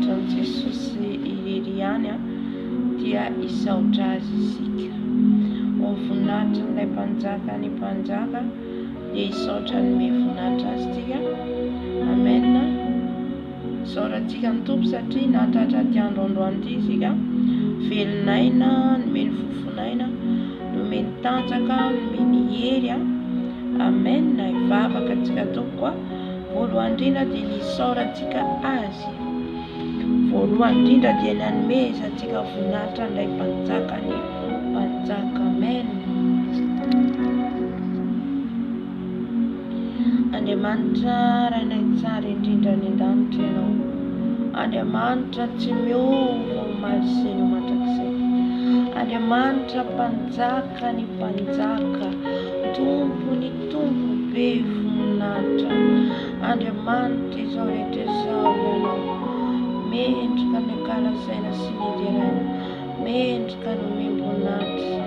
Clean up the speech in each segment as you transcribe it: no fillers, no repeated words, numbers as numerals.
Andriamanitra ny Jesosy irery ihany dia isaotra azy isika. Ho voninahitra n'ilay mpanjaka ny mpanjaka dia isaotra ny voninahitra azy tika. Amen. Isaorantsika ny Tompo satria nahatratra ty androandroany ity isika, velonaina, nomeny fofonaina, nomeny tanjaka, nomeny hery. Amen. Ivavaka antsika Tompo koa. Voalohany indrindra dia ny isaorantsika azy. Voalohany indrindra dia nanomezantsika voninahitra n'ilay mpanjaka ny mpanjaka. Amen. Andriamanitra rainay tsara indrindra ny an-danitra ianao. Andriamanitra tsy miova omaly seny mandrakizay. Andriamanitra mpanjaka ny mpanjaka, tompo ny tompo be voninahitra. Andriamanitra izao rehetra izao ianao, mendrika ny kalazaina sy ny ideraina, mendrika ny omem-boninahitra,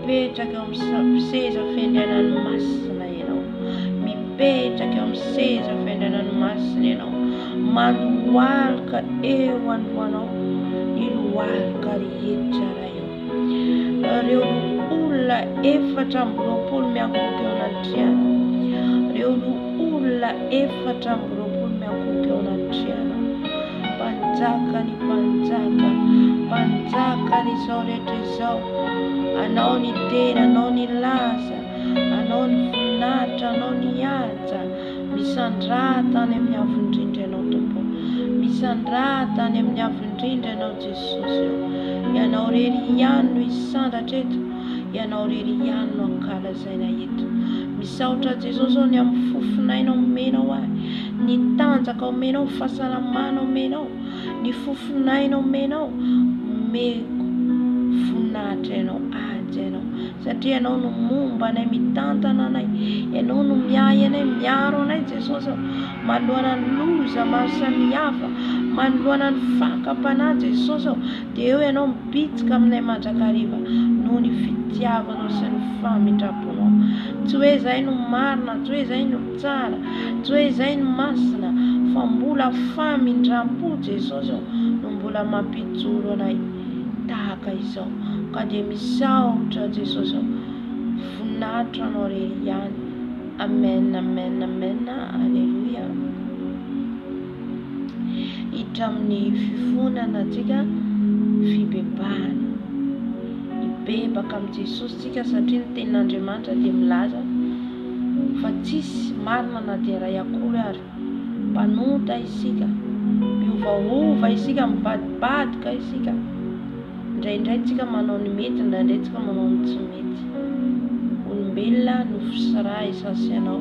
mipetraka eo amin'ny seza fiandrianan'ny masina ianao, mipetraka eo amin'ny seza fiandrianan'ny masina ianao, mandohalika eo androanao ny lohalika rehetra raha eo. Reo olona 420 miankoka eo anatriana, reo olona 420 miankoka eo anatriana. Mpanjaka ny mpanjaka, mpanjaka n'izao rehetra izao, anao ny tena, anao ny laza, anao ny voninahitra, anao ny haja, misandratany amin'ny avindrindra ianao Tompo, misandratany amin'ny avindrindra ianao Jesosy eo. Ianao rery ihany no isandatra eto, ianao rery ihany no ankalazaina eto. Misaotra Jesosy ny amin'ny fofonaina omenao ahy, ny tanjaka omenao, fahasalamana omenao, ny fofonaina omenao, omeko voninahitra ianao, ady ianao, satria ianao no momba anay, mitantana anay, ianao no miahy anay, miaro anay Jesosy, manoloana ny loza maro samihafa, manoloana ny fakam-panahy Jesosy, dia eo ianao mibitsika aminay mandrakariva noho ny fitiavanao sy ny famindraponao. Tsy hoe izay no marina, tsy hoe izay no tsara, tsy hoe izay no masina, fa mbola famindram-po Jesosy no mbola mampijoro anay tahaka izao. Ka dia misaotra Jesosy, voninahitra anao rery ihany. Amen, amen, amen, alleluia. Hiditra amin'ny fifonana antsika fibebahana. Hibebaka amin'ny Jesosy tsika satria ny tenin'Andriamanitra dia milaza fa tsisy marina na dia iray akory ary, mpanota isika, miovaova isika, mibadibadika isika. Indraindray tsika manao ny mety, indraindray tsika manao ny tsy mety. Olombelona no fisaraha isasianao.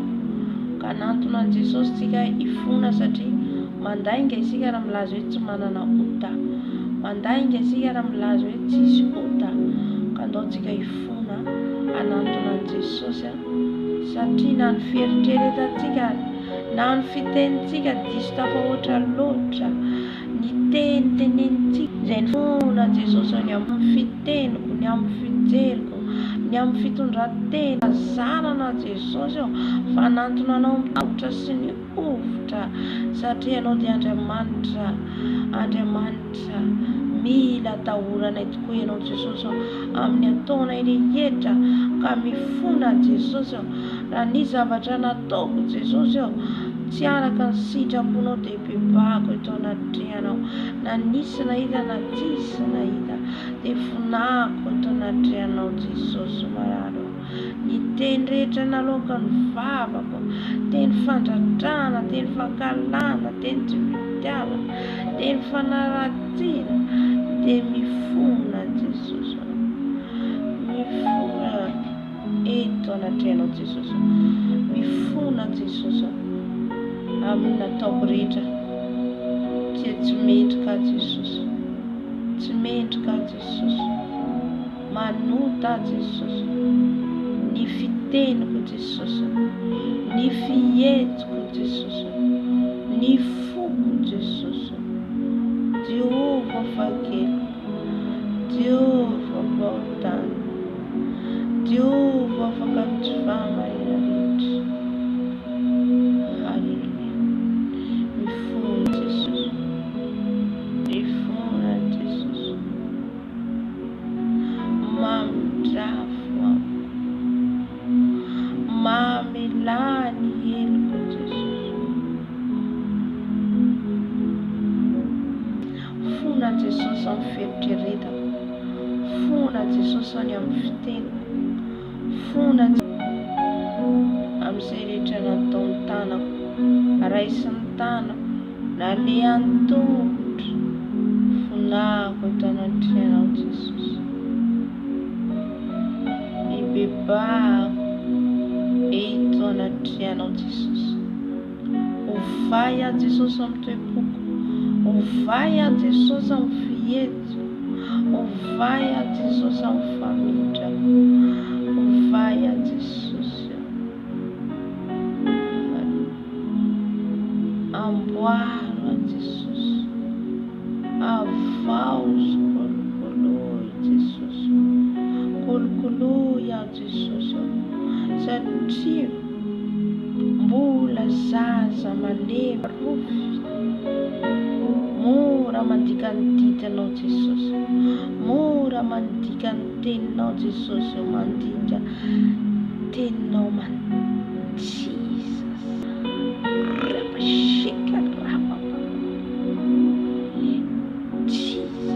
Ka nantona an Jesosy tsika ifona satria mandainga isika raha milaza hoe tsy manana ota, mandainga isika raha milaza hoe tsisy ota. Ka andaontsika ifona anantona an Jesosy satria na ny fieritreretantsika na ny fitenitsika diso tafahoatra loatra, ny tenitenenitsika izay ny fona Jesosy ny amin'ny fiteniko, ny amin'ny fijeriko, ny amin'ny fitondran-tena zanana Jesosy fa nantona anao mitahotra sy ny ovitra satria ianao dia Andriamanitra. Andriamanitra mila atahoranay tokoa ianao Jesosy amin'ny ataonay rehetra. Ka mifona Jesosy raha ny zavatra nataoko Jesosy tsy araka ny sitraponao dia bebako eto anatrianao, na nisy nahita na tsisy nahita dia fonako eto anatrianao Jesosy mararo. Ny teny rehetra naloaka ny vavako, teny fandratrana, teny fankalana, teny tsy fitiavana, teny fanaratina, dia mifona Jesosy, mifona eto anatrianao Jesosy, mifona Jesosy amin'ny nataoko rehetra. Tsy mendrika Jesosy, tsy mendrika Jesosy, manota Jesosy, ny fiteniko Jesosy, ny fihetiko Jesosy, ny foko Jesosy. Jehovah fakely, Jehovah baotany, Jehovah fakatrifama rehetra. Haleluia. Mifona Jesosy, Fona Jesosy amin'ny fieritreretako. Fona Jesosy any amin'ny fiteniko. Fona amin'izay rehetra nataony tanako, raisiny tanako, nalehany tongotra. Fonako eto anatinao Jesosy. Ibebahako eto anatinao Jesosy. Ovay aho Jesosy amin'ny toe-poko. Ovay aho Jesosy amin'ny fihetsiko. Ovay aho Jesosy amin'ny famitrako. Ovay aho Jesosy. Amboaro aho Jesosy. Avaozo kolokoloy Jesosy. Kolokoloy aho Jesosy. Satria mbola zaza malemy rofy. Mora mandika ny ditinao Jesosy. Mora mandika ny teninao Jesosy. Mandika teninao Jesus. Rapashika rapapa. Jesus.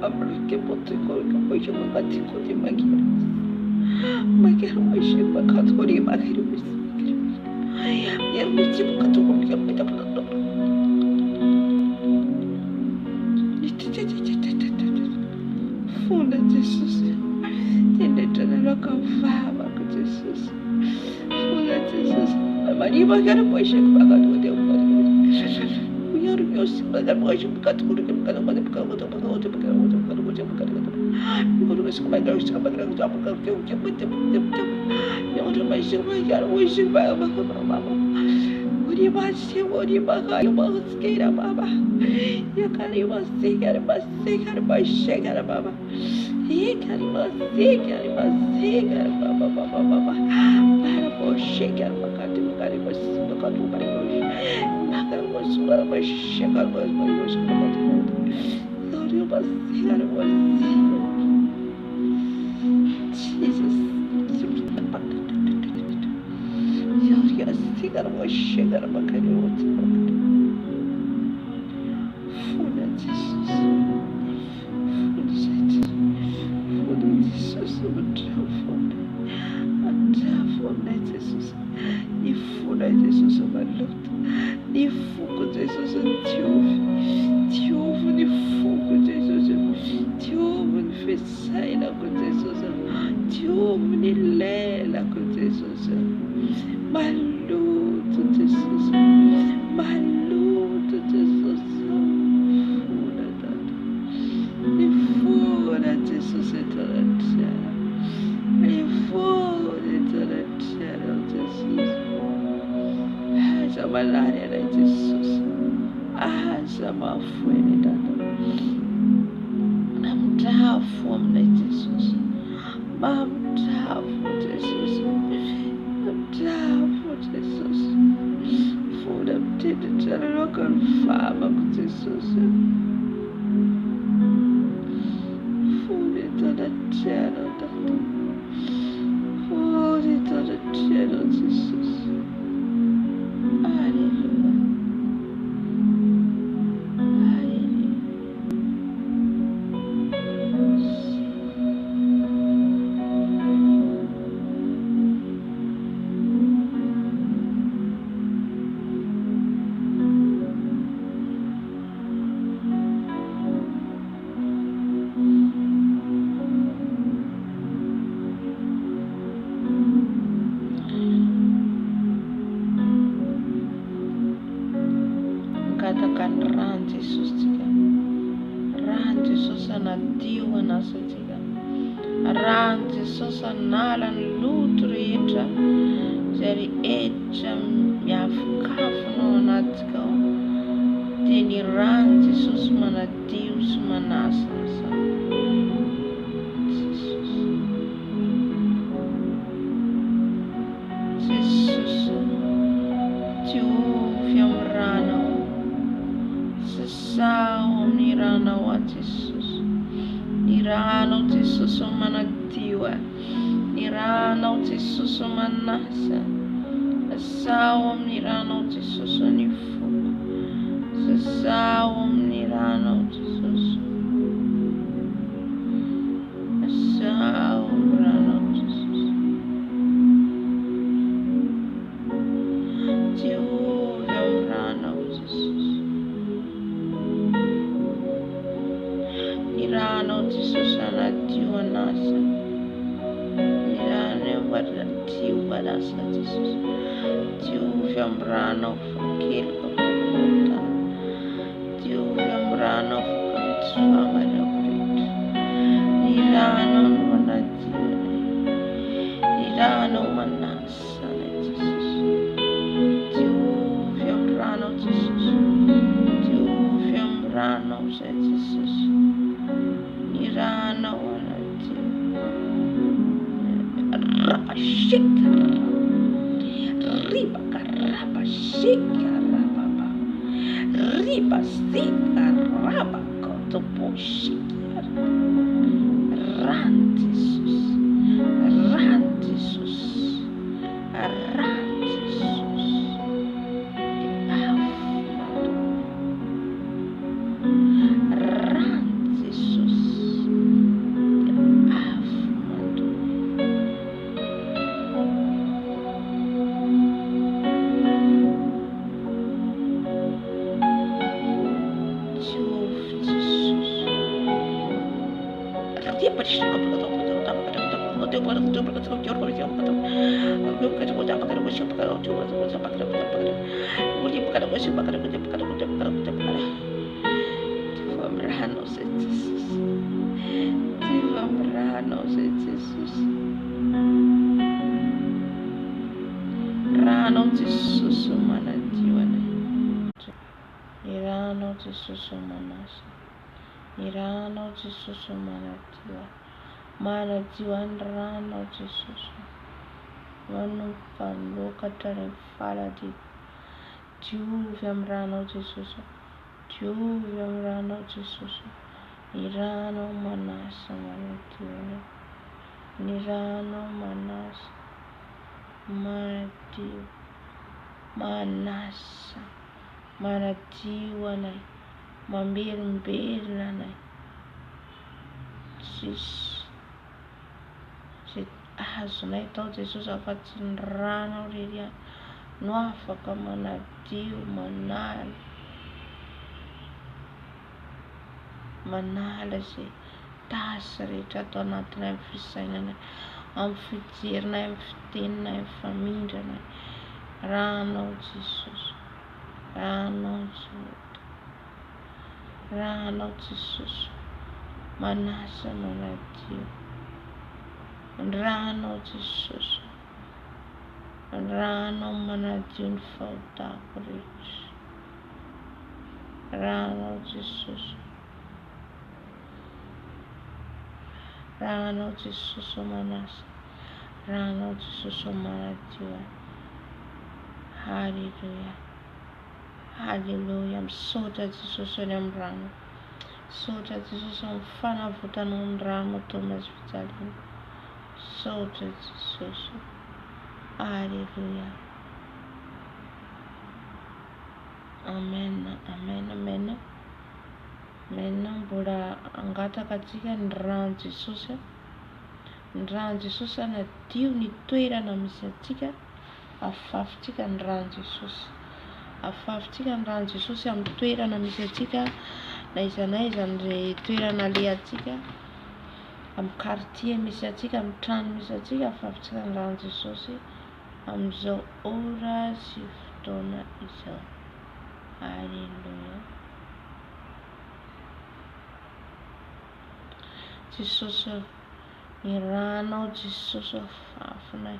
Amrike potiko kapoisha makatiko di magira. Magira maisha makatori magira bis. Ya mesti makatoko dia pada pada. Funda Jesus. Tende tena kavava ku Jesus. Funda Jesus. Maria magira maisha makatoko dia pada. Yo si pada maisha makatoko dia pada pada pada. Jesosy manadio ny ranao Jesosy manasa zaho amin'ny ranao Jesosy ny foko zaho amin'ny ranao Jesosy zaho amin'ny ranao Jesosy Jehovah amin'ny ranao Jesosy ny ranao Jesosy anadio anasa ny ranao anadio anasa Jesosy Jehovah amin'ny ranao fakeliko fokota Jehovah amin'ny ranao fokamitsy ny ranao manadio ny ranao manasa Jesosy Jehovah amin'ny ranao Jesosy Jehovah amin'ny ranao Jesosy ny ranao anadio rapashika riba karaba shika rababa riba sika raba kotoboshika ran Jesus Rano Jesus manadiwana Irano Jesus manasa Irano Jesus manadiwa Manadiwan rano Jesus Manukan lokatare faladi Juviam rano Jesus Juviam rano Jesus Irano manasa manadiwana Nirano manasa Manadiwa Manasa Manadiwana Mambirin-birina Jesus azonay tao Jesus afa-tsy ny rano rery no afaka manadio manala zay tasy rehetra atao anatinay amin'ny fisainana amin'ny fijerinay amin'ny fiteninay amin'ny famindranay ranao Jesus ranao Jesus manasa manadio ranao Jesus ranao manadio ny fahotako rehetra ranao Jesus ranao Jesus manasa ranao Jesus manadio haleluya haleluya misaotra Jesus any amin'ny rano misaotra Jesus amin'ny fanavotanao ny rano ataonao azy fijaliana misaotra Jesus haleluya amen amen amen amen mbola angataka antsika ny rano Jesus ny rano Jesus anadio ny toerana misy antsika afafintsika ny rano Jesus afafintsika ny rano Jesus amin'ny toerana misy antsika na iza ny toerana le antsika amin'ny quartier misy antsika amin'ny trano misy antsika afafintsika ny rano Jesus amin'izao ora sy fotoana izao haleluya Jesus ny ranao Jesus afafinay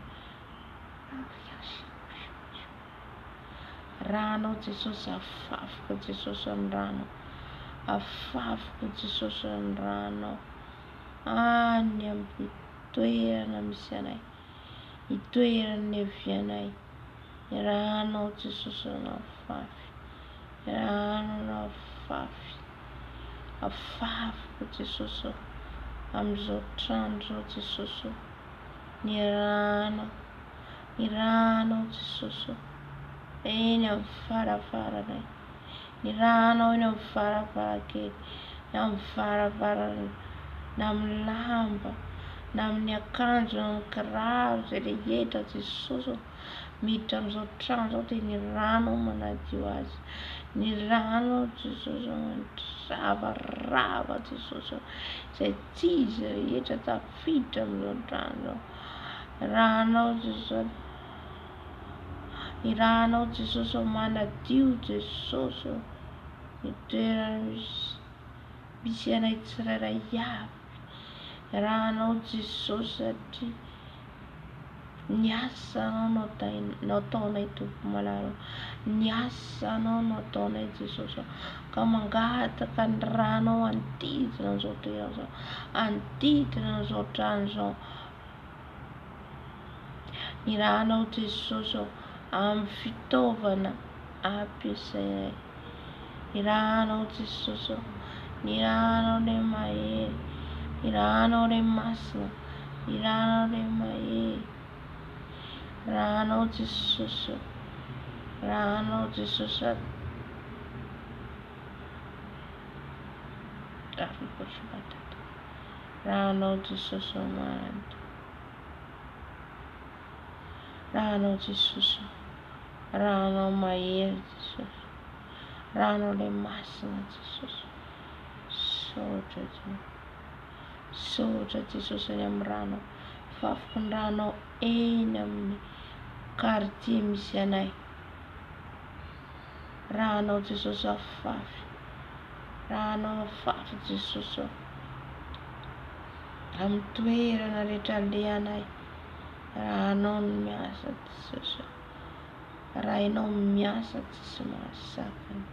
ranao Jesus afafiko Jesus amin'ny rano afafiko Jesus amin'ny rano any amin'ny toerana misy anay itoerany evianay ranao Jesus afafy rano afafy afafiko Jesus amin'izao trano zao Jesosy. Ny rano Jesosy eny amin'ny faravarana, ny rano eny amin'ny varavarakely, na amin'ny varavarana, na amin'ny lamba, na amin'ny akanjo, na amin'ny kiraro zay rehetra Jesosy miditra amin'izao trano zao dia ny rano manadio azy. Ny rano Jesosy mandravarava Jesosy zay tsy izy rehetra tafiditra amin'izao trano zao. Rano Jesosy, ny rano Jesosy manadio Jesosy ny toerana misy anay tsirairay avy. Rano Jesosy satria ny asa anao nataonay Tompo malalo, ny asa anao nataonay Jesosy ka mangataka ny rano andidina an'izao toerana zao, andidina an'izao trano zao. Ny rano Jesosy amin'ny fitaovana ampiasainay, ny rano Jesosy, ny rano ilay mahery, ny rano ilay masina, ny rano ilay mahery, rano Jesosy, rano Jesosy. Rano Jesosy mando, rano Jesosy, rano mahery Jesosy, rano ilay masina Jesosy. Sotra Jesosy eny amin'ny rano, fafako ny rano eny amin'ny quartier misy anay. Rano Jesosy afafy, rano afafy Jesosy amin'ny toerana rehetra alehanay. Rano ny miasa Jesosy, raha ianao miasa tsisy mahasakana.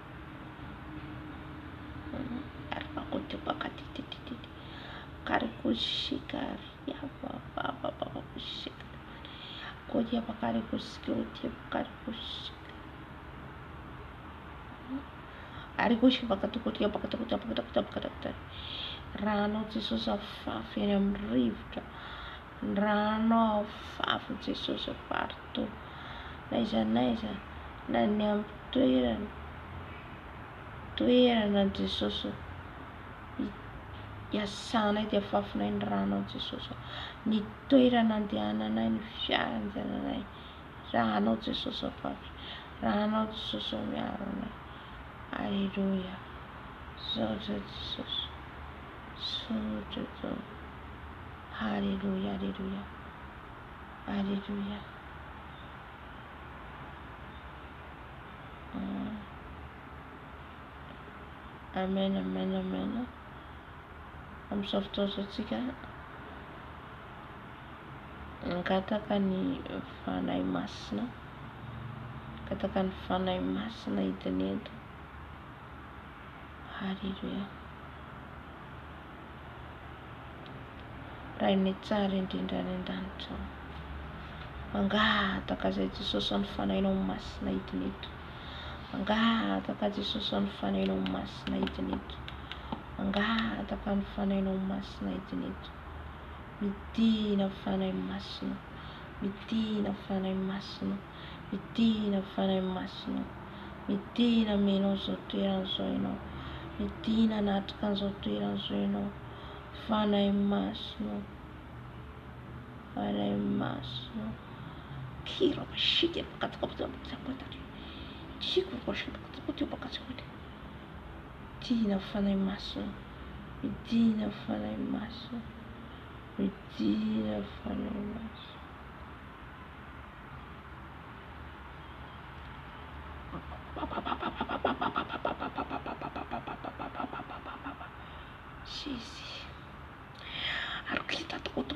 Rano Jesosy afafy eny amin'ny rivotra, rano afafy Jesosy partout, n'aiza n'aiza, na ny amin'ny toerana Jesosy iasanay dia afafinay ny rano Jesosy. Ny toerana andehananay, ny fiara andehananay, rano Jesosy afafy, rano Jesosy miaro anay. Alleluia. Sotra Jesosy, sotra Jesosy. Alleluia, alleluia, alleluia. Amen, amen, amen. Amin'izao fotoantsika angataka ny fanahy masina, angataka ny fanahy masina hidiny eto. Halleluia. Raha ny tsara indrindra any an-danitra, mangataka zay Jesosy ny fanahinao masina hidiny eto, mangataka Jesosy ny fanahinao masina hidiny eto, mangataka ny fanahinao masina hidiny eto. Midina fanahy masina, midina fanahy masina, midina fanahy masina, midina menao zao toerana zao ianao, midina natrika an'izao toerana zao ianao. Fanahy masina, fanahy masina. Kira bashika pakataka midina fanahy masina, midina fanahy masina, midina fanahy masina. Sisi arkita tukutu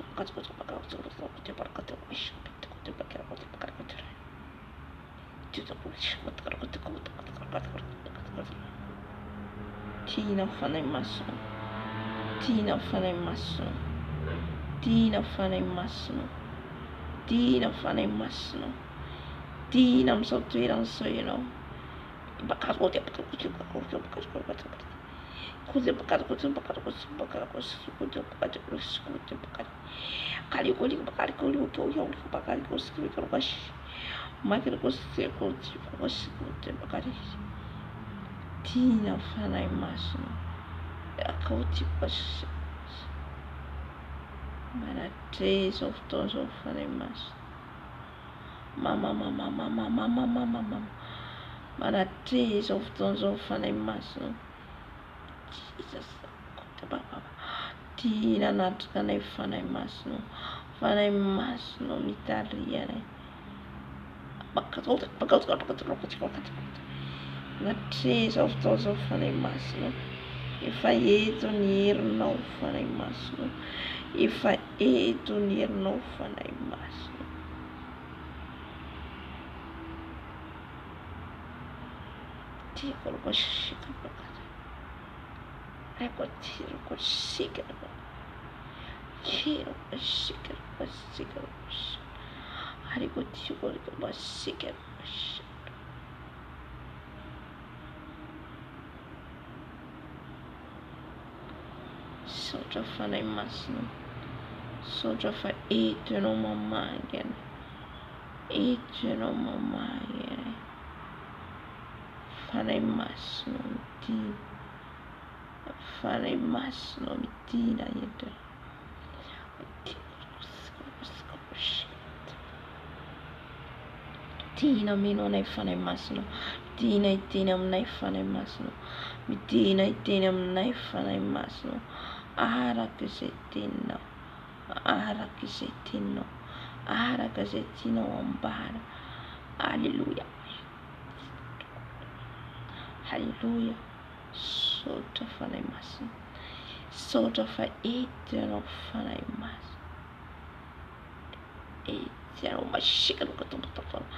Tina fanahy masina, tina fanahy masina, tina fanahy masina, tina fanahy masina, tina amin'izao toerana izao ianao. kuze bakari kuze bakari kuze bakari kuze kuze bakari kuze kuze bakari kali kuli bakari kuli ukiyo bakari kuze kuze kuze makiri kuze kuze kuze kuze bakari tina fana imasno akauti kuze mana days of those of fana imasno mama mana days of those of fana imasno Jesus baba tina natkana fana imasno mitariane bakatota na days of those of fana imasno efa eto ny herinao fana imasno efa eto ny herinao fana imasno tiako ko shika bakata ako tiro ko shika tiro ko shika hari ko tiro ko shika Sotra fana imasno sotra fa eto no mamangene eto no mamangene fana imasno ti fana imasno mitina yete tina mino nei fana imasno tina nei fana imasno mitina nei fana imasno araka izay tianao araka izay tianao araka izay tianao ambara halleluja halleluja sotra fanahy masina sotra fa eto ianao fanahy masina eto ianao masika lokatombatafana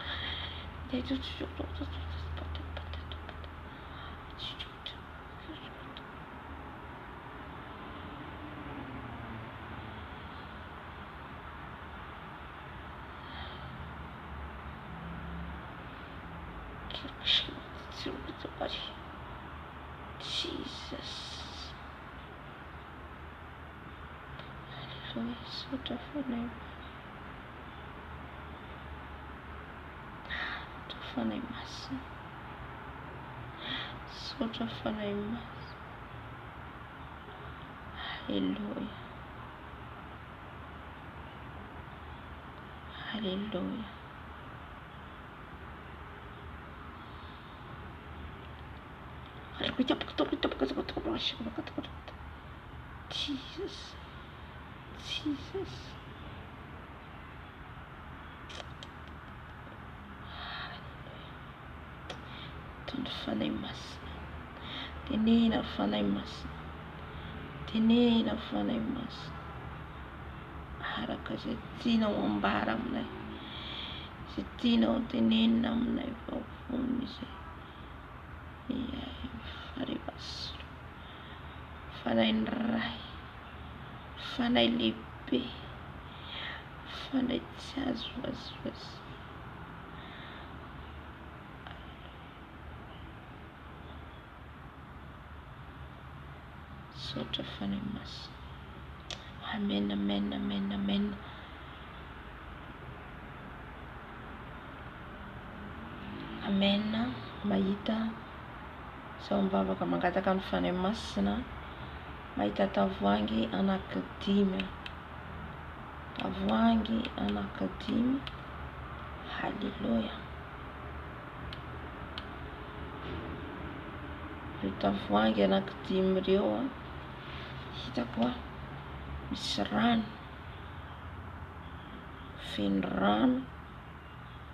Jesus. Hallelujah. Sotra fanahy masina sotra fanahy masina Hallelujah. Hallelujah. Jesus. Jesus. Tony fanahy masina tenena fanahy masina tenena fanahy masina araka izay tianao ambara aminay izay tianao tenenina aminay vavony izay faribasiro fanahy ny ray fanahy lehibe fanahy tsy azo azoazy sotra fanahy masina amen amen amen amen amen mahita zaho mivavaka mangataka ny fanahy masina mahita tavoahangy anankidimy tavoahangy anankidimy halleluja ireo tavoahangy anankidimy ireo hitako misy rano feno rano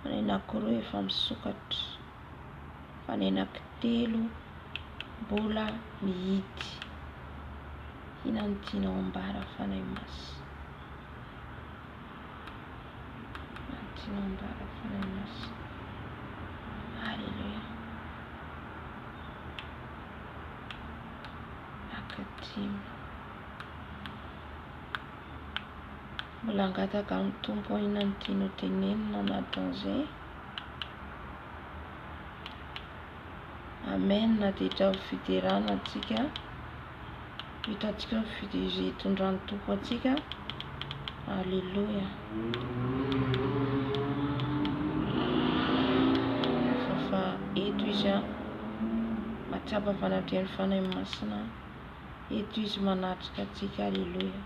fa ny anankiroa efa misokatra fa ny anankitelo mbola mihidy ina no tianao ambara fanahy masina tianao ambara fanahy masina halleluja akadimy mbola angataka amin'ny tompo ina no tianao tenenina anatin'izay amen na dia hitra fiterana antsika hitantsika izay hitondrany tompo atsika. Alleluia. Fa eto izy mahatsapa fanatrehan'ny fanahy masina. Eto izy manatrika atsika. Alleluia.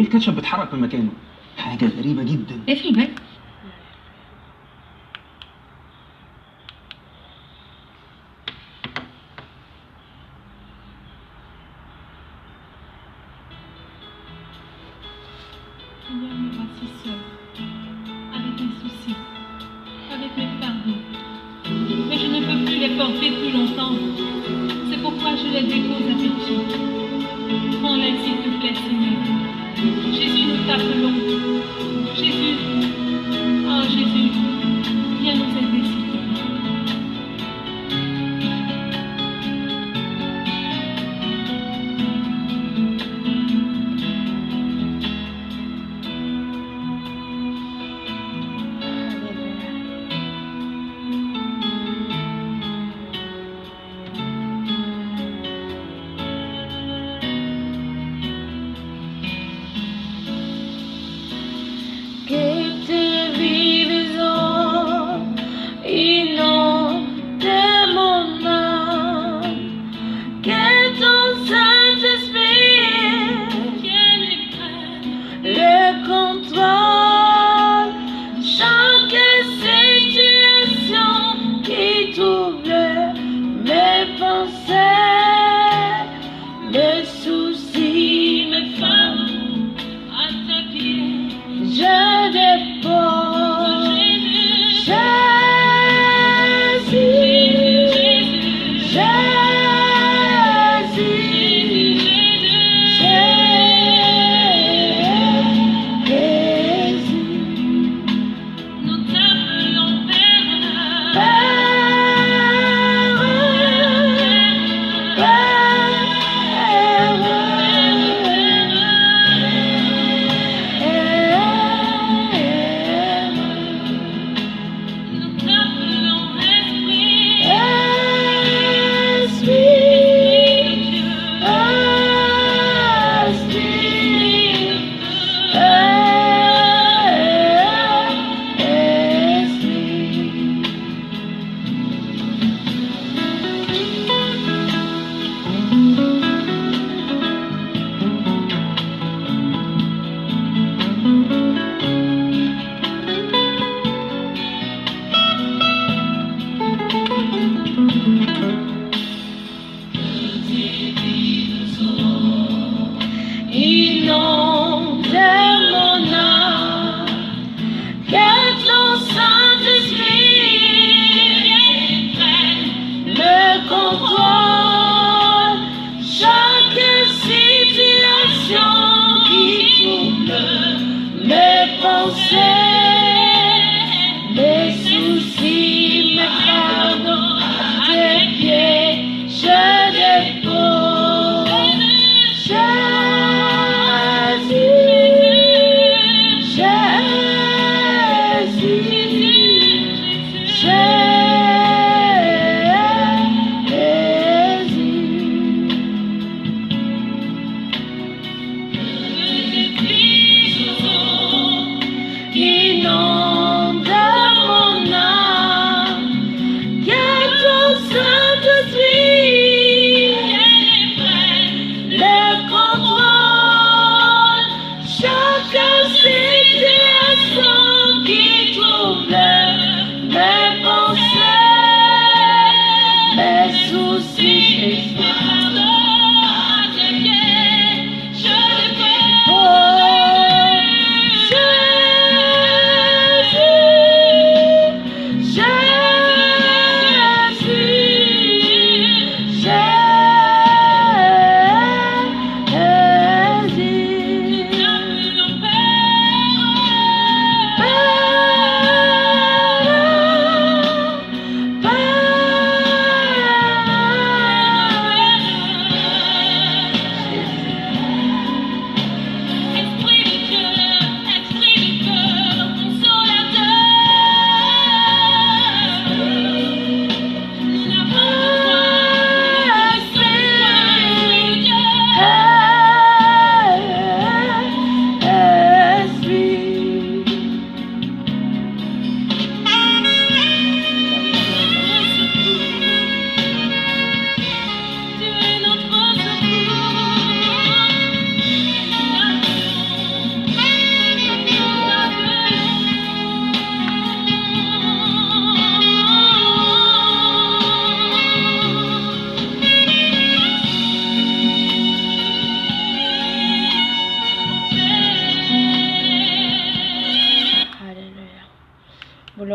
الكاتشب بيتحرك من مكانه، حاجه غريبه جدا. اقفل الباب. Seigneur, me voici seule, avec mes soucis, avec mes fardeaux. Mais je ne peux plus les porter plus longtemps. C'est pourquoi je les dépose à tes pieds. Prends-les, s'il te plaît, Seigneur. Jésus, nous t'appelons. Jésus, oh Jésus, viens nous aider, s'il te plaît. Que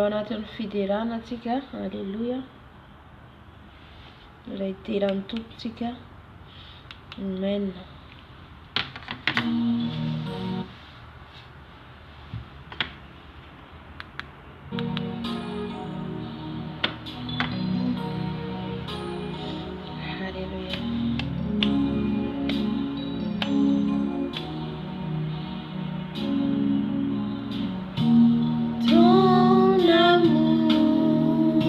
ao anatin'ny fiderana antsika. Alleluia. Iray iteran'ny tompontsika. Amen. Alléluia. Ton amour,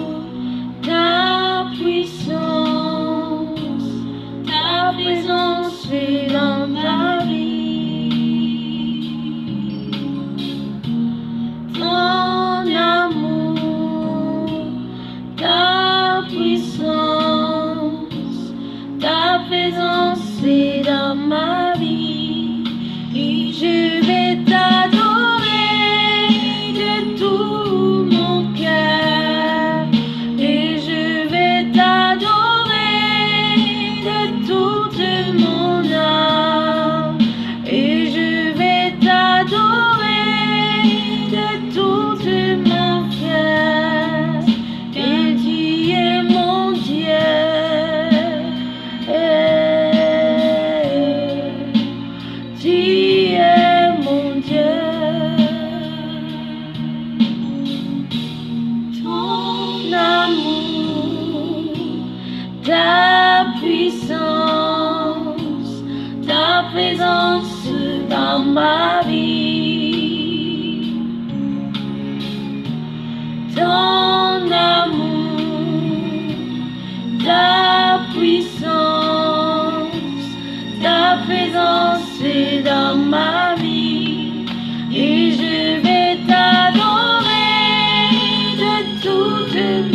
ta puissance, ta présence est dans ma vie. Ton amour, ta puissance, ta présence est dans ma vie. Et je vais t'adorer de tout mon cœur. Et je vais t'adorer de toute mon âme. Et je vais t'adorer de toute mon cœur. Et tu es mon Dieu. Tu es mon Dieu. Ton amour, ta puissance, ta présence dans ma vie. Ton amour, ta puissance, ta présence est dans ma vie. Et je vais t'adorer de tout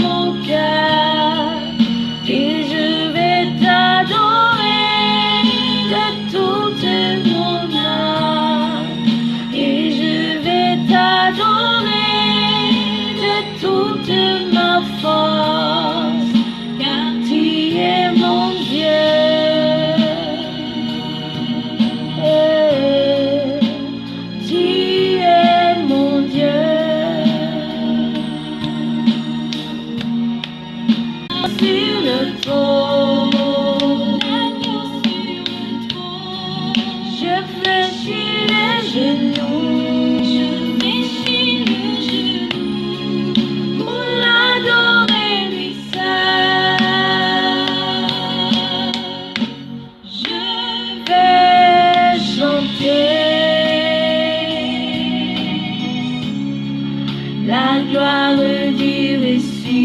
mon cœur. Et je vais t'adorer de toute mon âme. Et je vais t'adorer de toute ma force. Car tu es mon Dieu. Tu es mon Dieu. Sur le trône, je fléchis les genoux, pour l'adorer lui seul. Je vais chanter la gloire du ressuscité.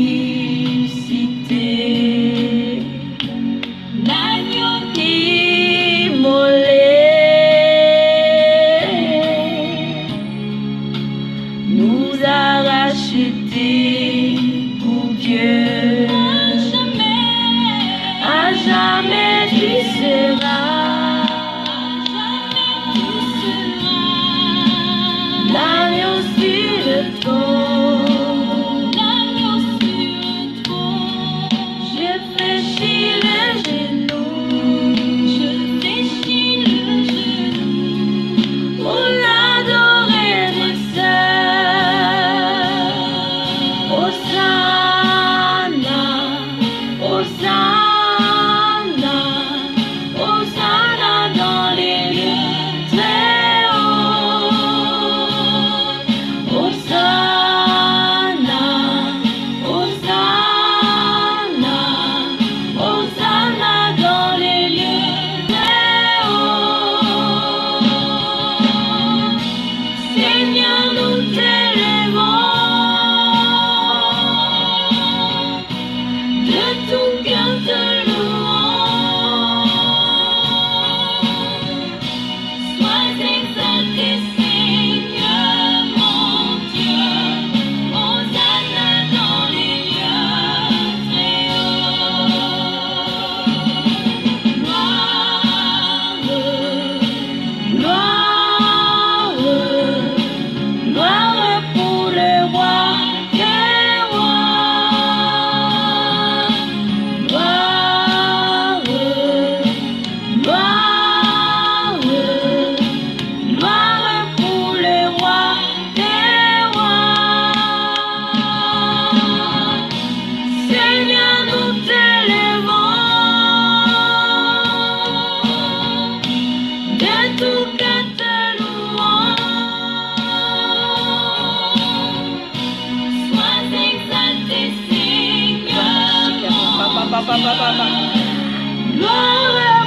Gloire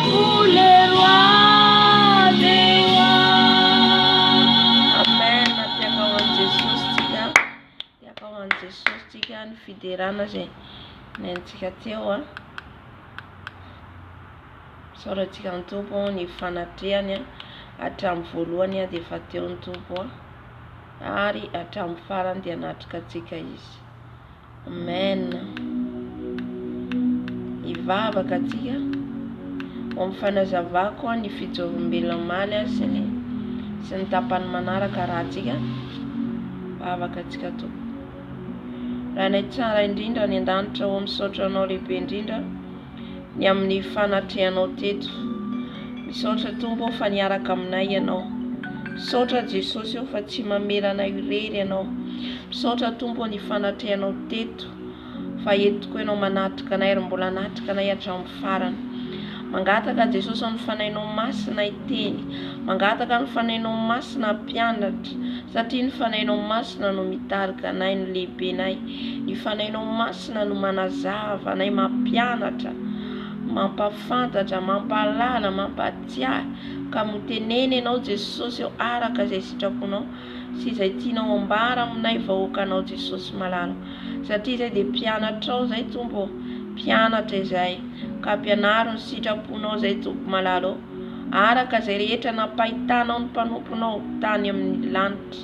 pour les rois des rois. Amen. Tiakawan Jesus tika. Tiakawan Jesus tika ny fiderana zay nentsika teo Saorantsika ny tompo ny fanatrehany hatramin'ny voalohany dia efa teo ny tompo ary hatramin'ny farany dia natrika antsika izy. Amen. Ivavaka antsika ho mifanazavako ny fijorombelona sy ny tapany manaraka raha antsika vavaka antsika tompo. Raha ny tsara indrindra ny an-danitra ho misaotra anao lehibe indrindra ny amin'ny fanatrehanao teto. Misaotra tompo fa niaraka aminay ianao. Misaotra Jesosy fa tsy mamerana irery ianao. Misaotra tompo ny fanatrehanao teto fa entiko ianao manatrika anay ary mbola natrika anay hatramin'ny farany. Mangataka Jesosy ny fanainao masina iteny. Mangataka ny fanainao masina mpianatra satria ny fanainao masina no mitarika anay no lehibenay. Ny fanainao masina no manazava anay mampianatra, mampafantatra, mampahalala, mampatsiahy ka moteneny ianao Jesosy araka izay sitraponao sy izay tianao ambara aminay vahoakanao Jesosy malala. Satria izay dia mpianatrao izay tompo, mpianatra izay ka mpianaro ny sitraponao izay tompo malala araka izay rehetra nampahitanao ny mpanomponao tany amin'ny lanitra,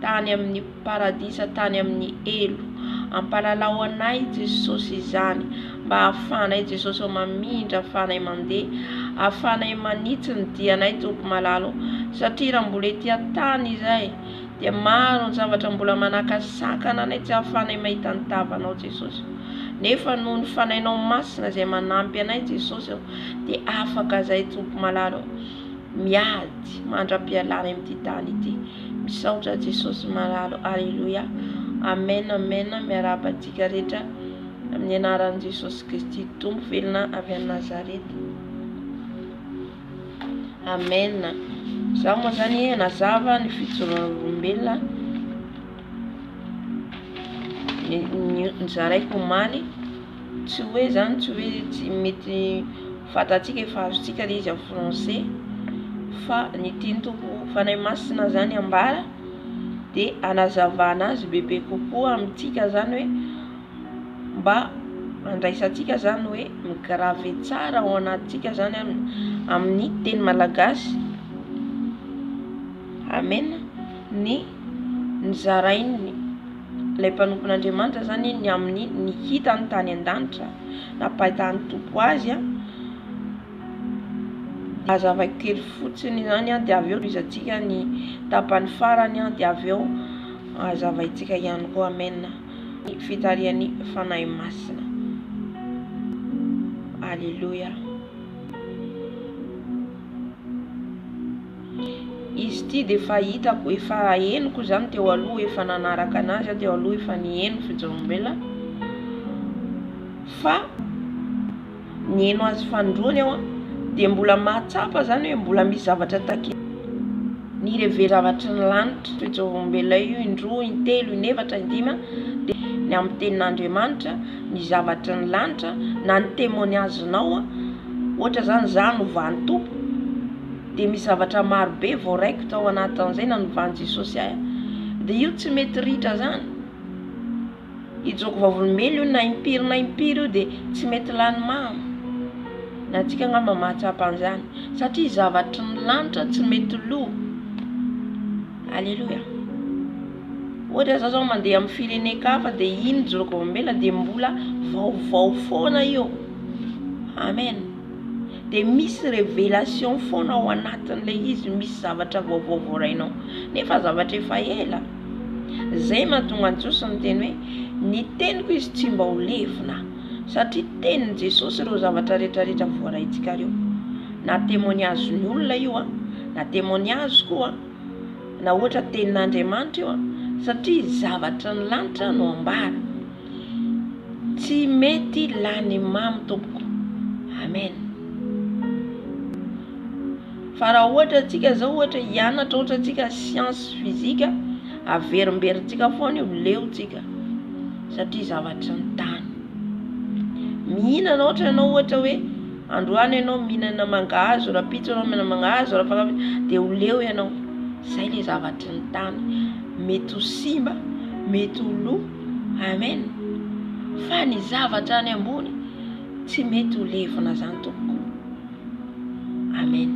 tany amin'ny paradisa, tany amin'ny elo. Ampalalao anay Jesosy izany mba hahafahanay Jesosy mamindra, hahafahanay mandeha, hahafahanay manitsy ny dianay tompo malala. Satria raha mbola etỳ tany izay dia maro ny zavatra mbola manakasakana anay tsy hahafahanay mahita ny tavanao Jesosy. Nefa noho ny fanainao masina izay manampy anay Jesosy dia afaka izay tompo malala miady mandra-pialana amin'ity tany ity. Misaotra Jesosy malala. Alleluia. Amen. Amen. Miarabantsika rehetra amin'ny anaran'i Jesosy Kristy tompo velona avy any Nazareta. Amen. Zaho moa zany nazava ny fijoroam-belona nizaraiko omaly tsy hoe zany tsy hoe tsy mety fatatsika efa azotsika ilay izy amin'ny français fa ny tiany tompo fanay masina zany ambara dia anazavana azy bebe kokoa amintsika zany hoe mba andraisantsika zany hoe migrave tsara ao anatintsika zany amin'ny teny malagasy. Amen. Ny nizarainy ilay mpanompon'Andriamanitra zany ny amin'ny ny hitany tany an-danitra napahitany tompo azy azavaiko kely fotsiny zany dia avy eo izantsika ny tapany farany dia avy eo azavaitsika ihany koa. Amen. Ny fitariany fanahy masina. Alleluia. Izy ity dia efa hitako efa henoko zany teo aloha efa nanaraka anazy teo aloha efa niheno fijoroam-belona fa niheno azy fandroany aho dia mbola mahatsapa zany hoe mbola misy zavatra take ny reve zavatra ny lanitra fijoroam-belona io indroa, intelo, inefatra, indimy dia ny amin'ny tenin'Andriamanitra ny zavatra ny lanitra na ny témoignagenao ohatra zany za novany tompo dia misy zavatra maro be voaraiko tao anatin'izay nanovany Jesosy ahy dia io tsy mety ritra zany. Ijoko vavolombelona io na impiry io dia tsy mety lany mamo na antsika angamba mahatsapa an'izany satria zavatra ny lanitra tsy mety lo. Alleluia. Ohatra zao mandeha amin'ny firenen-kafa dia iny ijoko vavolombelona dia mbola vaovao foana io. Amen. Dia misy révélation foana ao anatin'ilay izy, misy zavatra vaovao voarainao nefa zavatra efa ela. Zay mahatonga an'i Jesosy miteny hoe ny teniko izy tsy mba ho levina satria tenin' Jesosy ireo zavatra rehetrarehetra voaraintsika ireo. Na témoignage ny olona io na témoignage koa na ohatra tenin'Andriamanitra io satria zavatra ny lanitra no ambara. Tsy mety lany mamy tompoko. Amen. Fa raha ohatra antsika zao ohatra hianatra ohatra antsika science physique averimberintsika foana io leotsika satria zavatra ny tany. mihinana ohatra ianao ohatra hoe androany ianao mihinana mangahazo rapitso ianao mihinana mangahazo raha dia ho leo ianao. Zay le zavatry ny tany, mety ho simba, mety ho lo, amen. Fa ny zavatra any ambony tsy mety ho levona zany tompoko, amen.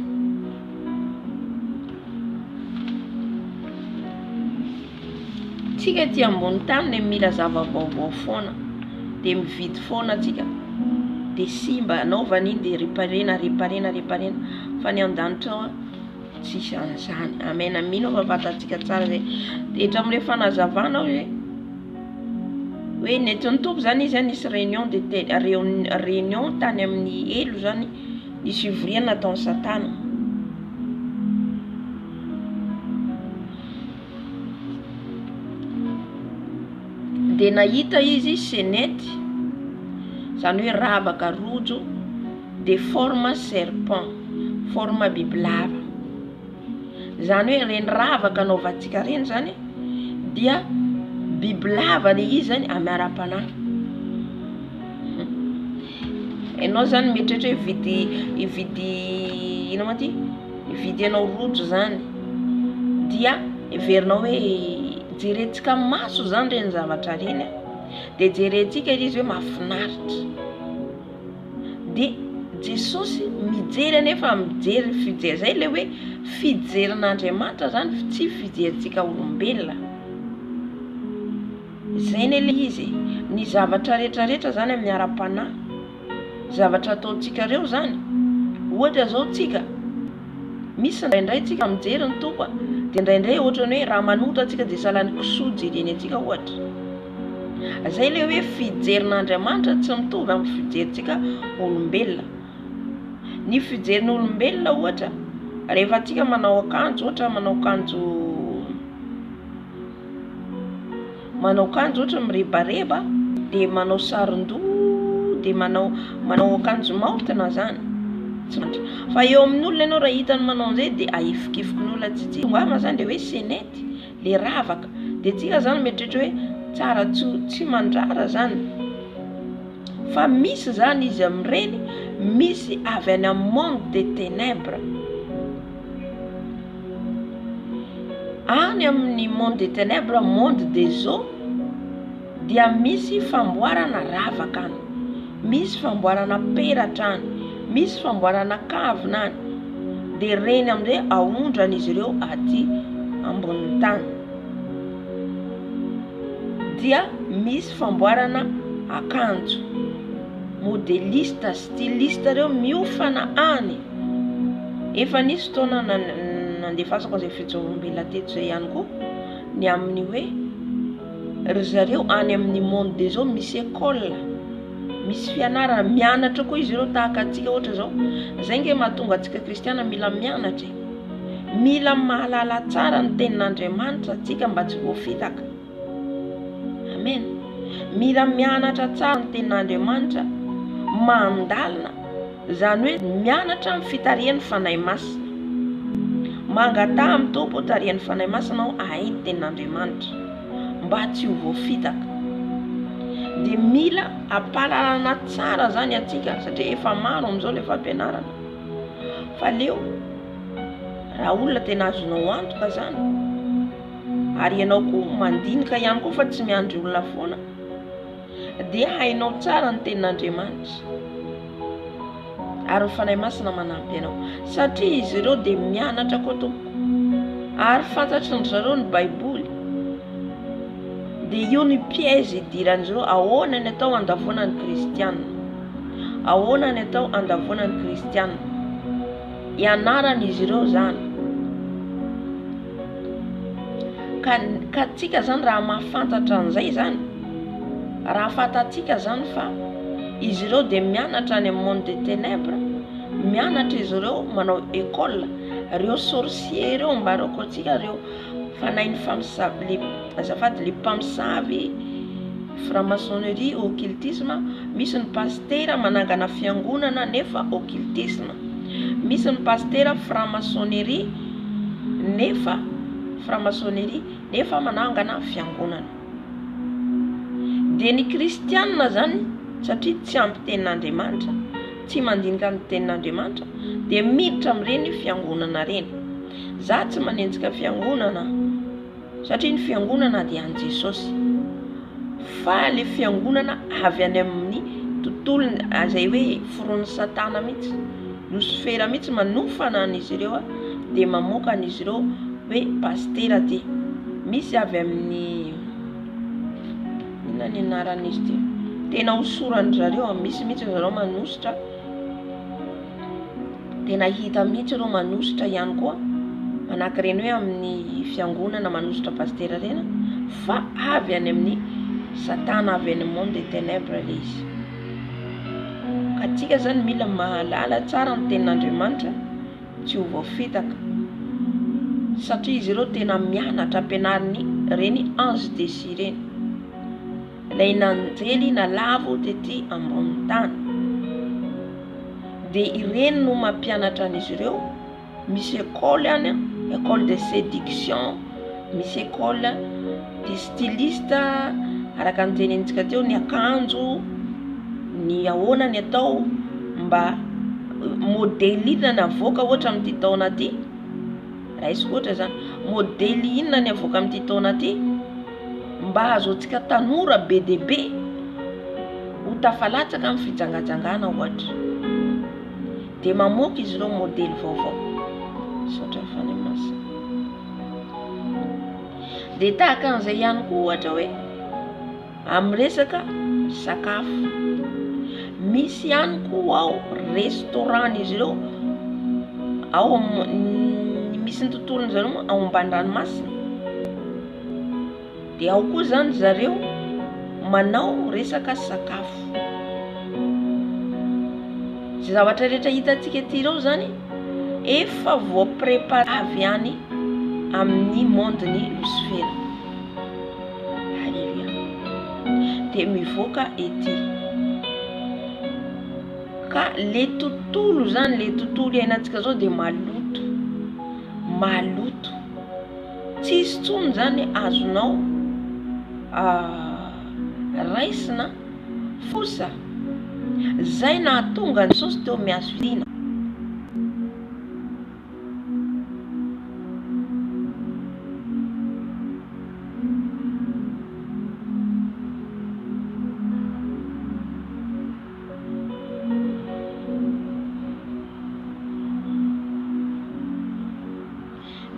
Tsika ty ambony tany le mila zava-baovao foana, dia mividy foana atsika, dia simba anaovana iny dia riparena fa ny an-danitra ao tsisy an'izany, amen. Amino fa fantatsika tsara zay. Dia hatramin'ilay fanazavana hoe netiny tompo zany izy nisy réunion tany amin'ny elo zany nisy ivoriana nataon'ny Satana. Dia nahita izy senety, zany hoe ravaka rojo, de forme serpent, forme bibilava. Zany hoe reny ravaka anaovantsika reny zany dia bibilava le izy zany amiara-panahy. Ianao zany mieritreritra hoe ividy ino ma ty? Ividy anao rojo zany dia everinao hoe jerentsika maso zany reny zavatra reny, dia jerentsika izy hoe mahafinaritra. Dia Jesosy mijery anefa mijery fijery, zay le hoe fijerin'Andriamanitra zany tsy fijerintsika olombelona. Zay ne le izy, ny zavatra rehetrarehetra zany amin'ny ara-panahy, zavatra ataontsika reo zany. Ohatra zao tsika misy indraindray tsika mijery ny tompo, dia indraindray ohatra hoe raha manotra tsika dia salany kisoa jereny atsika ohatra. Zay le hoe fijerin'Andriamanitra tsy mitovy amin'ny fijerintsika olombelona. Ny fijerin'ny olombelona ohatra rehefa tsika manao akanjo, ohatra manao akanjo ohatra mirebareba, dia manao saron-doha, dia manao akanjo maortina zany. Fa eo amin'olona ianao raha hitany manao an'izay dia ahifikifikin'olona tsy ngama zany dia hoe senety le ravaka. Dia tsika zany mieritreritra hoe tsara tsy mandrara zany. Fa misy zany izy amin'ireny, misy avy any amin'ny monde des ténèbres. Any amin'ny monde des ténèbres, monde des eaux, dia misy famboarana ravaka any, misy famboarana peratra any, misy famboarana kavina any. Dia reny amin'izay ahondran'izy ireo aty ambonin'ny tany. Dia misy famboarana akanjo, modelista, styliste reo miofana any. Efa nisy fotoana nandefasako an'izay fijoroam-belona teto zay ihany koa, ny amin'ny hoe ry zareo any amin'ny monde des eaux misy école, misy fianarana, mianatra koa izy ireo tahaka antsika ohatra zao. Zay nge mahatonga antsika kristiana mila mianatra, mila mahalala tsara ny tenin'Andriamanitra antsika mba tsy voafitaka, amen. Mila mianatra tsara ny tenin'Andriamanitra, mandalina, zany hoe mianatra amin'ny fitarihan'ny fanahy masina, mangataha amin'ny tompo tarihan'ny fanahy masina ao ahay ny tenin'Andriamanitra mba tsy ho voafitaka. Dia mila ampalalana tsara zany atsika, satria efa maro amin'izao le fampianarana. Fa leo raha olona tena azonao antoka zany, ary ianao koa mandinika ihany koa fa tsy miandry olona foana, dia hainao tsara ny tenin'Andriamanitra, ary ny fanahy masina manampy ianao, satria izy ireo dia mianatra koa tompoko, ary fantatry ny zareo ny baiboly. Dia io ny piège idiran'izy ireo, ahoana ny atao andavoana ny kristianina, ahoana ny atao andavoana ny kristianina. Ianaran'izy ireo zany. Ka tsika zany raha mahafantatra an'izay zany, raha fantatsika zany fa izy ireo dia mianatra any amin'ny monde des ténèbres, mianatra izy ireo manao école, reo sorcier reo mbarako antsika, reo fanahin'ny famosavy, azafady le mpamosavy, franc-maçonnerie, occultisme. Misy ny pastera manangana fiangonana nefa occultisme, misy ny pastera franc-maçonnerie nefa manangana fiangonana. Dia ny kristianina zany satria tsy ampy tenin'Andriamanitra, tsy mandinika ny tenin'Andriamanitra dia miditra amin'ireny fiangonana reny. Za tsy manenjika fiangonana satria ny fiangonana dia an Jesosy, fa le fiangonana avy any amin'ny tontolo izay hoe foron'ny Satana mihitsy, Lucifera mihitsy manofana an'izy ireo dia mamoaka an'izy ireo hoe pastera ty. Misy avy amin'ny inona ny anaran'izy ty, tena hosorany zareo, misy mihitsy zareo manositra, tena hita mihitsy ireo manositra ihany koa manakireny hoe amin'ny fiangonana manositra pastera rena, fa avy any amin'ny Satana, avy any monde des ténèbres le izy. Ka tsika zany mila mahalala tsara ny tenin'Andriamanitra, tsy ho voafitaka, satria izy ireo tena mianatra ampianariny reny ange desi reny, ilay nanjely nalavo tety ambony tany, dia ireny no mampianatra an'izy ireo. Misy école any, école de séduction, misy école de styliste, araka ny tenenintsika teo, ny akanjo, ny ahoana ny atao mba modely inona ny avoaka ohatra amin'ity taona ty, raisiko ohatra zany, modely inona ny avoaka amin'ity taona ty mba azoantsika tanora be dia be ho tafalatsaka amin'ny fijangajangana ohatra, dia mamoaka izy ireo modely vaovao. Saotra fany masina. Dia tahaka an'izay ihany koa ohatra hoe amin'ny resaka sakafo, misy ihany koa ao restaurant izy ireo ao misy ny tontolony zareo ao Amban-dranomasina, dia ao koa zany zareo manao resaka sakafo. Zay zavatra rehetra hitantsika ety ireo zany efa voaprépare avy any amin'ny monde-ny Lucifera. Alléluia. Dia mivoaka ety. Ka le tontolo zany, le tontolo iainantsika zao dia maloto, maloto. Tsisy tsony zany azonao raisina fosa. Zay nahatonga ny Jesosy teo miazo fidina.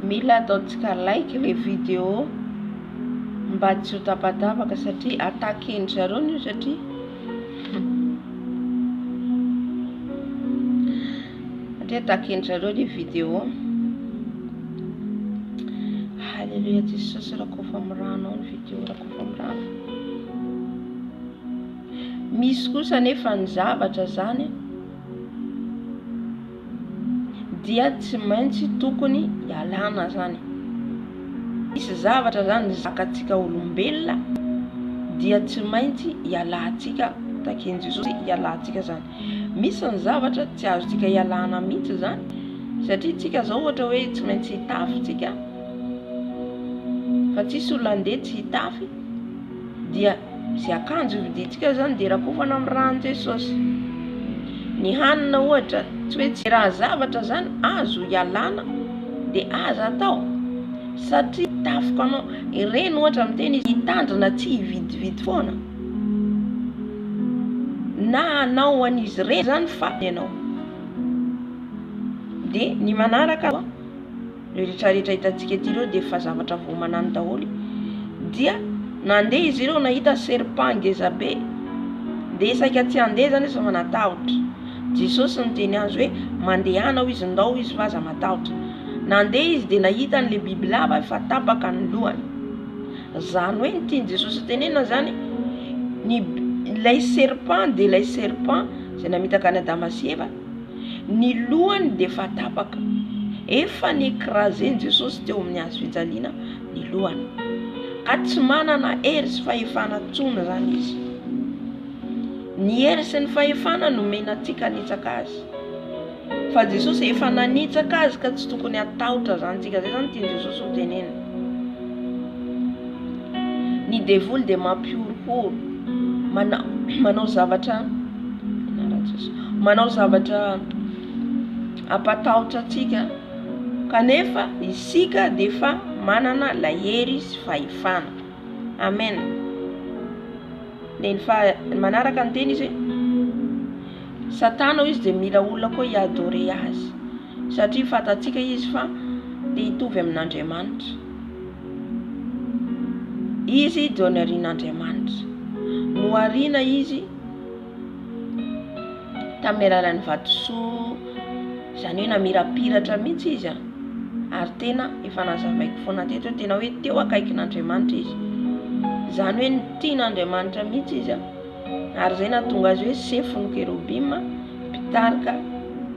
Mila ataontsika like le vidéo mba tsy ho tapatapaka, satria attaquer zareo io, satria attaquer zareo le vidéo. Halleluja, Jesosy rakofa amin'ny rano ny vidéo, rakofa amin'ny rano. Misy kosa nefa ny zavatra zany dia tsy maintsy tokony ialana zany. Misy zavatra zany zakatsika olombelona dia tsy maintsy ialantsika, taken Jesosy ialantsika zany. Misy ny zavatra tsy azotsika ialana mihitsy zany, satria tsika zao ohatra hoe tsy maintsy hitafy tsika, fa tsisy olona andeha tsy hitafy, dia zay akanjo viditsika zany dia rakofana amin'ny rano Jesosy. Ny hanina ohatra tsy hoe tsy raha zavatra zany azo ialana dia aza atao, satria tafoka anao ireny ohatra amin'ny teny izy hitandrina tsy hividividy foana, na anao an'izy ireny zany fa ianao. Dia ny manaraka rehetrarehetra hitantsika ety ireo dia efa zavatra voamanany daholo, dia nandeha izy ireo nahita serpent ngeza be, dia saika tsy handeha zany izy manatahotra. Jesosy niteny azy hoe mandehanao izy, ndao izy fa aza matahotra. Nandeha izy dia nahita an'le bibilava fa tapaka ny lohany. Zany hoe nitiany Jesosy tenena zany ilay serpent, dia ilay serpent zay namitaka any Adama sy Eva, ny lohany dia efa tapaka, efa niekraseny Jesosy teo amin'ny hazo fijaliana ny lohany, ka tsy manana hery sy fahefana tsony zany izy. Ny hery sy ny fahefana nomenantsika nitsaka azy, fa Jesosy efa nanitsaka azy ka tsy tokony atahotra zany tsika. Zay zany tiany Jesosy ho tenena. Ny devoly dia mampiorohoro, manao manao zavatra ampatahotra atsika, kanefa isika dia efa manana lahery sy fahefana. Amen. Manaraka ny teny izy Satana izy dia mila olona koa hiadore azy, satria fatatsika izy fa dia hitovy amin'Andriamanitra. Izy dia niarian'Andriamanitra, noariana izy tamin'ny alalan'ny vatosoa, izany hoe namirapiratra mihitsy izy ary tena efa nazavaiko foana teto tena hoe teo akaikin'Andriamanitra izy, izany hoe tian'Andriamanitra mihitsy izy ary izay nahatonga azy hoe sefon'ny kerobima mpitarika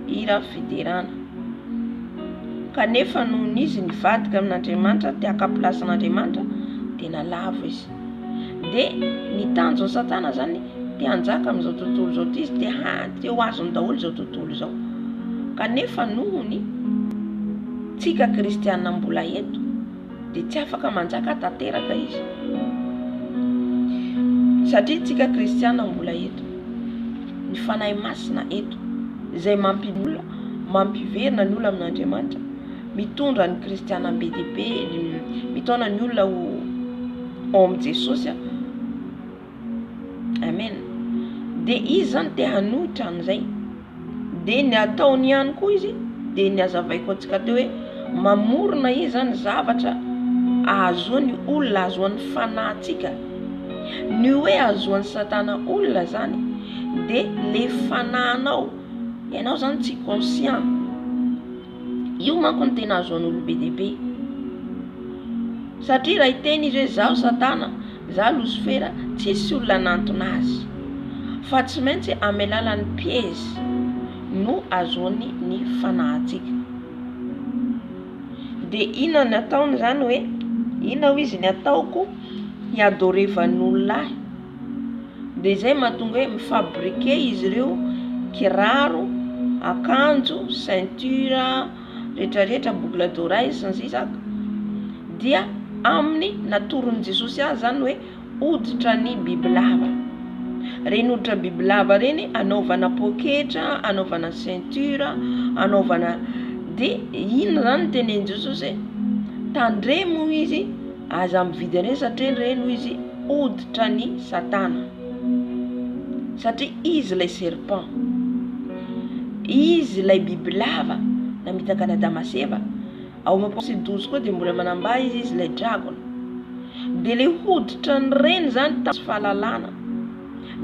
hira fiderana. Kanefa noho izy nivadika amin'Andriamanitra, te haka-plasan'Andriamanitra, dia nalavo izy. Dia ny tanjon'ny Satana zany te hanjaka amin'izao tontolo izao izy, te ho azony daholo izao tontolo izao. Kanefa nohony tsika kristianina mbola eto dia tsy afaka manjaka tanteraka izy, satria tsika kristianina mbola eto ny fanahy masina eto izay mampiverina ny olona amin'Andriamanitra, mitondra ny kristianina be dia be, mitondra ny olona ao amin'ny Jesosy. Amen. Dia izy zany te hanohitra an'izay, dia ny ataony ihany koa izy dia ny azavaiko antsika teo hoe mamorona izy zany zavatra ahazoany olona, ahazoany fanahintsika. Ny hoe ahazoany Satana olona zany dia le fanahinao, ianao zany tsy conscient. Io manko ny tena ahazoany olo be dia be, satria raha hiteny izy hoe zaho Satana, zaho Lucifera, tsisy olona nantona azy, fa tsy maintsy amin'ny alalan'ny piège no ahazoany ny fanahintsika. Dia inona ny ataony zany hoe inona ho izy ny ataoko hiadorevan'olona ahy, dia izay mahatonga hoe mifabrike izy ireo kiraro, akanjo, ceinture, rehetrarehetra, boucle d'oreille sy ny sisa, dia amin'ny natoron'i Jesosy azy zany hoe hoditra ny bibilava. Reny hoditra bibilava reny anaovana poketra, anaovana ceinture, anaovana. Dia ino zany tenen'i Jesosy, tandremo izy aza mividy reny, satria reny izy hoditra ny Satana, satria izy ilay serpent, izy ilay bibilava namitaka na Damaseva. Ao Apôstôly 12 koa dia mbola manambara izy ilay dragon. Dia le hoditra ny reny zany tasy fahalalana,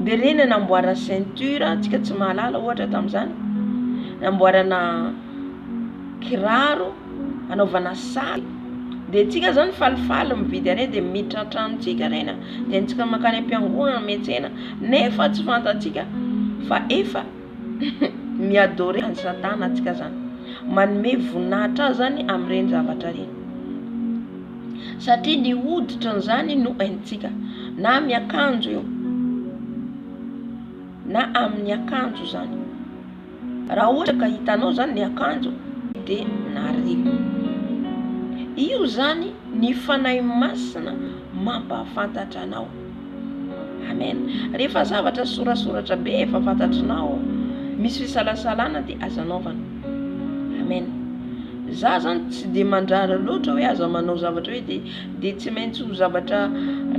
dia reny namboarana ceinture, antsika tsy mahalala ohatra tamin'izany, namboarana kiraro, anaovana saly. Dia antsika zany falifaly mividy reny dia miditra an-tranontsika reny, dia antsika makany am-piangonana miantsena, nefa tsy fantatsika fa efa miadore ny Satana antsika zany, manome voninahitra zany amin'ireny zavatra reny, satria ny hoditra zany no haintsika, na miakanjo io, na amin'ny akanjo zany. Raha ohatra ka hitanao zany ny akanjo dia narivo, io zany ny fanahy masina mampahafantatra anao. Amen. Rehefa zavatra sorasoratra be efa fantatrinao, misy fisalasalana dia aza anaovana. Amen. Za zany tsy dia mandrara loatra hoe aza manao zavatra hoe dia tsy maintsy ho zavatra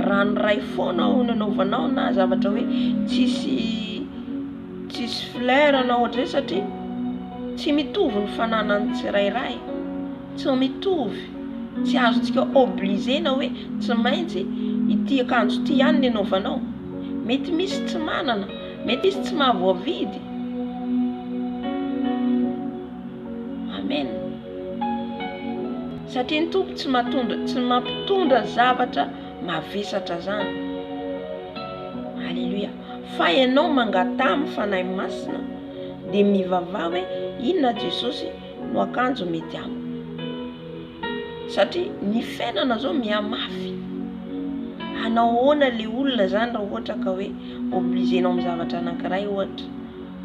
ranoray foana ho nanaovanao, na zavatra hoe tsisy fleur na ohatra hoe, satria tsy mitovy ny fananany tsirairay, tsy mitovy, tsy azontsika obligé na hoe tsy maintsy ity akanjo ity ihany ny anaovanao. Mety misy tsy manana, mety misy tsy mahavoavidy. Amen. Satria ny tompo tsy mampitondra zavatra mavesatra zany. Alléluia. Fa ianao mangatamy fanahy masina dia mivavah hoe inona Jesosy no akanjo mety amiko, satria ny fiainana zao mihamafy. Hanao ahoana le olona zany raha ohatra ka hoe obligénao amin'ny zavatra anankiray ohatra,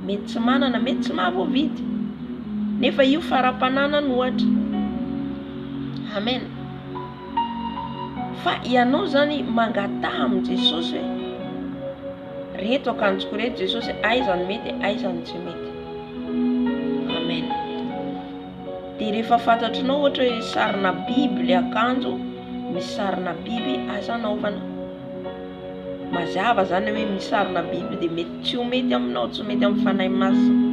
mety tsy manana, mety tsy mahavoavidy, nefa io fara-pananana ohatra. Amen. Fa ianao zany mangataha amin'i Jesosy hoe reto akanjoko reto Jesosy aizany mety aizany tsy mety. Amen. Dia rehefa fantatrinao ohatra hoe sarina biby le akanjo, misy sarina biby asa anaovana. Mazava zany hoe misy sarina biby dia mety tsy ho mety aminao, tsy mety amin'ny fanahy masina.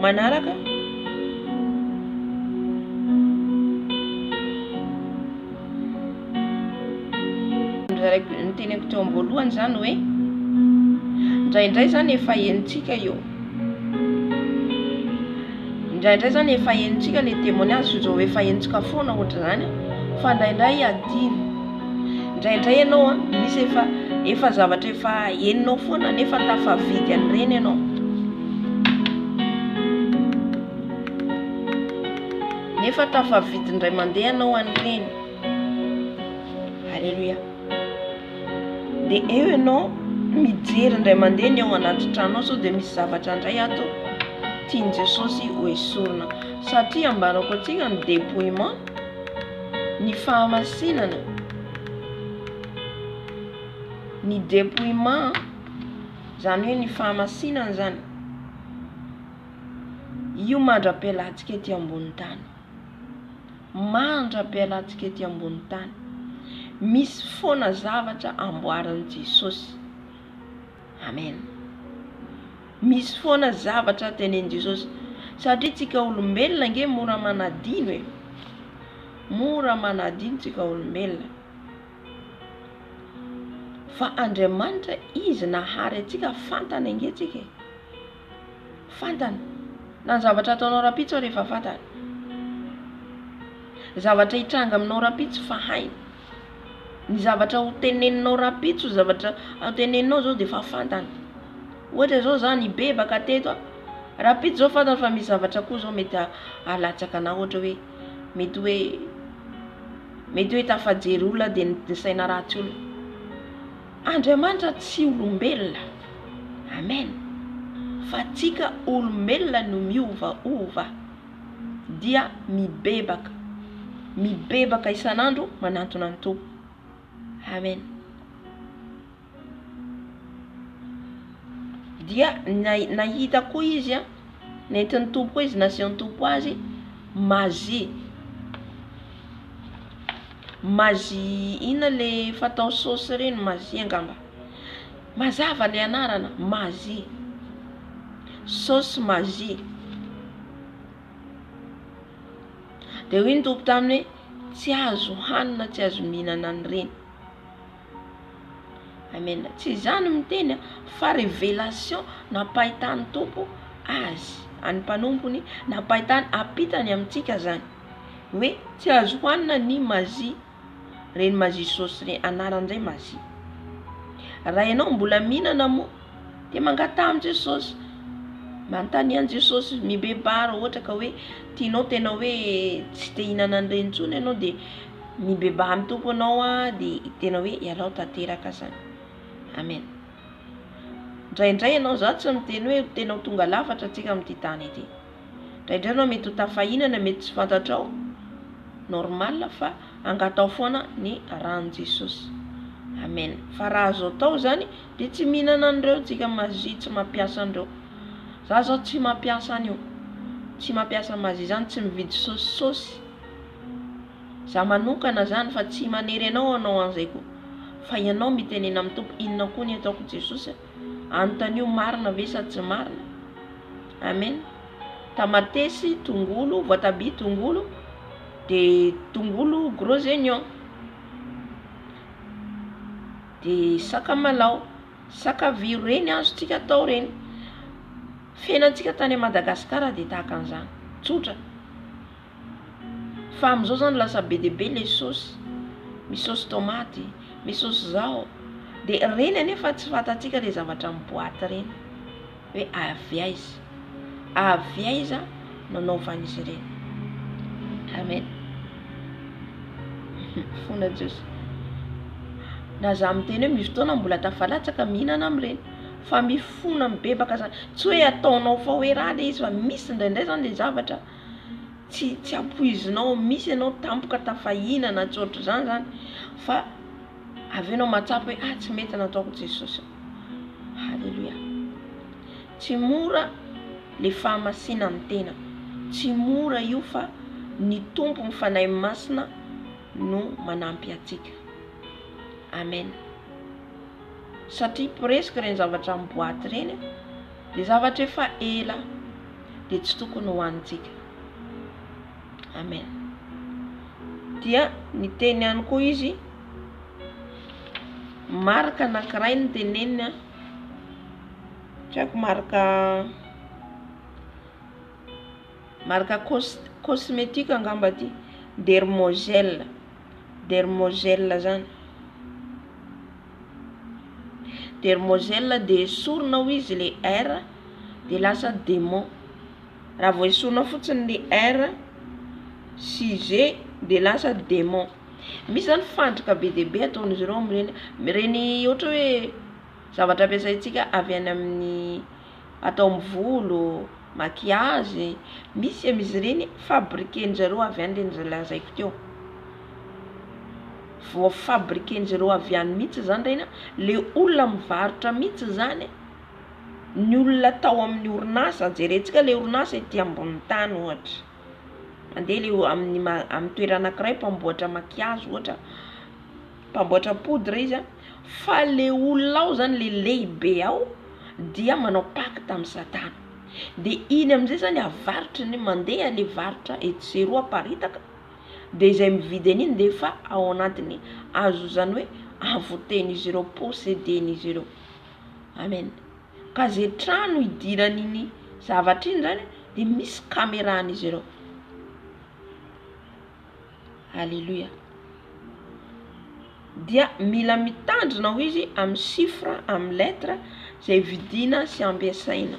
Manaraka ny teneko teo am-boalohany zany hoe indraindray zany efa henontsika io, indraindray zany efa henontsika le témoignage zao efa henontsika foana ohatra zany, fa indraindray adino. Indraindray ianao misy efa zavatra efa heninao foana nefa tafavidy an'ireny ianao. Nefa tafavidy indray mandeha ianao an'ireny. Alléluia. Dia eo ianao mijery indray mandeha ny ao anaty tranonao sao dia misy zavatra indray ato tiany Jesosy ho esorina. Satria ambanako antsika ny dépouillement, ny fahamasinana, ny dépouillement zany hoe ny fahamasinana zany, io mandra-pialantsika ety ambony tany, mandra-pialantsika ety ambony tany. Misy foana zavatra amboaran'i Jesosy. Amen. Misy foana zavatra tenen'i Jesosy. Satria tsika olombelona nge mora manadino e. Mora manadino tsika olombelona. Fa Andriamanitra izy nahary atsika fantana nge tsika. Fantana. Na ny zavatra ataonao rapitso rehefa fantana. Zavatra hitranga aminao rapitso fa hainy. Ny zavatra ho teneninao rapitso, zavatra ho teneninao zao dia fa fantana. Ohatra zao zany bebaka teto, rapitso zao fantana fa misy zavatra koa zao mety halatsaka anao, ohatra hoe mety hoe tafajery olona dia nisaina ratsy olona. Andriamanitra tsy olombelona. Amen. Fa tsika olombelona no miovaova dia mibebaka isanandro manantona ny Tompo. Amen. Dia nahita koa izy nentin'ny Tompo koa izy, nasehon'ny Tompo azy mazy ina le fatao saosy reny, mazy angamba. Mazava le anarana, mazy. Saosy mazy. Dia hoy ny Tompo taminy hoe tsy azo hanina, tsy azo mihinana an'ireny. Amen. Tsy izany miteny fa révélation napahitan'ny Tompo azy, any mpanompony napahitany apitany amintsika zany. Hoe tsy azo hanina ny mazy, reny mazy saosy reny, anaran'izay mazy. Raha ianao mbola mihinana moa dia mangata amin'ny Jesosy, manontany an Jesosy mibebara, ohatra ka hoe tianao tena hoe tsy te hihinana an'ireny intsony ianao dia mibeba amin'ny Tompo anao dia tena hoe ialao tanteraka zany. Amen. Indraindray ianao zao tsy miteny hoe tena ho tonga lafatra antsika amin'ity tany ity. Indraindray ianao mety ho tafahinana, mety tsy fantatrao, normal fa angatao foana ny rahan'i Jesosy. Amen. Fa raha azo atao zany dia tsy mihinana an'ireo tsika mazy, tsy mampiasa an'ireo. Za zao tsy mampiasa an'io, tsy mampiasa mazy zany, tsy mividy saosy. Za manokana zany fa tsy manery anao an'izay koa. Fa ianao mitenena amin'ny Tompo, inona koa ny ataoko Jesosy? Anontan'io marina ve sa tsy marina? Amen. Tamatesy, tongolo, voatabia, tongolo, dia tongolo gros oignon, dia sakamalaho, sakaviro reny azontsika atao reny. Fiainantsika tany Madagasikara dia tahaka an'izany, tsotra. Fa amin'izao zany lasa be dia be le saosy, misy saosy tomaty, misy saosy zao, dia reny anefa tsy fantatsika le zavatra miboaty reny hoe avy aiza nanaovan'izy ireny. Amen. Fona Jesosy. Na za miteny hoe misy fotoana mbola tafalatsaka mihinana amin'ireny, fa mifona mibebaka zany, tsy hoe ataonao fa hoe raha le izy, fa misy indraindray zany le zavatra tsy ampoizinao, misy ianao tampoka tafahinana tsy ohatr'izany zany, fa avy enao matsapa hoe tsy mety nataoko Jesosy. Halleluja. Tsy mora le fahamasinany tena, tsy mora io fa ny tompo mifanahy masina no manampy atsika. Amen. Satria presque reny zavatra miboaty reny de zavatra efa ela de tsy tokony ho antsika. Amen. Dia ny teny ihany koa izy marika anankiray ny tenenina, tsy haiko marika cosmétique angamba ty, dermogel zany. Dermogel de esorinao izy le R de lasa démon. Raha vao esorina fotsiny le R sy G de lasa démon. Misy zany fandrika be dia be ataon'izy ireo amin'ireny ohatra hoe zavatra ampiasaintsika avy any amin'ny atao amin'ny volo, maquillage, misy amin'izy ireny fabriquen'izareo avy any le lazaiko teo. Vao fabriquen'izareo avy any mihitsy zany reny, le olona mivarotra mihitsy zany, ny olona tao amin'ny orinasa, jerentsika le orinasa ety ambony tany ohatra. Mandeha le amin'ny toerana anankiray mpamboatra maquillage ohatra, mpamboatra poudre izy, fa le olona ao zany le lehibe ao dia manao pacte amin'ny Satana. De iny amin'izay zany avarotra ny mandeha le varotra ety sy eroa paritaka, de izay mividy an'iny de fa ao anatiny azo zany hoe avoten'izy ireo, posséden'izy ireo. Amen. Ka zay trano idiran'iny zavatra iny zany de misy caméran'izy ireo. Alléluia. Dia mila mitandrina ho izy amin'ny chiffre, amin'ny lettre zay vidina sy ampiasaina.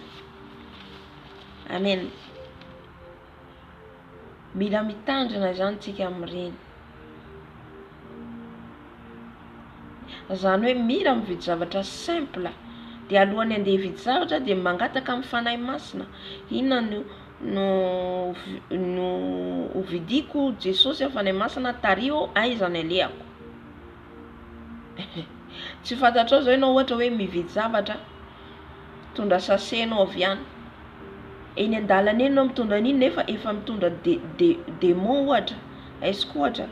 Amen. Mila mitandrina zany tsika amin'ireny. Zany hoe mila mividy zavatra simple, de alohany andeha hividy zavatra de mangataka amin'ny fanahy masina. Inona no vidiko Jesosy fanahy masina tario aiza ny aleako. Tsy fantatrao zao ianao ohatra hoe mividy zavatra, tondra sasenao avy any, eny an-dalana eny no mitondra an'iny nefa efa mitondra démon ohatra, aisko ohatra,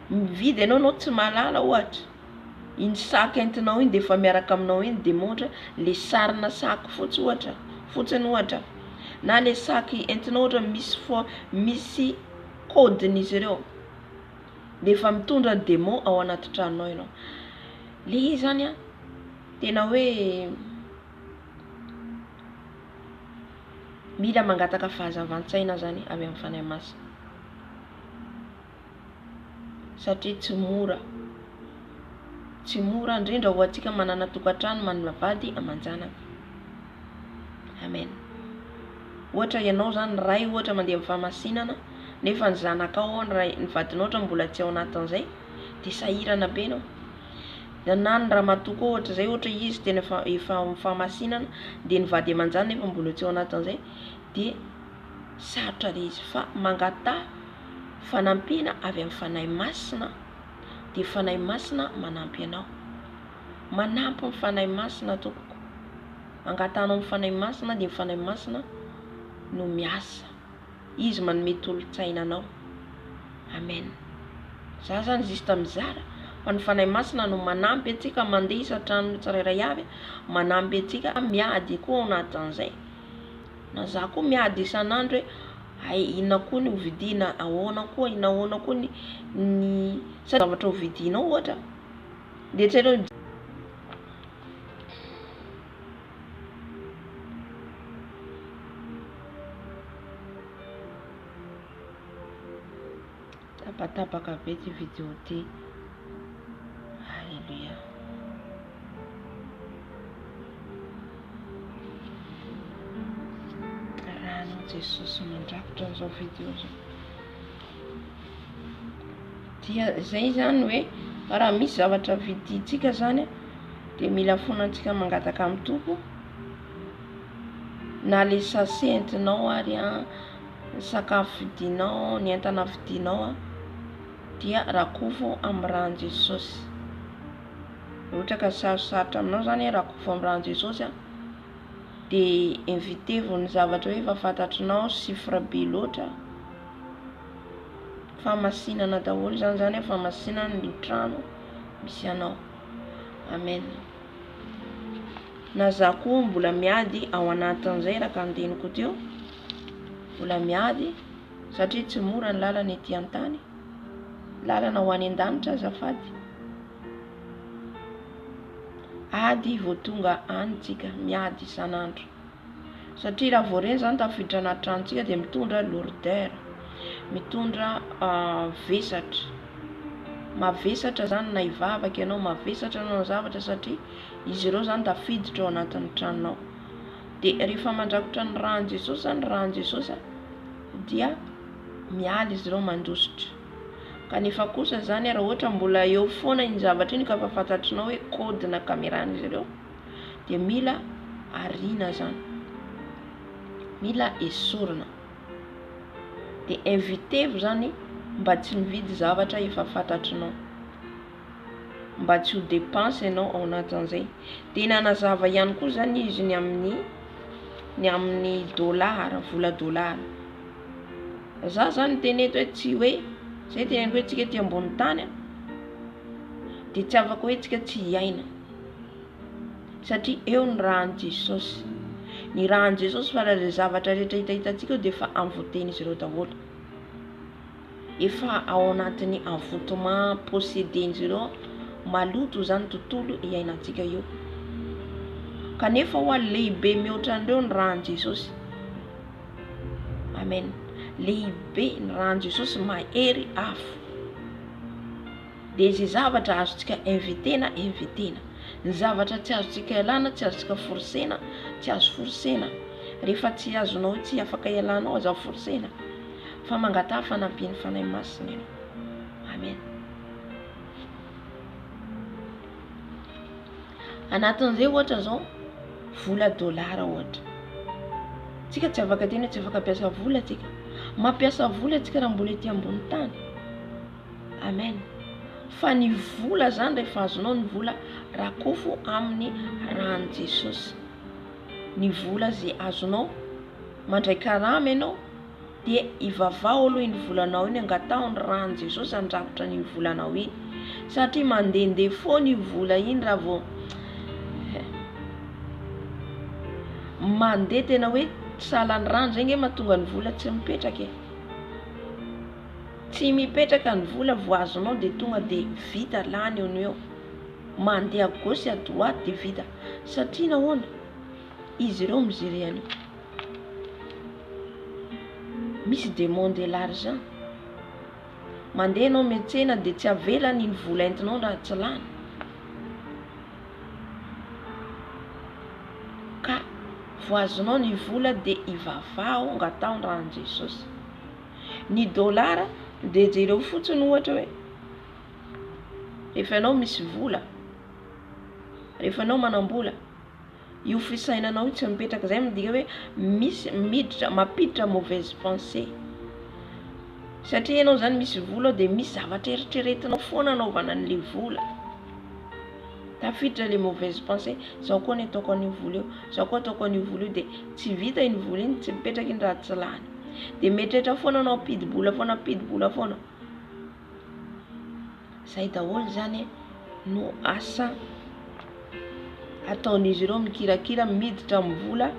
mividy ianao tsy malala ohatra, iny saky entinao iny de efa miaraka aminao iny démon ohatra, le sarina saky fotsiny ohatra, na le saky entinao ohatra misy code-n'izy ireo, de efa mitondra démon ao anaty tranonao ianao. Le izy zany tena hoe mila mangataka fahazavan-tsaina zany avy amin'ny fanahy masina. Satria tsy mora indrindra ho antsika manana tokantrano, manana vady aman-janaka. Amen. Ohatra ianao zany ray ohatra mandeha amin'ny fahamasinana, nefa ny zanakao ny vadinao ohatra mbola tsy ao anatin'izay, de sahirana be anao. Na ny ramatoa koa ohatra zay, ohatra izy tena efa amin'ny fahamasinana, de ny vady aman-janany nefa mbola tsy ao anatin'izay, de sarotra le izy fa mangata fanampiana avy amin'ny fanahy masina, de fanahy masina manampy anao. Manampy ny fanahy masina tompoko. Angatanao amin'ny fanahy masina de ny fanahy masina no miasa. Izy manome tolo-tsaina anao. Amen. Za zany zista mizara fa ny fanahy masina no manampy atsika mandeha isatrano tsirairay avy, manampy atsika miady koa ao anatin'izay. Na za koa miady isan'andro hoe inona koa ny hovidiana, ahoana koa ny zavatra hovidinao ohatra, de tsy hainao tapatapaka be ty vidéo ty. Alléluia. Ranao Jesosy mandrafitra an'izao vidéo zao. Dia zay zany hoe raha misy zavatra vidintsika zany de mila fonantsika mangataka amin'ny tompo, na le sase entinao ary sakafo vidinao, ny entana vidinao dia rakofo amin'ny ran'i Jesosy. ohatra ka sarosarotra aminao zany raha kofo amin'ny ran'i Jesosy dia invitevo ny zavatra hoe efa fantatrinao sifra be loatra, famasinana daholo zany hoe famasinana ny trano misy anao. Amen. Na za koa mbola miady ao anatin'izay raha ka andeniko teo, mbola miady satria tsy mora ny lalana ety an-tany, lalana ho any an-danitra azafady. Ady vao tonga anytsika, miady isan'andro, satria raha voareny zany tafiditra anaty tranontsika dia mitondra lourdeur, mitondra vesatra, mavesatra zany na hivavaka ianao, mavesatra ianao zavatra satria izy ireo zany tafiditra ao anatin'ny tranonao. Dia rehefa mandrakotra ny ran'i Jesosy zany ran'i Jesosy dia miala izy ireo mandositra. Kanefa kosa zany raha ohatra mbola eo foana iny zavatra iny ka fa fantatrinao hoe kodina kameran'izy ireo dia mila arina zany, mila esorina. Dia invitevo zany mba tsy mividy zavatra efa fantatrinao, mba tsy ho dépense ianao ao anatin'izay. Dia nanazava ihany koa zany izy ny amin'ny dolara, vola dolara. Za zany teneto hoe tsy hoe zay teneniko hoe tsika ety ambony tany dia tsy afaka hoe tsika tsy hiaina, satria eo ny ran'i Jesosy. Ny ran'i Jesosy fa raha zavatra rehetra hitahitantsika dia efa avoten'izy ireo daholo, efa ao anatin'ny avotement posséden'izy ireo, maloto zany tontolo iainantsika eo. Kanefa ho lehibe mihoatra an'ireo ny ran'i Jesosy. Amen. Lehibe ny ran'i Jesosy, mahery afo. Dia izay zavatra azontsika invitena, ny zavatra tsy azontsika ialana, tsy azontsika forsena, tsy azo forsena. Rehefa tsy azonao tsy afaka ialanao aza forsena, fa mangataha fanampian'ny fanahy masina ianao. Amen. Anatin'izay ohatra zao vola dolara ohatra, tsika tsy afaka teny hoe tsy afaka piasa vola tsika, mampiasa vola tsika raha mbola ety ambony tany. Amen. Fa ny vola zany rehefa azonao ny vola rakofo amin'ny ran'i Jesosy. Ny vola zay azonao mandray karama ianao dia ivavao aloha iny volanao iny, angatao ny ran'i Jesosy andrakotra ny volanao iny, satria mandehandeha foana iny vola iny raha vao mandeha tena hoe salan'ny rano zay nge mahatonga ny vola tsy mipetraka. Tsy mipetraka ny vola vao azonao dia tonga dia vita lany eo eo, mandeha à gauche à droite dia vita, satria nahoana izy ireo mijery anio. Misy démon de l'argent, mandeha anao miantsena dia tsy avelany ny vola entinao raha tsy lany. Ka vao azonao ny vola dia ivavao angatao ny ran'i Jesosy. Ny dolara dia jereo fotsiny ohatra hoe rehefa ianao misy vola, rehefa ianao manambola, io fisainanao tsy mipetraka. Zay midika hoe misy mampiditra mauvaise pensée, satria ianao zany misy vola dia misy zavatra eritreretinao foana anaovana an'ilay vola, tafiditra le mauvaise pensée, zao koa ny ataoko an'io vola io, zao koa ataoko an'io vola io, dia tsy vita iny vola iny, tsy mipetraka iny raha tsy lany. Dia mieritreritra foana anao ampidi-bola foana. Zay daholo zany no asa ataon'izy ireo mikirakira miditra amin'ny vola.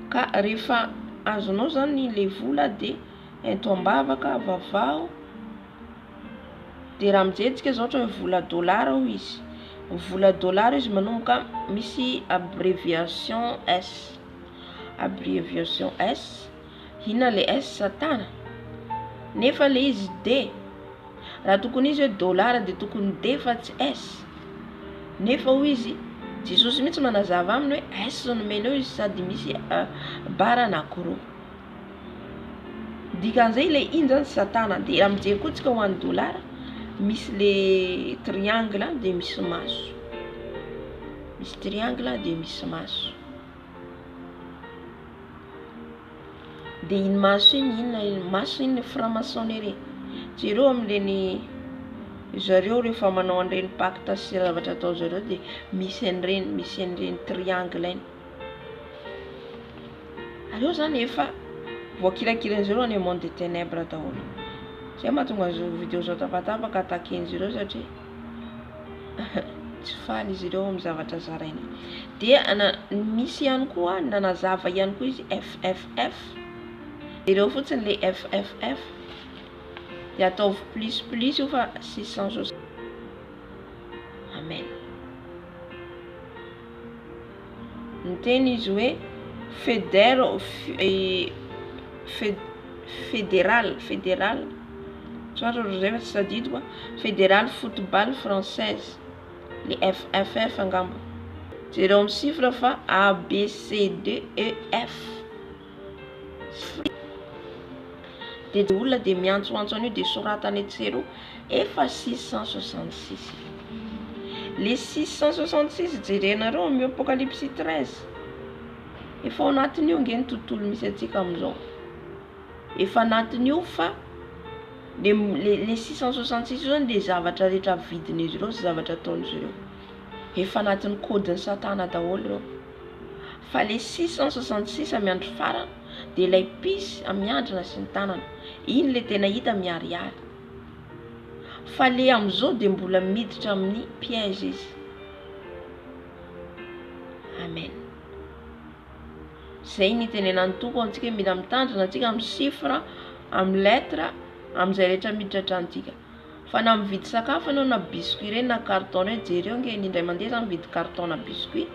Ka rehefa azonao zany le vola dia ento ambavaka vavao. Dia raha mijery zao ohatra hoe vola dolara hoy izy, vola dolara izy manomboka misy abréviation S. Abréviation S, inona le S satana, nefa le izy D. Raha tokony izy hoe dolara dia tokony D fa tsy S. Nefa hoy izy Jesosy mihitsy manazava aminy hoe S nomeny eo izy, sady misy bara anankiroa. Dikan'izay le iny zany satana. Dia raha mijery koa tsika ho an'ny dolara, misy le triangle dia misy maso, misy triangle dia misy maso. Dia iny maso iny, inona maso iny? Franc-maçonnerie. Jereo amin'ireny zareo rehefa manao an'ireny pacte sy zavatra atao zareo dia misy an'ireny triangle iny. Areo zany efa voakirakiran'zareo any monde des ténèbres daholo. Zay mahatonga azo video zao tapatapaka ataken'izy ireo satria tsy faly izy ireo amin'ny zavatra zaraina. Dia misy ihany koa nanazava ihany koa izy FFF. Ireo fotsiny le FFF dia ataovy plus io fa 660. Amen. Miteny izy hoe fédéral fédéral football française, les FFF angamba. Zero amin'ny chiffre fa ABCDEF. Dia olona dia miantsoantso an'io dia soratany etsero efa 666. Les 666 jerenareo amin'ny Apocalypse 13. Efa ao anatin'io ngeny tontolo misy atsika amin'izao. Efa anatin'io fa les 666 zany dia zavatra rehetra vidin'izy ireo sy zavatra ataon'izy ireo. Efa anatin'ny kodin'ny satana daholo ireo. Fa les 666 amin'ny andro farany dia ilay pisy amiandrina sy ny tanana. Iny le tena hita miariary. Fa le amin'izao dia mbola miditra amin'ny piège izy. Amen. Zay ny tenenan'ny Tompo antsika mila mitandrina antsika amin'ny chiffre, amin'ny lettre, amin'izay rehetra miditra antsika. Fa na mividy sakafo ianao na biscuit ireny na carton ireny, jereo nge indray mandeha zany mividy carton na biscuit.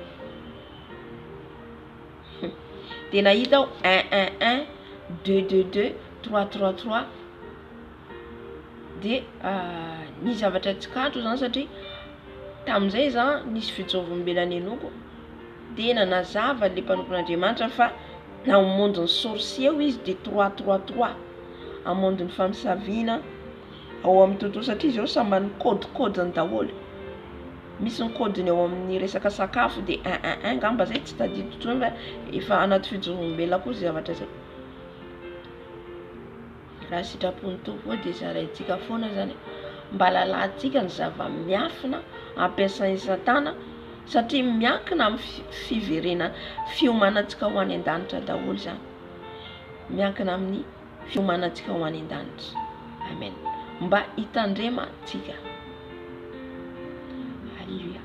Dia nahita ao 111 222 333. Dia ny zavatra tsy kanto zany satria tamin'izay zany nisy fitsovom-belany enoko. Dia nanazava le mpanompon'Andriamanitra fa na ao mondon'ny sorcier izy dia 333. Amin'ny mondon'ny famisaviana ao amin'ny tontolo satria izy ao sambany kodiny daholo. Misy ny kodiny ao amin'ny resaka sakafo dia 111 ngamba zay tsy tadidi totrony fa efa anaty fitsovom-bela koa zavatra zay. Raha sitrapon'ny Tompo dia zaraintsika foana zany mba lalatsika ny zava-miafina ampiasain'ny satana satria miankina amin'ny fiverena fiomanantsika ho any an-danitra daholo zany. Miankina amin'ny fiomanantsika ho any an-danitra. Amen. Mba hitandrema tsika. Alléluia.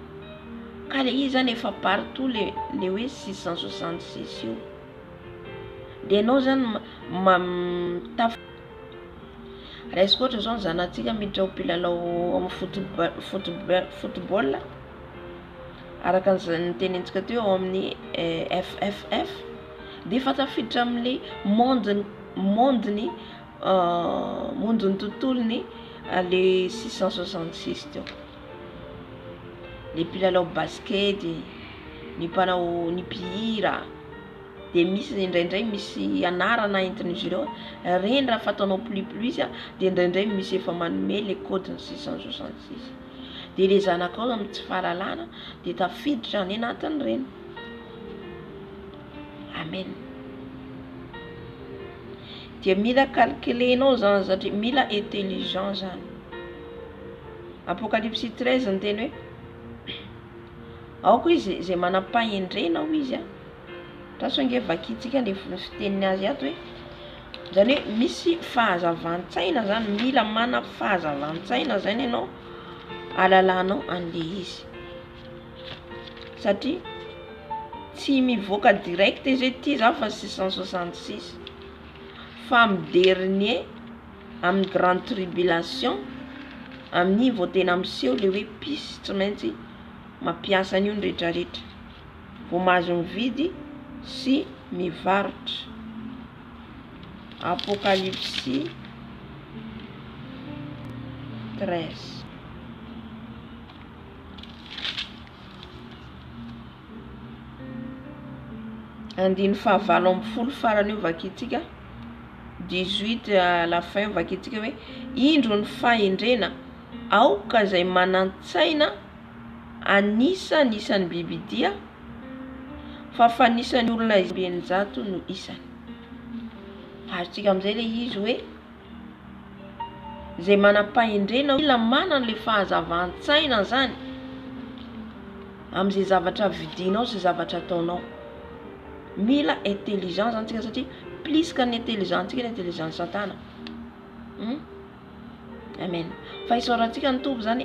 Ka le izy zany efa partout le hoe 666 io. Dia ianao zany raisiko ohatra zao ny zanatsika miditra ho mpilalao amin'ny football araka ny tenentsika teo ao amin'ny FFF dia efa tafiditra amin'ilay mondony tontolony le 666 teo. Le mpilalao basket, ny mpanao ny mpihira, dia misy indraindray misy anarana entin'izy ireo. Reny raha fataonao plus dia indraindray misy efa manome le code 666. Dia le zanakao amin'ny tsy fahalalana dia tafiditra any anatin'ireny. Amen. Dia mila calculenao zany satria mila intelligent zany. Apocalypse 13 ny teny hoe ao koa izy zay manam-pahendrena ho izy taso nge vakitsika le fiteniny azy ato hoe zany hoe misy fahazavan-tsaina zany, mila mana fahazavan-tsaina zany ianao alalanao an'le izy satria tsy mivoaka direct izy hoe ty za fa 666 fa amin'ny dernier amin'ny grande tribulation amin'iny vao tena miseho le hoe pisy tsy maintsy mampiasa an'io ny rehetrarehetra vao mahazo mividy sy mivarotra. Apocalypse 13. Andiny fahavalo amby folo farany io vakitsika 18 à la fin vakitsika hoe indro ny fahendrena aoka zay manantsaina anisan'ny bibidia fa fanisan'ny olona zay manam-pahendrena mila manana le fahazavan-tsaina zany amin'izay zavatra vidinao sy zavatra ataonao. Mila intelligence antsika satria plus ka ny intelligence antsika ny intelligence satana. Amen. Fa isaorantsika ny tompo zany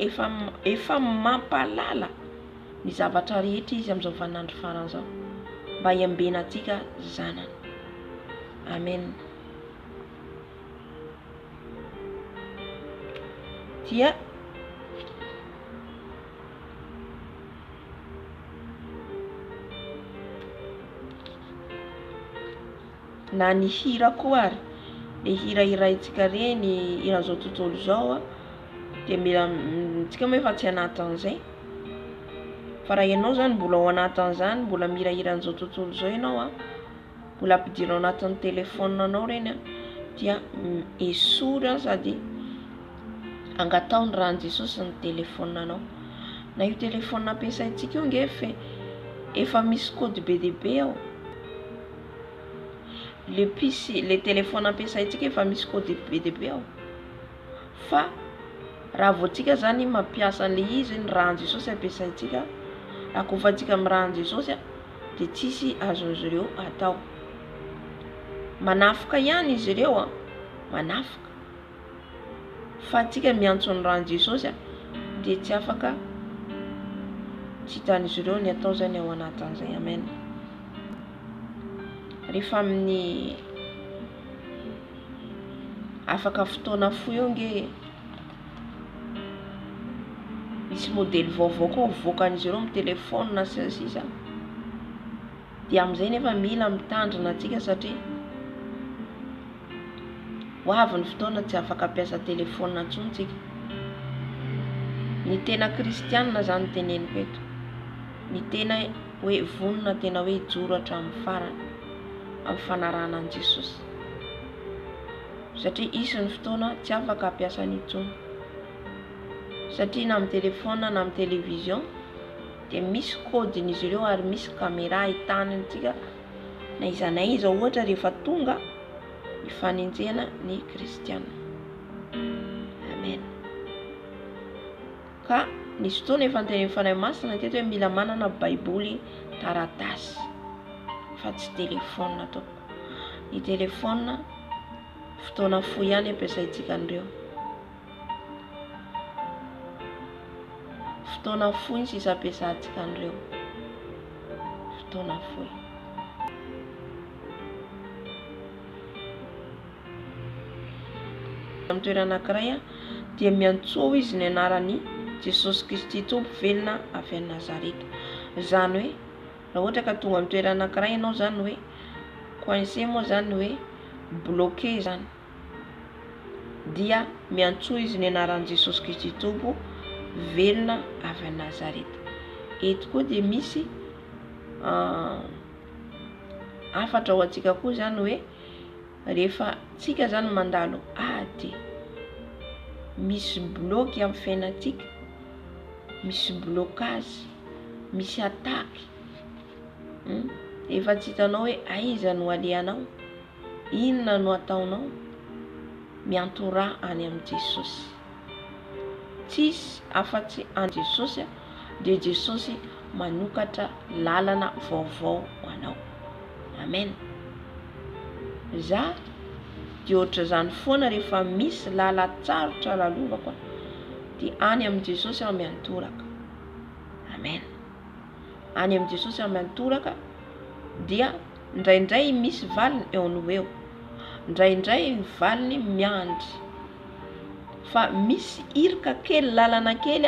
efa mampalala ny zavatra rehetra izy amin'izao vaninandro farany zao mba hiambena antsika zanany. Amen. Dia na ny hira koa ary le hiraitsika reny iran'izao tontolo zao dia mila tsika moa efa tsy anatin'izay. Fa raha ianao zany mbola ao anatin'izany, mbola mihirahira an'izao tontolo zao ianao mbola ampidirao anatin'ny telefonanao reny dia esory sady angatao ny rahan'i Jesosy ny telefonanao. Na io telefona ampiasaintsika io nge efa misy code be dia be ao. Le telefona ampiasaintsika efa misy code be dia be ao. Fa raha vao tsika zany mampiasa le izy ny rahan'i Jesosy ampiasaintsika, akofantsika amin'ny rahan'i Jesosy dia tsisy azon'izy ireo atao. Manafika ihany izy ireo manafika. Fa tsika miantso ny rahan'i Jesosy dia tsy afaka tsy hitan'izy ireo ny atao zany ao anatin'izay. Amen. Rehefa amin'ny afaka fotoana foy eo nge misy modely vaovao koa voakan'izy ireo amin'ny telefona sy sisa. Dia amin'izay nefa mila mitandrina antsika satria ho avy ny fotoana tsy afaka ampiasa telefona intsony tsika. Ny tena kristianina zany teneniko eto. Ny tena hoe vonona, tena hoe joro hatramin'ny farany amin'ny fanarahana an'i Jesosy. Satria isy ny fotoana tsy afaka ampiasa intsony. Satria na amin'ny telefona na amin'ny television dia misy codin'izy ireo ary misy caméra ahitanintsika na iza na iza ohatra rehefa tonga ifanenjena ny kristianina. Amen. Ka nisy fotoana efa niteneny fanahy masina teto hoe mila manana baiboly taratasy fa tsy telefona to. Ny telefona fotoana fohy ihany ampiasaintsika an'ireo. Fotoana fohy ny sisa ampiasantsika an'ireo. Fotoana fohy. Amin'ny toerana anankiray dia miantsoa izy ny anaran'i Jesosy Kristy Tompo velona avy any Nazareta. Zany hoe raha ohatra ka tonga amin'ny toerana anankiray ianao zany hoe coincé moa zany hoe bloqué zany, dia miantsoa izy ny anaran'i Jesosy Kristy Tompo velona avy any Nazareta. Eto koa dia misy afatra ho antsika koa zany hoe rehefa tsika zany mandalo ady misy bloky amin'ny fiainantsika, misy blocage, misy attaque, efa tsy hitanao hoe aiza no alehanao, inona no ataonao, miantora any amin'ny Jesosy. Tsisy afa-tsy any Jesosy dia Jesosy manokatra lalana vaovao ho anao. Amen. Za dia ohatra zany foana rehefa misy lalatsarotra lalovako dia any amin'ny Jesosy aho miantoraka. Amen. Any amin'ny Jesosy aho miantoraka dia ndraindray misy valiny eo no eo, ndraindray valiny miandry. Fa misy irika kely, lalana kely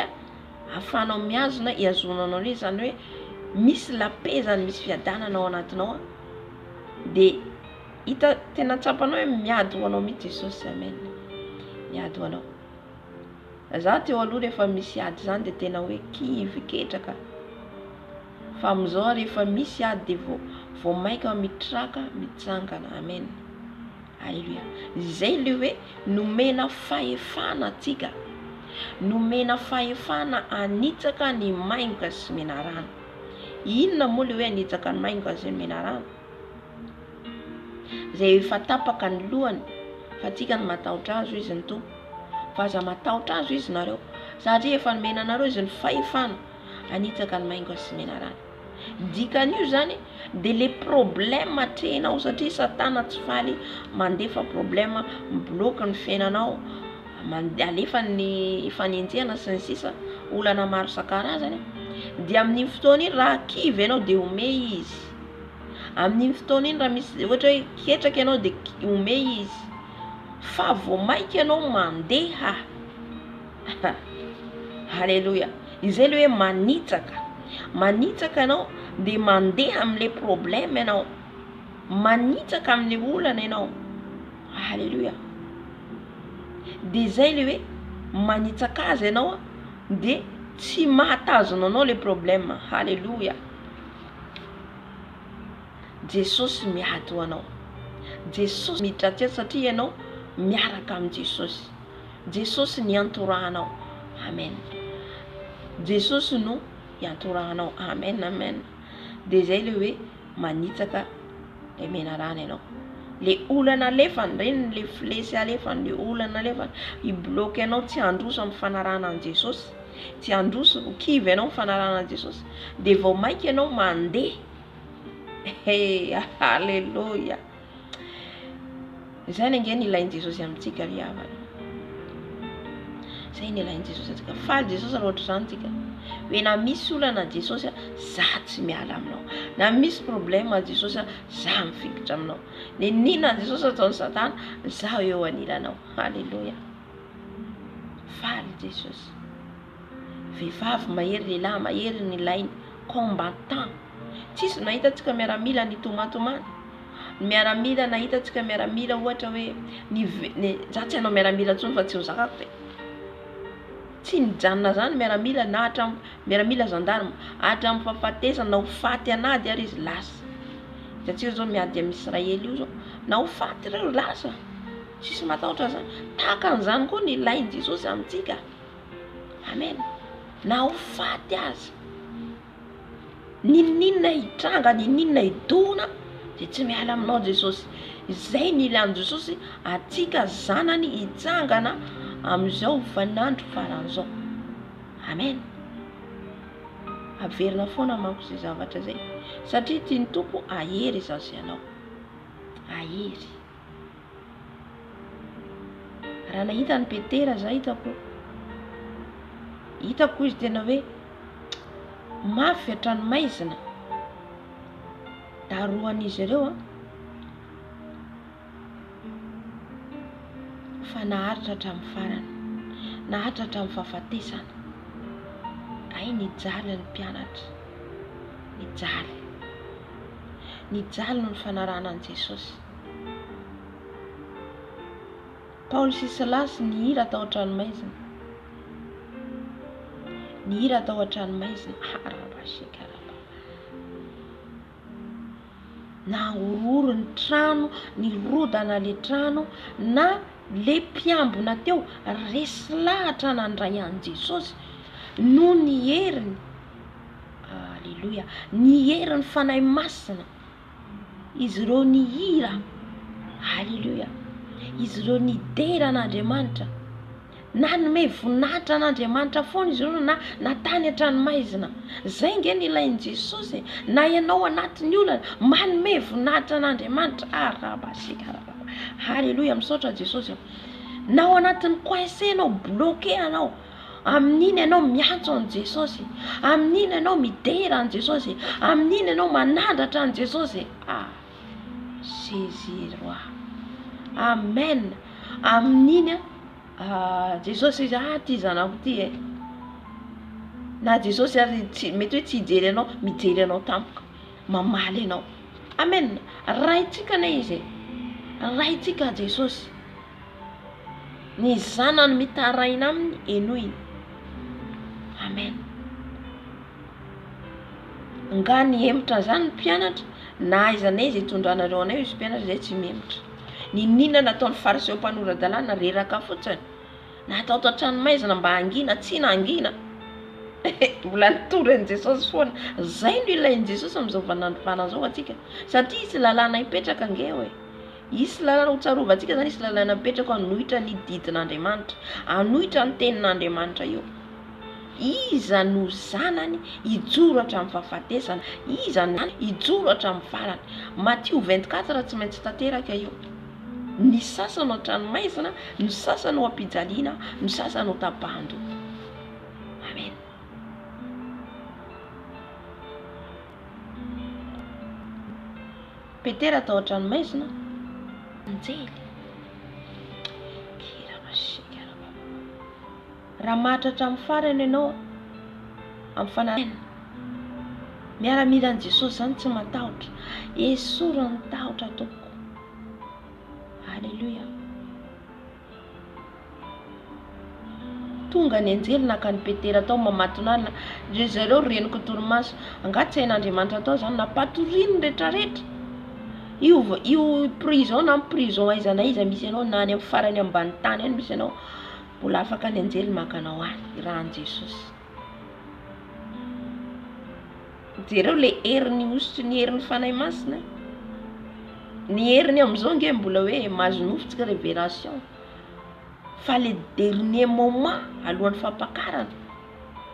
ahafahanao miazona hiazonanao le zany hoe misy lapezany, misy fiadanana ao anatinao dia hita tena tsapanao hoe miady ho anao mihitsy Jesosy. Amen. Miady ho anao. Za teo aloha rehefa misy ady zany dia tena hoe kivy ketraka. Fa amin'izao rehefa misy ady dia vao maika mitraka mitsangana. Amen. Alleluia. Zay le hoe nomena fahefana atsika, nomena fahefana anitsaka ny maingoka sy menarana. Inona moa le hoe anitsaka ny maingoka sy menarana? Zay efa tapaka ny lohany fa tsika ny matahotra azy izy ny tompo. vaza matahotra azo izy nareo satria efa nomena anareo izy ny fahefana anitsaka ny maingo sy mena rano. Dikan'io zany de le problème atrehinao satria satana tsy faly mandefa problème mibloque ny fiainanao alefa ny fanenjehana sy ny sisa olana maro isan-karazany dia amin'iny fotoana iny raha kivy ianao de ome izy. Amin'iny fotoana iny raha misy ohatra hoe ketraka ianao de ome izy fa vao maika ianao mandeha halleluja. Izay le hoe manitsaka ianao de mandeha amin'le problème ianao, manitsaka amin'le olana ianao. Halleluja. De zay le hoe manitsaka azy ianao de tsy mahatazona anao le problème. Halleluja. Jesosy miady ho anao, Jesosy miditra satria ianao miaraka amin'ny Jesosy. Jesosy ny antorahanao. Amen. Jesosy no iantorahanao. Amen, amen. De zay le hoe manitsaka le mena rano ianao. Le olana alefany reny, le flesy alefany, le olana alefany ibloque ianao tsy handroso amin'ny fanarahana an' Jesosy, tsy handroso ho kivy ianao amin'ny fanarahana an' Jesosy. De vao maika ianao mandeha. Halleluja. Zay nge ilain'i Jesosy amintsika ry havana. Zay ny ilain'i Jesosy amintsika. Faly Jesosy loatra zany tsika. Hoe na misy olana Jesosy za tsy miala aminao. Na misy problème Jesosy za mifikitra aminao. Ne nina Jesosy ataon'ny satana za eo anilanao. Halleluja. Faly Jesosy. Vehivavy mahery, lehilahy mahery ny ilainy combattant. Tsisy nahitatsika miaramila ny tomatomana. Miaramila nahitatsika miaramila ohatra hoe za tsy hanao miaramila tsony fa tsy ho zakako te. Tsy nijanona zany miaramila na hatramin'ny miaramila gendarme hatramin'ny fahafatesana na ho faty anady ary izy lasa. Satria zao miady amin'ny Israely io zao na ho faty ireo lasa. Tsisy matahotra zany. Tahaka an'izany koa ny ilain'i Jesosy amintsika. Amen. Na ho faty azy. Ninina hitranga, ninina hidona de tsy miala aminao Jesosy. Izay ny ilain'i Jesosy atsika zanany hitsangana amin'izao vaninandro faran'izao. Amen. Averina foana manko izay zavatra zay satria tiany tompo ahery zazy ianao. Ahery. Raha nahita ny Petera za hitako izy tena hoe mafy hatrany maizina. Daroan'izy ireo fa naharitra hatramin'ny farany, naharitra hatramin'ny fahafatesana. Ay nijaly ny mpianatra, nijaly no ny fanarahana an' Jesosy. Paoly sy Silasy nihira tao hatrany maizina, nihira tao hatrany maizina. Na ororo ny trano, ny rodana le trano, na le mpiambona teo resy lahatra nandray an' Jesosy no ny heriny. Alleluja. Ny heriny fanahy masina. Izy ireo nihira. Alleluja. Izy ireo nidera an'Andriamanitra. Na nome voninahitra an'Andriamanitra foana izy ireo na tany hatrany maizina. Zay nge ny ilain'i Jesosy. Na ianao anatin'ny olana manome voninahitra an'Andriamanitra. Halleluja. Misaotra Jesosy. Na ao anatin'ny coincé anao, bloqué anao, amin'iny ianao miantso an' Jesosy, amin'iny ianao midera an' Jesosy, amin'iny ianao manandratra an' Jesosy. Jésus roi. Amen. Amin'iny Jesosy izy ty zanako ty na Jesosy ary mety hoe tsy hijery anao, mijery anao tampoka, mamaly anao. Amen. Raitsika ne izy, raitsika Jesosy. Ny zanany mitaraina aminy enoiny. Amen. Nga ny hemitra zany ny mpianatra na aiza na izy hitondranareo anay izy mpianatra zay tsy mihemitra. Ninona nataon'ny fariseo mpanorandalàna reraka fotsiny. Natao tao hatrany maizina mba hangina, tsy nangina. Mbola nitory Jesosy foana. Zay no ilain'i Jesosy amin'izao vaninandro farany zao atsika. Satria izy lalàna hipetraka nge hoe. isy lalàna ho tsarovantsika zany isy lalàna mipetraka anohitra ny didin'Andriamanitra, anohitra ny tenin'Andriamanitra io. Iza no zanany ijoro hatramin'ny fahafatesana, iza no ijoro hatramin'ny farany. Matthieu 24 tsy maintsy tanteraka io. Ny sasany ao an-tranomaizina, ny sasany ao am-pijaliana, ny sasany ao tapahan-doha. Amen. Petera tao an-tranomaizina, anjely. Raha mahatratra amin'ny farany ianao amin'ny fanantenana, miaramila an' Jesosy zany tsy matahotra, esorany tahotra tompoko. Halleluja. Tonga ny anjely naka ny Petera tao mamatonana, ry zareo reniko torimaso, angatsy hain'Andriamanitra tao zany napatoriany rehetrarehetra. Io prison na prison aiza na iza misy ianao, na any amin'ny farany ambany tany any misy ianao, mbola afaka ny anjely makanao any raha an Jesosy. Jereo le heriny osotry ny herin'ny fanahy masina, ny heriny amin'izao nge mbola hoe mahazo nofotsika révélation, fa le dernier moment alohan'ny fampakarana,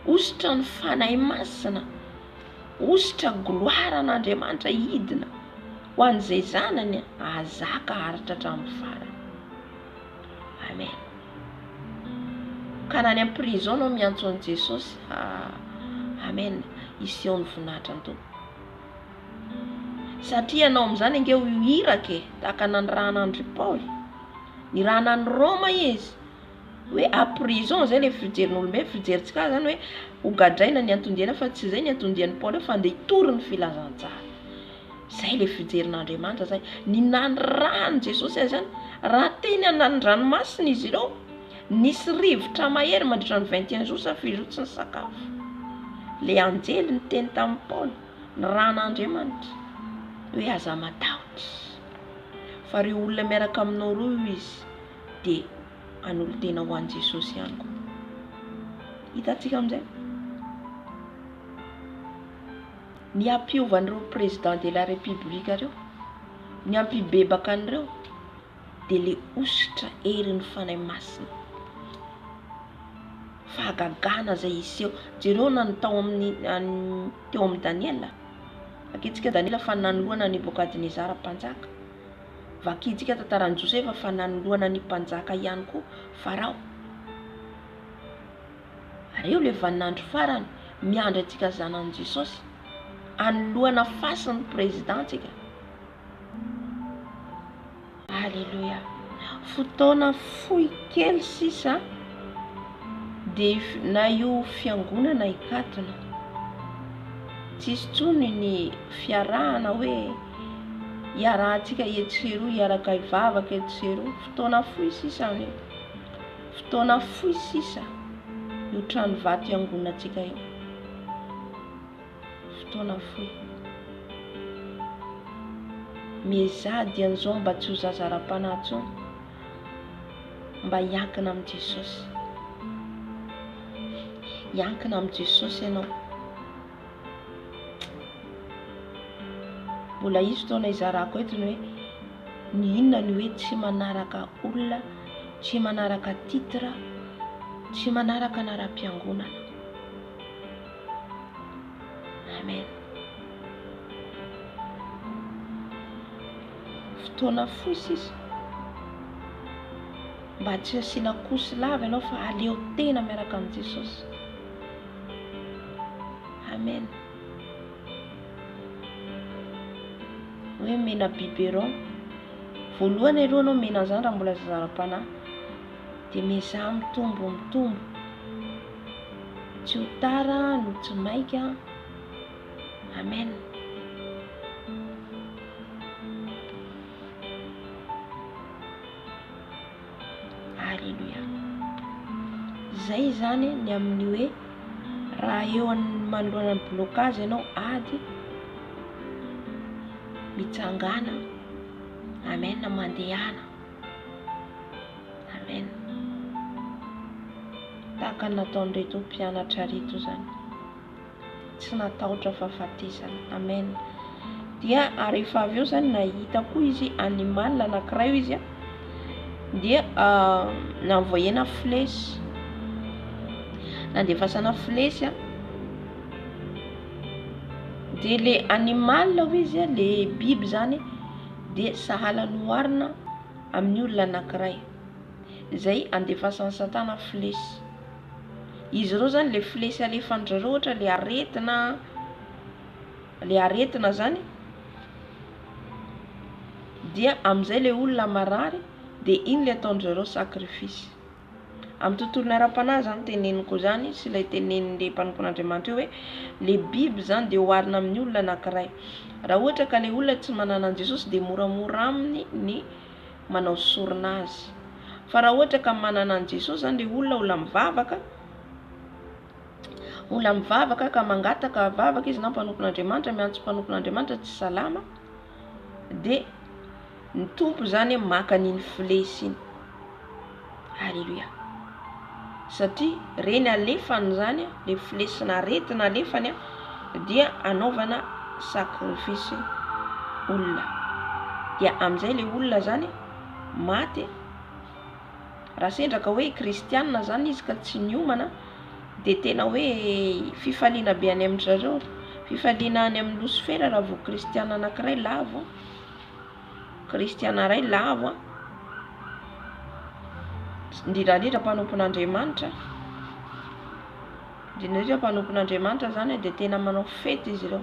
osotra ny fanahy masina, osotra gloire an'Andriamanitra hidina ho an'izay zanany ahazaka haritra hatramin'ny farany. Amen. Ka nany amin'ny prison no miantso an Jesosy. Amen. Iseho ny voninahitra ny Tompo. Satria anao amin'izany nge ho hiraka tahaka nany raha nandry Paoly, ny raha nany Roma izy, hoe à prison zay le fijerin'olombelona, fijerintsika zany hoe hogadraina ny antondiana, fa tsy zay ny antondian'ny Paoly fa andeha hitory ny filazantsara. Zay le fijerin'Andriamanitra zay. Ny nany raha ny Jesosy azy zany, raha teny anany ranomasina izy ireo, nisy rivotra mahery mandritra ny 21 jours sa fizotsy ny sakafo. Le anjely ny teny tamin'ny Paoly, ny raha n'Andriamanitra hoe aza matahotra, fa reo olona miaraka aminao roa izy dia an'olo tena ho an Jesosy ihany koa. Hitantsika amin'izay ny ampiovan'ireo président de la république reo, ny ampibebaka an'ireo dia le osotra herin'ny fanahy masina, fahagagana zay iseho. Jereo nany tao amin'ny teo amin'ny Daniela, vakitsika Daniela fa nanoloana ny Nebokadnezara mpanjaka, vakitsika tantaran'i Josefa fa nanoloana ny mpanjaka ihany koa Farao. Reo le vaninandro farany miandry antsika zanan'i Jesosy, anoloana fasin'ny présidentsika. Alléluia. Fotoana fohy kely sisa dia na io fiangonana hikatona, tsisy tsony ny fiarahana hoe hiarahantsika etsero hiaraka hivavaka etsero. Fotoana fohy sisa ny fotoana fohy sisa io trano vato iangonantsika io, fotoana fohy. Mezady an'izao mba tsy ho zazara-panahy intsony, mba hiankina amin'i Jesosy, hiankina amin'i Jesosy ianao. Mbola izy fotoana izarako eto ny hoe ny inona ny hoe tsy manaraka olona, tsy manaraka titre, tsy manaraka anara-piangonana. Amen. Fotoana fohy sisa, mba tsy asina kosy lava ianao fa aleo tena miaraka amin'i Jesosy. Amen. Hoe mena biberon voalohany aloha anao mena an'izany raha mbola zazara-panahy, dia mizaha mitombo, tsy ho tara no tsy maika. Amen. Alléluia. Zay zany ny amin'ny hoe raha eo manoloana ny blocage ianao ady mitsangana. Amen. Mandehana. Amen. Tahaka nataon'ireto mpianatra reto zany, tsy natahotra fahafatesana. Amen. dia rehefa avy eo zany nahita koa izy animal anankiray izy a, dia navoyena flèche, nandefasana flèche a, de le animal hoy izy a, le biby zany de sahala noharina amin'ny olona anankiray zay andefasany Satana flèche. Izy reo zany le flèche alefan'zareo ohatra le aretina zany, dia amizay le olona marary de iny le ataon'zareo sacrifice. Amin'ny tontolon'ny ara-panahy zany teneniko zany sy ilay tenenin'le mpanompon'Andriamanitra hoe le biby zany de hoharina amin'ny olona anankiray. Raha ohatra ka le olona tsy manana an Jesosy de moramora aminy ny manao sorona azy. Fa raha ohatra ka manana an Jesosy zany le olona mivavaka ka mangataka vavaka izy na mpanompon'Andriamanitra, miantso mpanompon'Andriamanitra tsy salama, de ny tompo zany maka an'iny flèche iny. Alléluia. Satria reny alefany zany le flèche naretina alefany dia anaovana sacrifice olona, dia amizay le olona zany maty. Raha sendraka hoe kristianina zany izy ka tsy niomana, de tena hoe fifaliana be any amin'ny zareo, fifaliana any amin'ny Lucifera raha vao kristiana anankiray lavo, kristiana ray lavo indrindrandrindra mpanompon'Andriamanitra, indrindrandrindra mpanompon'Andriamanitra zany de tena manao fety izy ireo,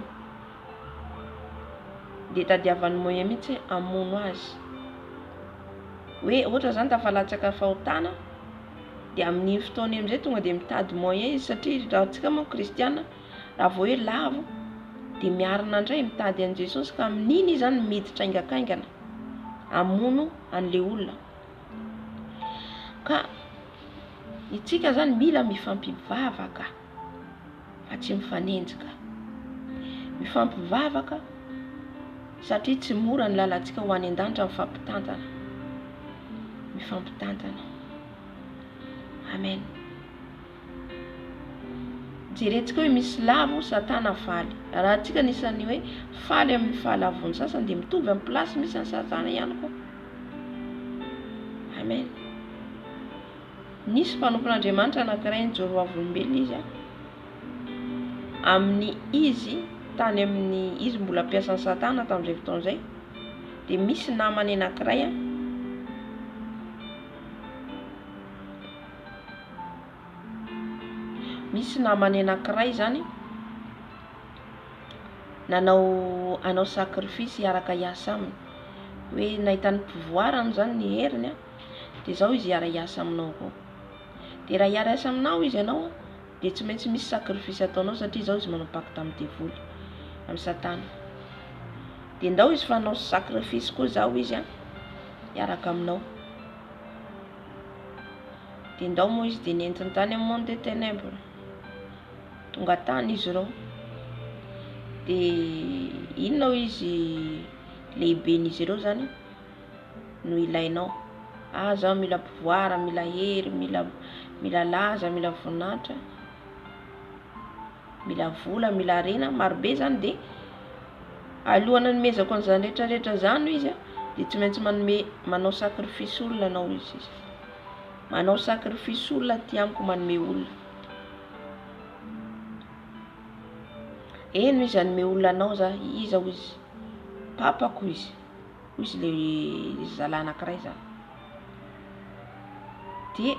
de tadiavan'ny moyen mihitsy hamono azy. Hoe ohatra zany tafalatsaka fahotana, de amin'ny fotoana amizay tonga de mitady moyen izy, satria raha antsika moa kristiana raha vao hoe lavo de miarina indray mitady an Jesosy, ka amin'iny izy zany miditra aingakaingana hamono an'le olona. Ka itsika zany mila mifampivavaka fa tsy mifanenjika, mifampivavaka satria tsy mora ny lalantsika ho any an-danitra mifampitantana, mifampitantana. Amen. Jerentsika hoe misy lavo Satana faly, raha antsika nisany hoe faly amin'ny fahalavon'ny sasany de mitovy amin'ny place misy ny Satana ihany koa. Amen. Nisy mpanompon'Andriamanitra anankiray Joroavolombelona izy amin'ny izy tany amin'ny izy mbola ampiasan'ny Satana tamin'izay fotoan'izay, de misy namany anankiray misy namany anankiray zany anao sacrifice hiaraka hiasa aminy, hoe nahitany pouvoirany zany ny heriny de zao izy hiara hiasa aminao koa. De raha hiara hiasa aminao izy ianao de tsy maintsy misy sacrifice ataonao, satria zao izy manao pacte amin'ny devoly, amin'ny Satana. De ndao izy fanao sacrifice koa zao izy hiaraka aminao. De ndao moa izy de nentiny tany amin'ny monde des ténèbres, tonga tany izy reo. De inona izy lehiben'izy ireo zany no ilainao. Zao mila pouvoir, mila hery, mila laza, mila voninahitra, mila vola, mila rena, marobe zany. De alohana nomezako an'izany rehetrarehetra zany izy de tsy maintsy manao sacrifice olona anao izy. Manao sacrifice olona ty amiko manome olona. Eno izy anome olona anao za, iza ho izy papako izy, ho izy le zala anankiray zany. De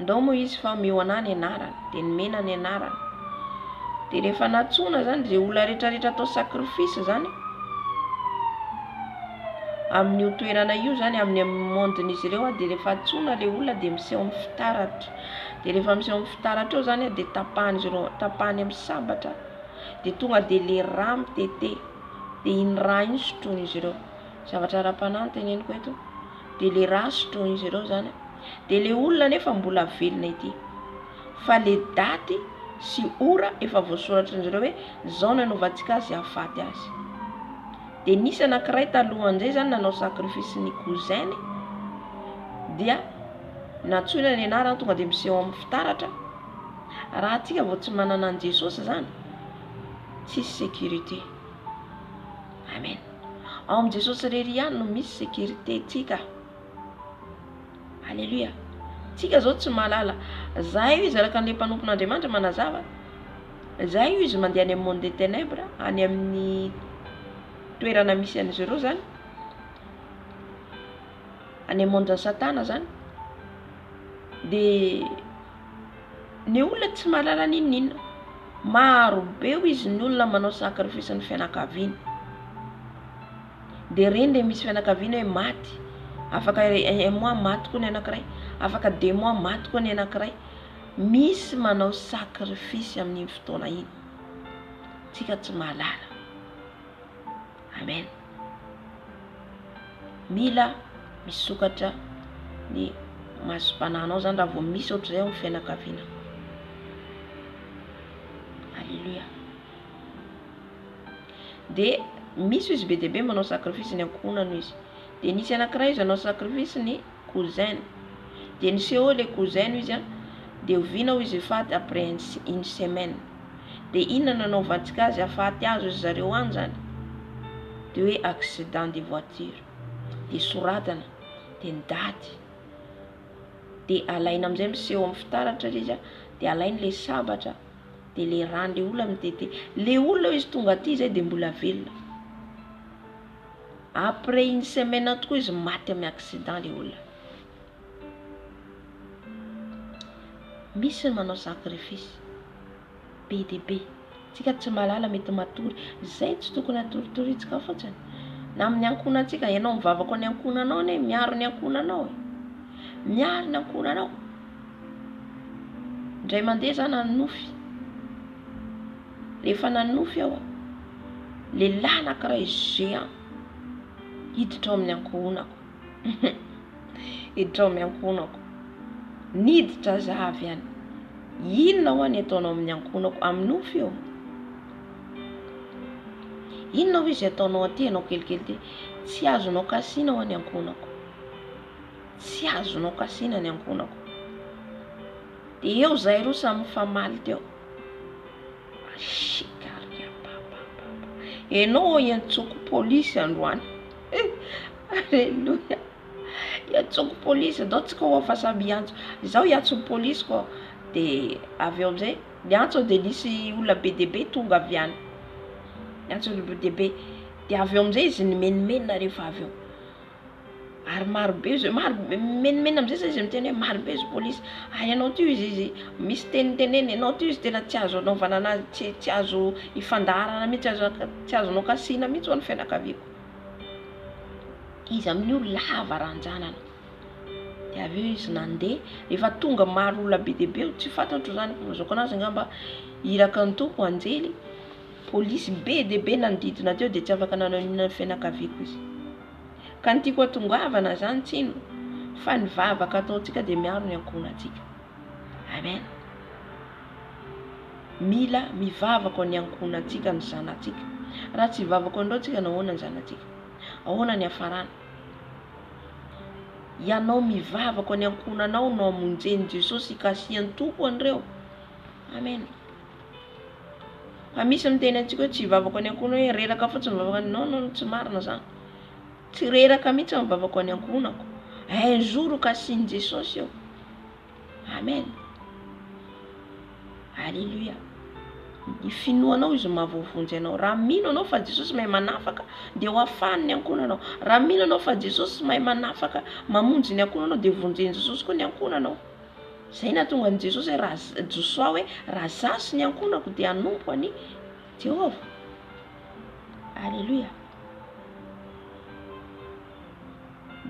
ndao moa izy fa meo anahy ny anarany, de nomena ny anarany. De rehefa natsona zany de olona rehetrarehetra atao sacrifice zany amin'ny toerana io zany, amin'ny mondin'izy ireo de rehefa atsona le olona de miseho amin'ny fitaratra. De rehefa miseho amin'ny fitaratra eo zany de tapahany izy ireo, tapahany amin'ny sabatra, de tonga de le rà mitete, de iny rà iny sotroin'izy ireo. Zavatra ara-panahy teneniko eto, de le rà sotroin'izy ireo zany. De le olona nefa mbola velona ity, fa le daty sy ora efa voasoratrin'izy ireo hoe zao nanaovantsika azy hafaty azy. De nisy anankiray talohan'izay zany nanao sacrifice ny cousin, dia natsoina ny anarany tonga de miseho amin'ny fitaratra. Raha antsika vao tsy manana an Jesosy zany tsisy sécurité. Amen. Ao am Jesosy rery ihany no misy sécurité tsika. Alléluia. Tsika zao tsy malala. Zay io izy araka an'ilay mpanompon'Andriamanitra manazava. Zay io izy mandeha any amin'ny monde des ténèbres, any amin'ny toerana misy an'izy ireo zany. Any amin'ny monde Satana zany. De ny olona tsy malala ninina. Maro be izy ny olona manao sacrifice ny fianakaviany. De reny le misy fianakaviana hoe maty. Afaka un mois maty koa ny anankiray. Afaka 2 mois maty koa ny anankiray. Misy manao sacrifice amin'ny fotoana iny. Tsika tsy malala. Amen. Mila misokatra ny masom-panahinao zany raha vao misy ohatr'izay amin'ny fianakaviana. Alléluia. De misy izy be dia be manao sacrifice ny ankohonany izy. De nisy anankiray izy manao sacrifice ny cousin. De niseho le cousin izy de ovinao izy faty après une semaine. De inona nanaovantsika azy afaty azo izy zareo any zany? De hoe accident de voiture. De soratana. De ny daty. De alaina amizay miseho amin'ny fitaratra izy de alainy le sabatra. De le rano le olona mitete. Le olona izy tonga aty zay de mbola velona. Après une semaine tokoa izy maty amin'ny accident le olona. Misy manao sacrifice be dia be. Tsika tsy malala mety matory. Zay tsy tokony atoritoritsika fotsiny. Na amin'ny ankohonantsika, ianao mivavaka ny ankohonanao ne miaro ny ankohonanao. Miaro ny ankohonanao. Ndray mandeha zany nanofy. Rehefa nanofy aho, lehilahy anankiray géant hiditra ao amin'ny ankohonako. Hiditra ao amin'ny ankohonako. Niditra zavy any. Inona ho any ataonao amin'ny ankohonako amin'ny nofy eo? Inona ho izy ataonao aty ianao kelikely ty? Tsy azonao kasiana ho any ankohonako. Tsy azonao kasiana ny ankohonako. De eo zay roa samy mifamaly teo. Shikaria papa. Enao iantsoko polisy androany. Alléluia. Iantsoko polisy dao tsika ho fa samy iantso. Zao iantso polisy ko de avy eo amizay iantso de nisy olona be dia be tonga avy any. Iantso olona be dia be de avy eo amizay izy ny menimenina rehefa avy eo. Ary maro be izy, maro menimenina amizay izy miteny hoe maro be izy polisy. Ary ianao ty izy misy teniteneny, ianao ty izy tena tsy azo anaovana anazy, tsy azo ifandaharana mihitsy, tsy azonao kasiana mihitsy ho an'ny fianakaviako. Izy amin'ny olo lava ranjanana. De avy eo izy nandeha, rehefa tonga maro olona be dia be tsy fantatro zany mazoko anazy ngamba iraka ny tompo anjely. Polisy be dia be nanodidina teo de tsy afaka nanao inona fianakaviako izy. Ka ny tiako atongavana zany tsino fa ny vavaka ataontsika de miaro ny ankohonantsika. Amen. Mila mivavaka ny ankohonantsika ny zanantsika. Raha tsy vavaka andreo tsika nahoana ny zanantsika? Ahoana ny hafarana? Ianao mivavaka ny ankohonanao no amonjeny Jesosy ikasiany tompo andreo. Amen. Fa misy miteny antsika hoe tsy vavaka ny ankohona hoe reraka fotsiny mivavaka ny no tsy marina zany. Tsy reraka mihitsy mivavaka ny ankohonako. Un jour kasiany Jesosy eo. Amen. Alléluia. Ny finoanao izy mahavoavonjy anao. Raha mino anao fa Jesosy mahay manafaka de ho afahany ny ankohonanao. Raha mino anao fa Jesosy mahay manafaka mamonjy ny ankohonanao de vonjeny Jesosy koa ny ankohonanao. Zay nahatonga ny Jesosy hoe raha Josoa hoe raha zasy ny ankohonako de hanompo any Jehovah. Alléluia.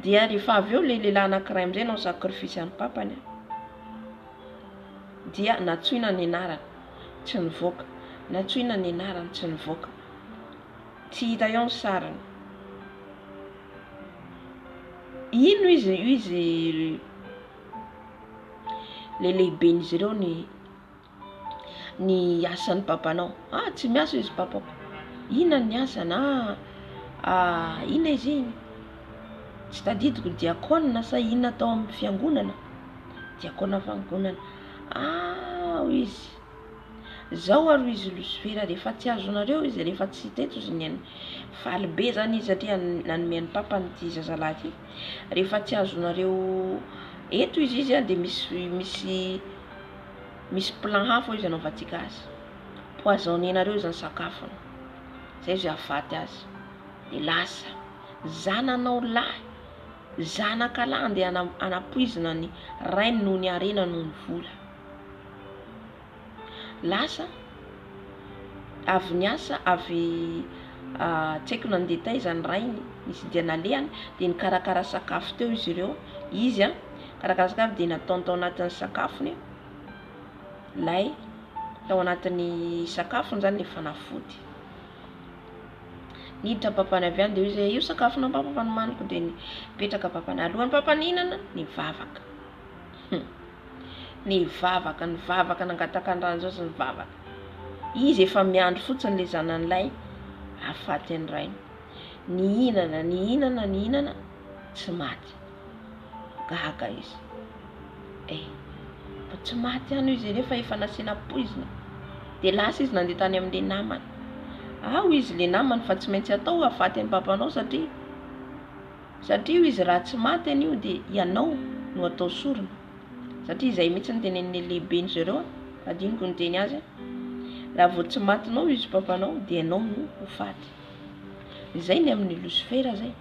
Dia rehefa avy eo le lehilahy anankiray amizay nao sacrifice any papany. Dia natsoina ny anarany tsy nivoaka. Natsoina ny anarany tsy nivoaka. Tsy hita eo ny sarany. Ino izy le lehiben'izy ireo ny asan'ny papanao. Ah, tsy miasa izy papako. Inona ny asany? Inona izy iny? Tsy tadidiko diakona sa inona tao amin'ny fiangonana? Diakona fiangonana. Izy. zao aro izy Lucifera rehefa tsy azonareo izy rehefa tsy teto izy ny faly be zany izy satria nanomeny papany ty zazalahy ty rehefa tsy azonareo eto izy de misy plan hafa izy anaovantsika azy poisonnenareo zany sakafony zay izy afaty azy de lasa zananao lahy zanakalahy andeha anapoizina ny rainy noho ny arena noho ny vola lasa avy niasa avy tsy haiko nandeha taiza ny rainy izy dia nalehany de nikarakara sakafo teo izy ireo izy karakara sakafo de nataony tao anatin'ny sakafony lay tao anatin'ny sakafony zany le fanafody niditra papany avy any de izy io sakafo na papany maniko de nipetraka papany alohan'ny papany hinana nivavaka nivavaka nangataka ny rano zao nivavaka izy efa miandro fotsiny le zanan'lay afaty ny rainy nihinana tsy maty gaga izy tsy maty any izy rehefa efa nasiana poizina de lasa izy nandeha tany amin'le namany izy le namany fa tsy maintsy atao afaty any papanao satria izy raha tsy maty an'io de ianao no atao sorona satria izay mihitsy nytenen'ny lehibe zareo adiniko ny teny azy raha vao tsy matinao izy papanao de ianao no ho faty izay ny amin'ny Lucifera zay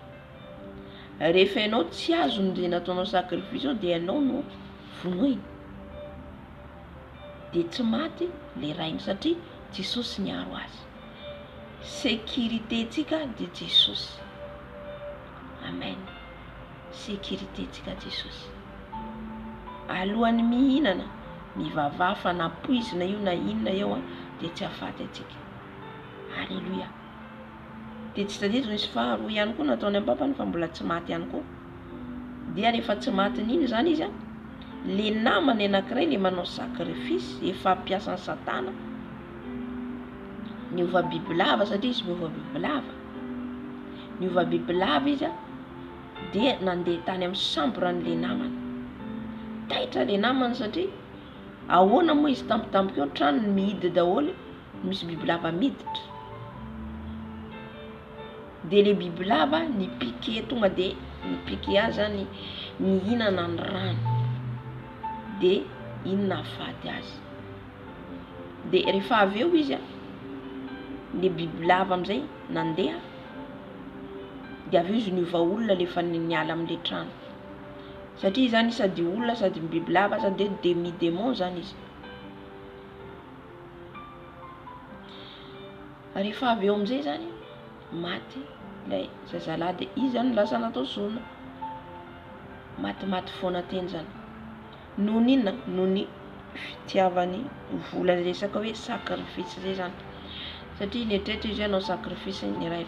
rehefa ianao tsy azo ny nataonao sacrifice ao de ianao no vonoiny de tsy maty le rainy satria Jesosy niaro azy sécurité-tsika de Jesosy amen sécurité-tsika Jesosy alohan'ny mihinana mivavaha fa napoizina io na inona eo de tsy afaty atsika alleluia de tsy tadidro nisy faharoa ihany koa nataony amin'ny papany fa mbola tsy maty ihany koa dia rehefa tsy maty n'iny zany izy le namany anankiray le manao sacrifice efa ampiasan'ny satana niova bibilava satria izy miova bibilava izy de nandeha tany amin'ny sambran'le namany taitra le namany satria ahoana moa izy tampotampoka eo tranony mihidy daholo misy bibilava miditra de le bibilava nipiqué tonga de nipiqué azy zany nihinana ny rano de inona afaty azy de rehefa avy eo izy le bibilava amizay nandeha de avy eo izy niova olona lefa niala amin'le trano satria zany sady olona sady bibilava sady demi-démon zany izy rehefa avy eo amizay zany maty lay zazalahy de izy zany lasa natao sorona maty foana teny zany noho n'inona noho ny fitiavany vola resaka hoe sacrifice zay zany satria netretra izy anao sacrifice ny ray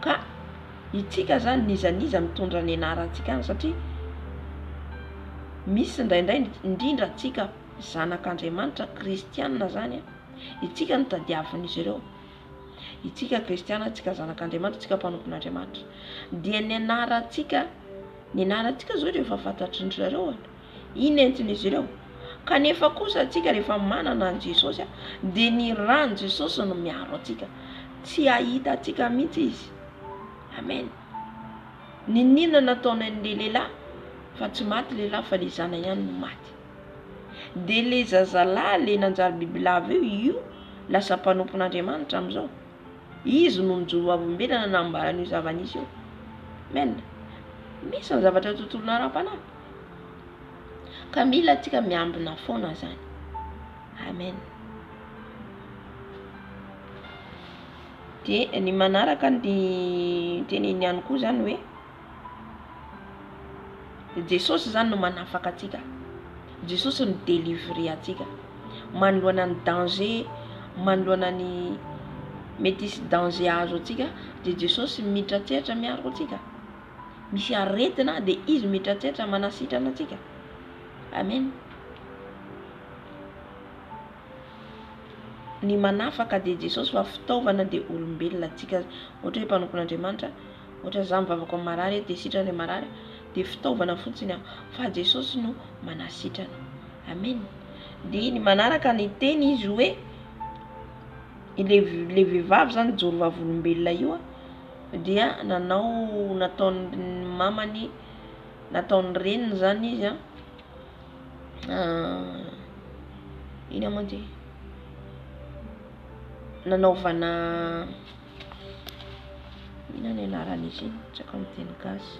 ka itsika zany nizaniza mitondra ny anarantsika any satria misy indraindray indrindra atsika zanak'Andriamanitra kristianina zany itsika no tadiavin'izy ireo itsika kristiana tsika zanak'Andriamanitra tsika mpanompon'Andriamanitra dia ny anarantsika zao rehefa fantatry ny zareo iny entin'izy ireo kanefa kosa atsika rehefa manana an Jesosy de ny rano Jesosy no miaro atsika tsy ahita atsika mihitsy izy amen ninona nataony an'le lehilahy fa tsy maty lehilahy fa le zana ihany no maty de le zazalahy le nanjary bibilava io lasa mpanompon'Andriamanitra amizao izy no mijoro avombelana nambaran'io zava-nisy io amen misy ny zavatra tontolo naram-panahy ka mila atsika miambina foana zany amen de ny manaraka ny teneny ihany koa zany hoe Jesosy zany no manafaka atsika Jesosy no délivrer atsika manoloana ny danger manoloana ny mety isy danger azo atsika de Jesosy midratseratra miaro atsika misy aretina de izy midratseratra manasitrana atsika amen ny manafaka de Jesosy fa fitaovana de olombelona atsika ohatra hoe mpanompon'Andriamanitra ohatra za mivavaka amin'ny marary de sitrana marary de fitaovana fotsiny fa Jesosy no manasitrana amen de ny manaraka ny teny izy hoe le vehivavy zany joro vavolombelona io dia nataony mamany, nataony reniny zany izy ina moa ty nanaovana ina ny anaran'izy iny tsy aiko amin'ny teny gasy,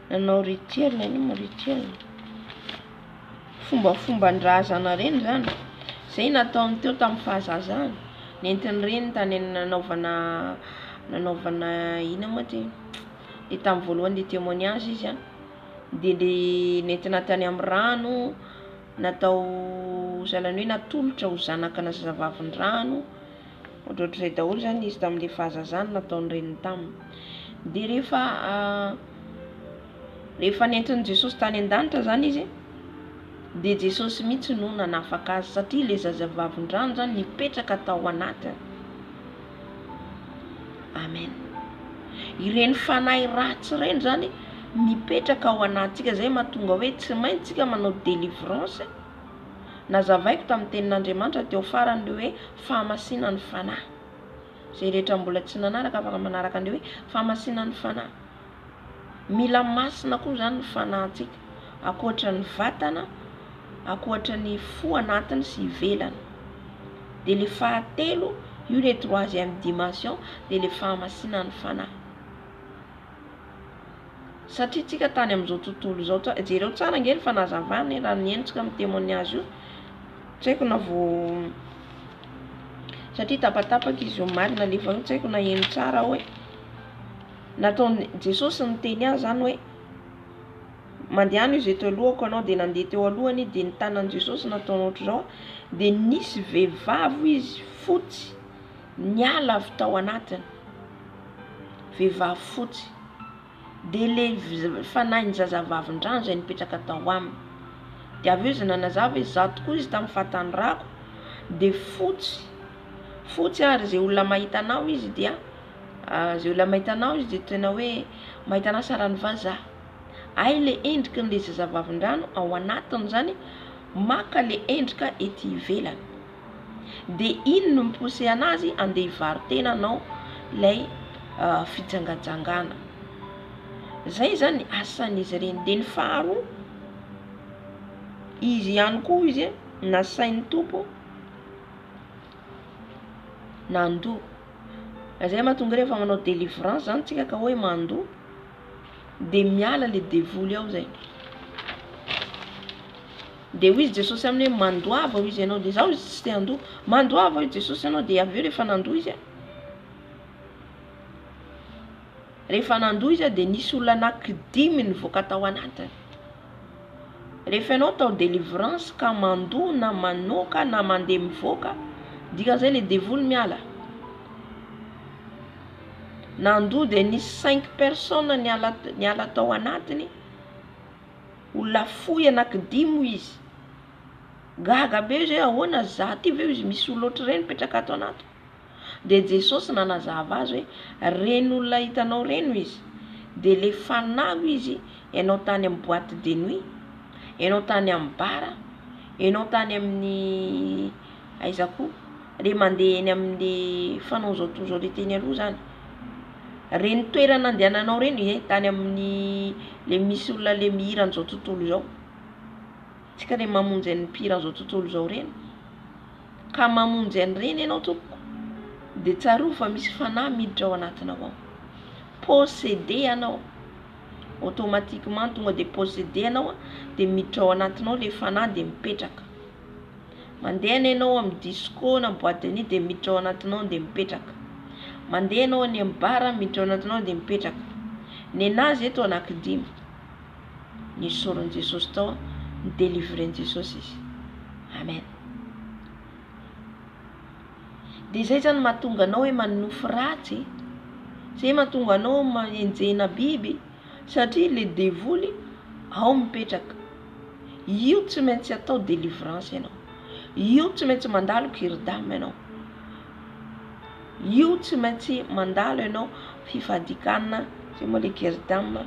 nanao rituel ino rituel fombafomban-drazana reny zany zay nataony teo tamin'ny fahazazany, nentiny reny tany nanaovana ina moa ty le tamin'ny voalohany le témoignage izy de le nentina tany amin'ny rano natao zalany hoe natolotra ho zanaka na zazavavin-drano ohatrohatr'izay daholo zany izy tamin'le fahazazany nataony reniny taminy. De rehefa nentin'i Jesosy tany an-danitra zany izy de Jesosy mihitsy no nanafaka azy satria le zazavavin-drano zany nipetraka tao anatiny. Amen. Ireny fanahy ratsy reny zany mipetraka ao anatsika, zay mahatonga hoe tsy maintsika manao délivrance. Nazavaiko tamin'ny tenin'Andriamanitra teo farany le hoe fahamasinany fanahy. Zay rehetra mbola tsy nanaraka afaka manaraka le hoe fahamasinany fanahy. Mila masina koa zany ny fanahintsika, akoatra ny vatana, akoatra ny fo anatiny sy ivelany. De le fahatelo, io le troisième dimension, de le fahamasinany fanahy. Satria tsika tany amin'izao tontolo zao jereo tsara ngely fa nazavany raha nienitsika amin'ny témoignage io, tsy haiko na vao satria tapatapaka izy io marina lefa io, tsy haiko na eno tsara hoe nataony Jesosy niteny azy zany hoe mandehana izy eto alohako anao, de nandeha teo alohany de ny tanan' Jesosy nataony ohatr'izao de nisy vehivavy izy fotsy niala avy tao anatiny, vehivavy fotsy. De le fanahin'ny zazavavin-drano zay nipetraka tao aminy. De avy eo izy nanazava hoe za tokoa izy tamin'ny fahatanyrako, de fotsy ary zay olona mahita anao izy dia zay olona mahita anao izy de tena hoe mahita anao sarany vazaha. Ay le endriky le zazavavin-drano ao anatiny zany maka le endrika ety ivelany. De iny no mipose anazy andeha hivarotena anao lay fijangajangana. Zay zany asan'izy reny. De ny faharoa, izy ihany koa izy nasain'ny tompo nandoa. Zay mahatonga rehefa manao délivrance zany tsika ka hoe mandoa de miala le devoly ao zay. De hoy izy Jesosy aminy hoe mandoava hoy izy ianao, de zaho izy tsy te handoa, mandoava hoy Jesosy ianao. De avy eo rehefa nandoa izy de nisy olona anankidimy nivoaka tao anatiny. Rehefa ianao tao délivrance ka mandoa na manoka na mandeha mivoaka, dikan'izay le devoly miala. Nandoa de nisy 5 personnes niala tao anatiny, olona fohy anankidimy izy. Gaga be izy hoe ahoana za ty ve izy misy olona ohatr'ireny mipetraka ato anatiny. De Jesosy nanazava azy hoe reny olona hitanao reny izy, de le fanahy izy ianao tany amin'ny boîte de nuit, ianao tany amin'ny bara, ianao tany amin'ny aiza koa le mandeha eny amin'ny fanao zao toa zao le teny aloha zany. Reny toerana andehananao reny tany amin'ny le misy olona le mihira an'izao tontolo zao. Tsika le mamonjy ny mpihira an'izao tontolo zao reny. Ka mamonjy an'ireny ianao tompoko, de tsaroa fa misy fanahy miditra ao anatinao ao. Possédé anao. Automatiquement tonga de possédé anao de miditra ao anatinao le fanahy de mipetraka. Mandeha ianao amin'ny disco na boîte de nuit de miditra ao anatinao de mipetraka. Mandeha ianao any amin'ny bara miditra ao anatinao de mipetraka. Nenazy eto anankidimy. Nisoron'i Jesosy tao, nidélivren'i Jesosy izy. Amen. De zay zany mahatonga anao hoe manofy ratsy, zay mahatonga anao enjehina biby, satria le devoly ao mipetraka. Io tsy maintsy atao délivrance ianao. Io tsy maintsy mandalo kiridama ianao. Io tsy maintsy mandalo ianao fifadikana, zay moa le kiridama,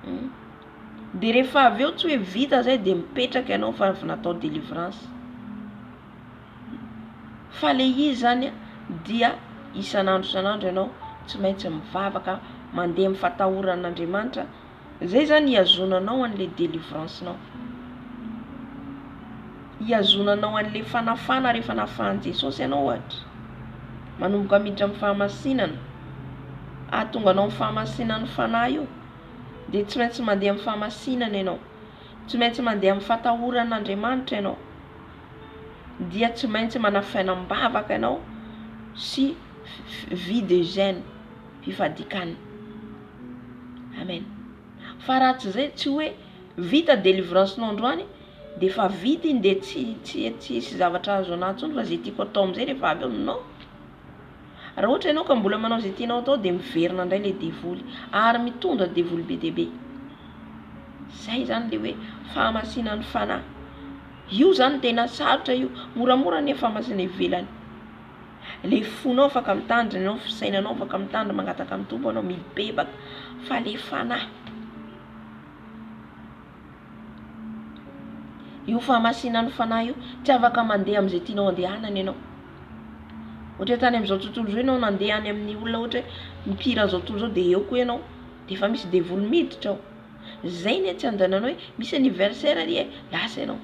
De rehefa avy eo tsy hoe vita zay de mipetraka ianao fa avy natao délivrance. Fa le izy zany dia isan'andro ianao tsy maintsy mivavaka mandeha amin'ny fatahoran'Andriamanitra. Zay zany iazonanao an'le délivrance-nao. Iazonanao an'le fanafana rehefa nafahan Jesosy ianao ohatra. Manomboka miditra amin'ny fahamasinana. Ahatonga anao amin'ny fahamasinan'ny fanahy io. De tsy maintsy mandeha amin'ny fahamasinana ianao. Tsy maintsy mandeha amin'ny fatahoran'Andriamanitra ianao. Dia tsy maintsy manafainam-bavaka ianao sy vie de jeûne, fifadikana. Amen. Fa raha tsy zay, tsy hoe vita délivrance-nao androany de fa vita iny de tsy zavatra azo anahy tsony fa zay tiako atao am'zay rehefa avy eo non. Raha ohatra ianao ka mbola manao zay tianao atao de miverina indray le devoly ary mitondra devoly be dia be. Zay zany le hoe fahamasinan'ny fanahy. Io zany tena sarotra io, moramora nefa fahamasina ivelany. Le fonao afaka mitandrina ianao, fisainanao afaka mitandrina mangataka amin'ny tompo anao mibebaka, fa le fanahy. Io fahamasinan'ny fanahy io tsy afaka mandeha amin'izay tianao andehanana ianao. Ohatra tany amin'izao tontolo izao ianao nandeha any amin'ny olona ohatra hoe mipira an'izao tontolo izao de eo koa ianao de efa misy devoly miditra ao. Zay ne tsy andananao hoe misy anniversaire ary lasa ianao.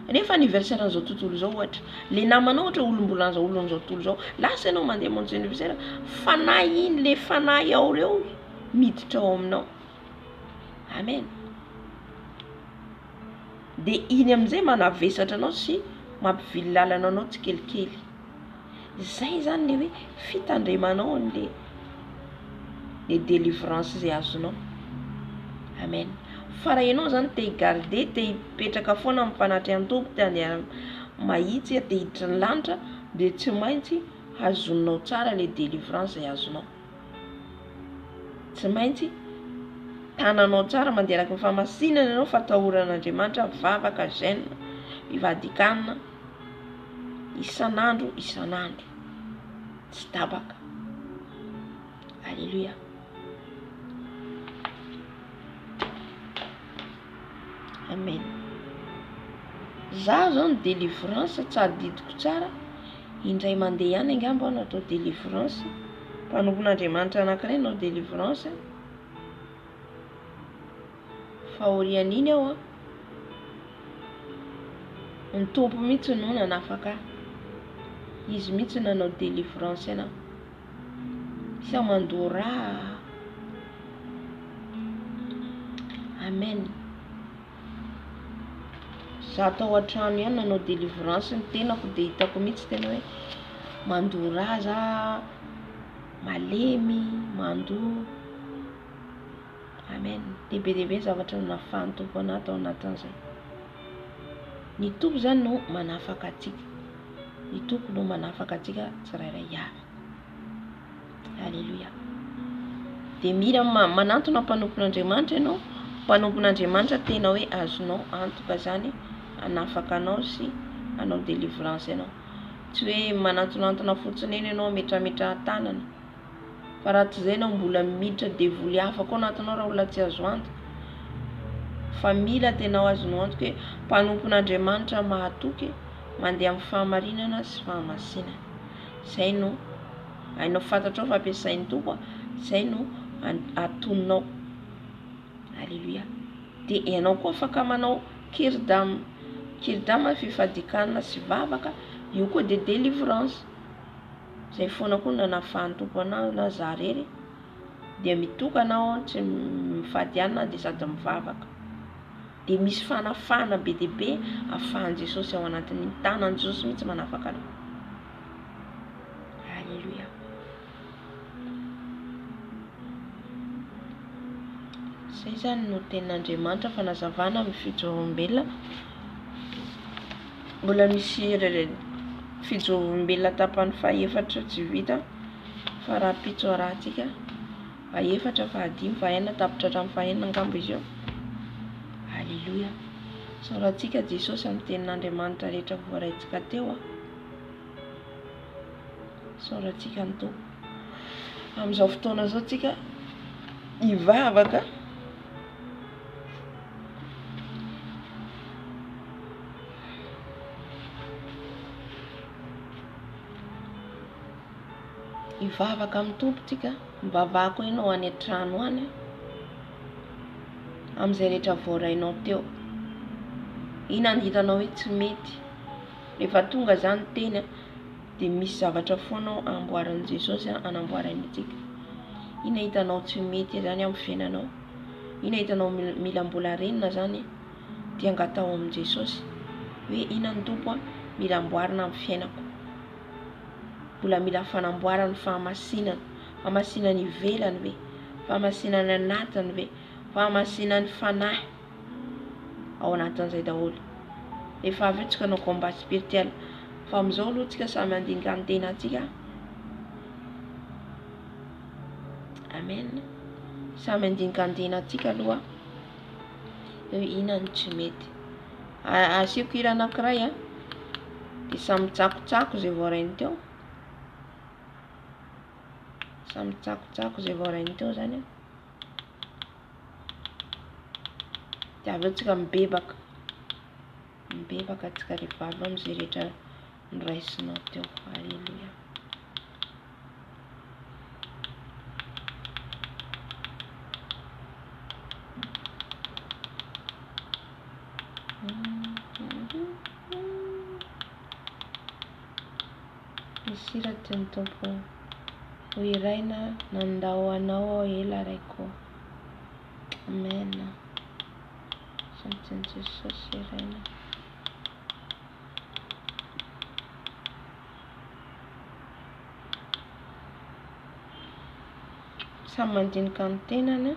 Nefa anniversaire an'izao tontolo izao ohatra, le namanao ohatra olom-bolan'izao olon'izao tontolo izao, lasa ianao mandeha mamonjy anniversaire, fanahy iny le fanahy ao reo miditra ao aminao. Amen. De iny amin'izay manavesatra anao sy mampivily lalana anao tsikelikely. Zay zany le hoe fitandremanao an'le délivrance zay azonao. Amen. Fa raha ianao zany te higarder, te hipetraka foana amin'ny mpanatry amin'ny tompo, te handeha mahitsy, te hiditra ny lanitra, de tsy maintsy azonao tsara le délivrance zay azonao. Tsy maintsy tananao tsara mandeha araka ny fahamasinana ianao, fatahoran'Andriamanitra, vavaka, jeûne, fivadikana, isan'andro. Tsy tabaka. Alléluia. Amen. Za zao ny délivrance tsy adidiko tsara. Indray mandeha ihany angamba natao délivrance. Mpanompon'Andriamanitra anankiray natao délivrance. Fa orian'iny aho ny tompo mihitsy no nanafaka. Izy mihitsy nanao délivrance ana. Sy amandora. Amen. Za tao an-trano ihany nanao délivrance ny tenako de hitako mihitsy tena hoe mandora za, malemy, mandoa. Amen. De be zavatra nafahan'ny tompo anahy tao anatin'izay. Ny tompo zany no manafaka atsika. Ny tompo no manafaka atsika tsirairay avy. Alléluia. De mira manantona mpanompon'Andriamanitra ianao. Mpanompon'Andriamanitra tena hoe azonao antoka zany anafaka anao sy anao délivrance ianao. Tsy hoe manantonantona fotsiny eny ianao metrametra tanana. Fa raha tsy zay ianao mbola miditra devoly hafa koa anatinao raha olona tsy azo antoka. Fa mila tena azonao antoka hoe mpanompon'Andriamanitra mahatoky mandeha amin'ny fahamarinana sy fahamasinana. Zay no hainao fantatrao fampiasain'ny tompo, zay no atononao. Alléluia. De ianao koa afaka manao kirdama. Kirdama fifadikana sy vavaka, io koa de délivrance. Zay foana koa nanafahan'ny tompo anahy na za rery de mitokana aho tsy mifady anina de sady mivavaka. De misy fanafana be dia be afahan'i Jesosy ao anatin'ny tanan'i Jesosy mihitsy manafaka anao. Alléluia. Zay zany no tenin'Andriamanitra fanazavana amin'ny fijoroam-belona. Mbola misy fijoroam-belona tapany fahaefatra tsy vita. Fa raha pitso arahantsika fahaefatra, fahadimy, fahaenina, tapitra hatramin'ny fahaenina angamba izy eo. Alléluia. Soratsika Jesosy amin'ny tenin'Andriamanitra rehetra voaraintsika teo. Soratsika ny tompo. Amin'izao fotoana izao tsika hivavaka hivavaka amin'ny tompontsika, mivavaka ianao any an-trano any amin'izay rehetra voarainao teo. Ina ny hitanao hoe tsy mety, rehefa tonga zany teny dia misy zavatra foana amboaran'i Jesosy anamboarantsika. Ina hitanao tsy mety zany amin'ny fiainanao, ina hitanao mila mbola renina zany dia angatao amin'i Jesosy hoe ina ny tompo mila amboarina amin'ny fiainako, mbola mila fanamboarana, fahamasinany ivelany ve, fahamasinany anatiny ve, fahamasinany fanahy ao anatin'izay daholo. Efa avy eo tsika hanao combat spirituel, fa amin'izao aloha tsika samy handinika ny tenantsika. Amen. Samy handinika ny tenantsika aloha hoe ina ny tsy mety. Asiako hira anankiray dia samy tsakotsako zay voarainy teo, samy tsakotsako zay voarainy teo zany dia avy eo tsika mibebaka tsika rehefa avy amin'izay rehetra noraisinao teo. Halleluja. Misira tiany tompo ho iraina nandao anao ela raiko. Amen. Santin'i Jesosy iraina. Samy mandinika ny tenany.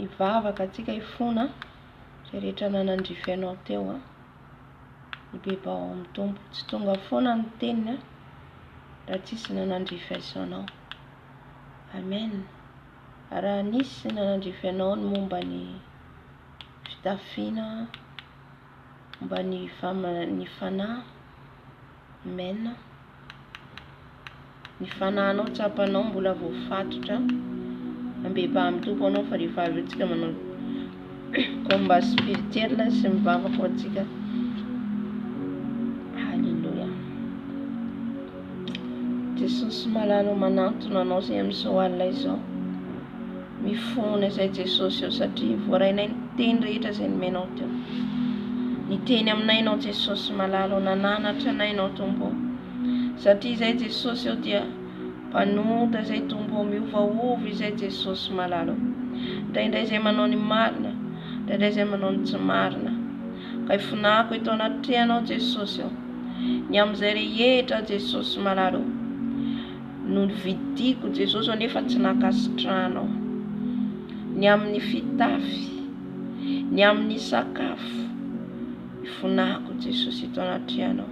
Ivavaka atsika ifona zay rehetra nanandrify anao teo ibebao amin'ny tompo tsy tonga foana ny teniny raha tsisy nanandrify azy anao. Amen. Raha nisy nanandrify anao ny momba ny fitafiana, momba ny fanahy. Amen. Ny fanahinao tsapanao mbola voafatotra ambeba amin'ny tompo anao fa rehefa avy atsika manao combat spirituel sy mivavaka ho atsika. Halleluja. Jesosy malalo manantona anao zay amin'izao alina izao. Mifona izay Jesosy eo satria voarainay ny teny rehetra izay nomenao teo. Ny teny aminay ianao Jesosy malalo, nananatra anay ianao Tompo. Satria izay Jesosy eo dia mpanota izay Tompo, miovaova izay Jesosy malalo. Indraindray izay manao ny marina, indraindray izay manao ny tsy marina. Ka ifonako eto anatrehanao Jesosy eo. Ny amin'izay rehetra Jesosy malalo. No vidiko Jesosy eo nefa tsy nakasitranao. Ny amin'ny fitafy, ny amin'ny sakafo, ifonako Jesosy eto anatrehanao.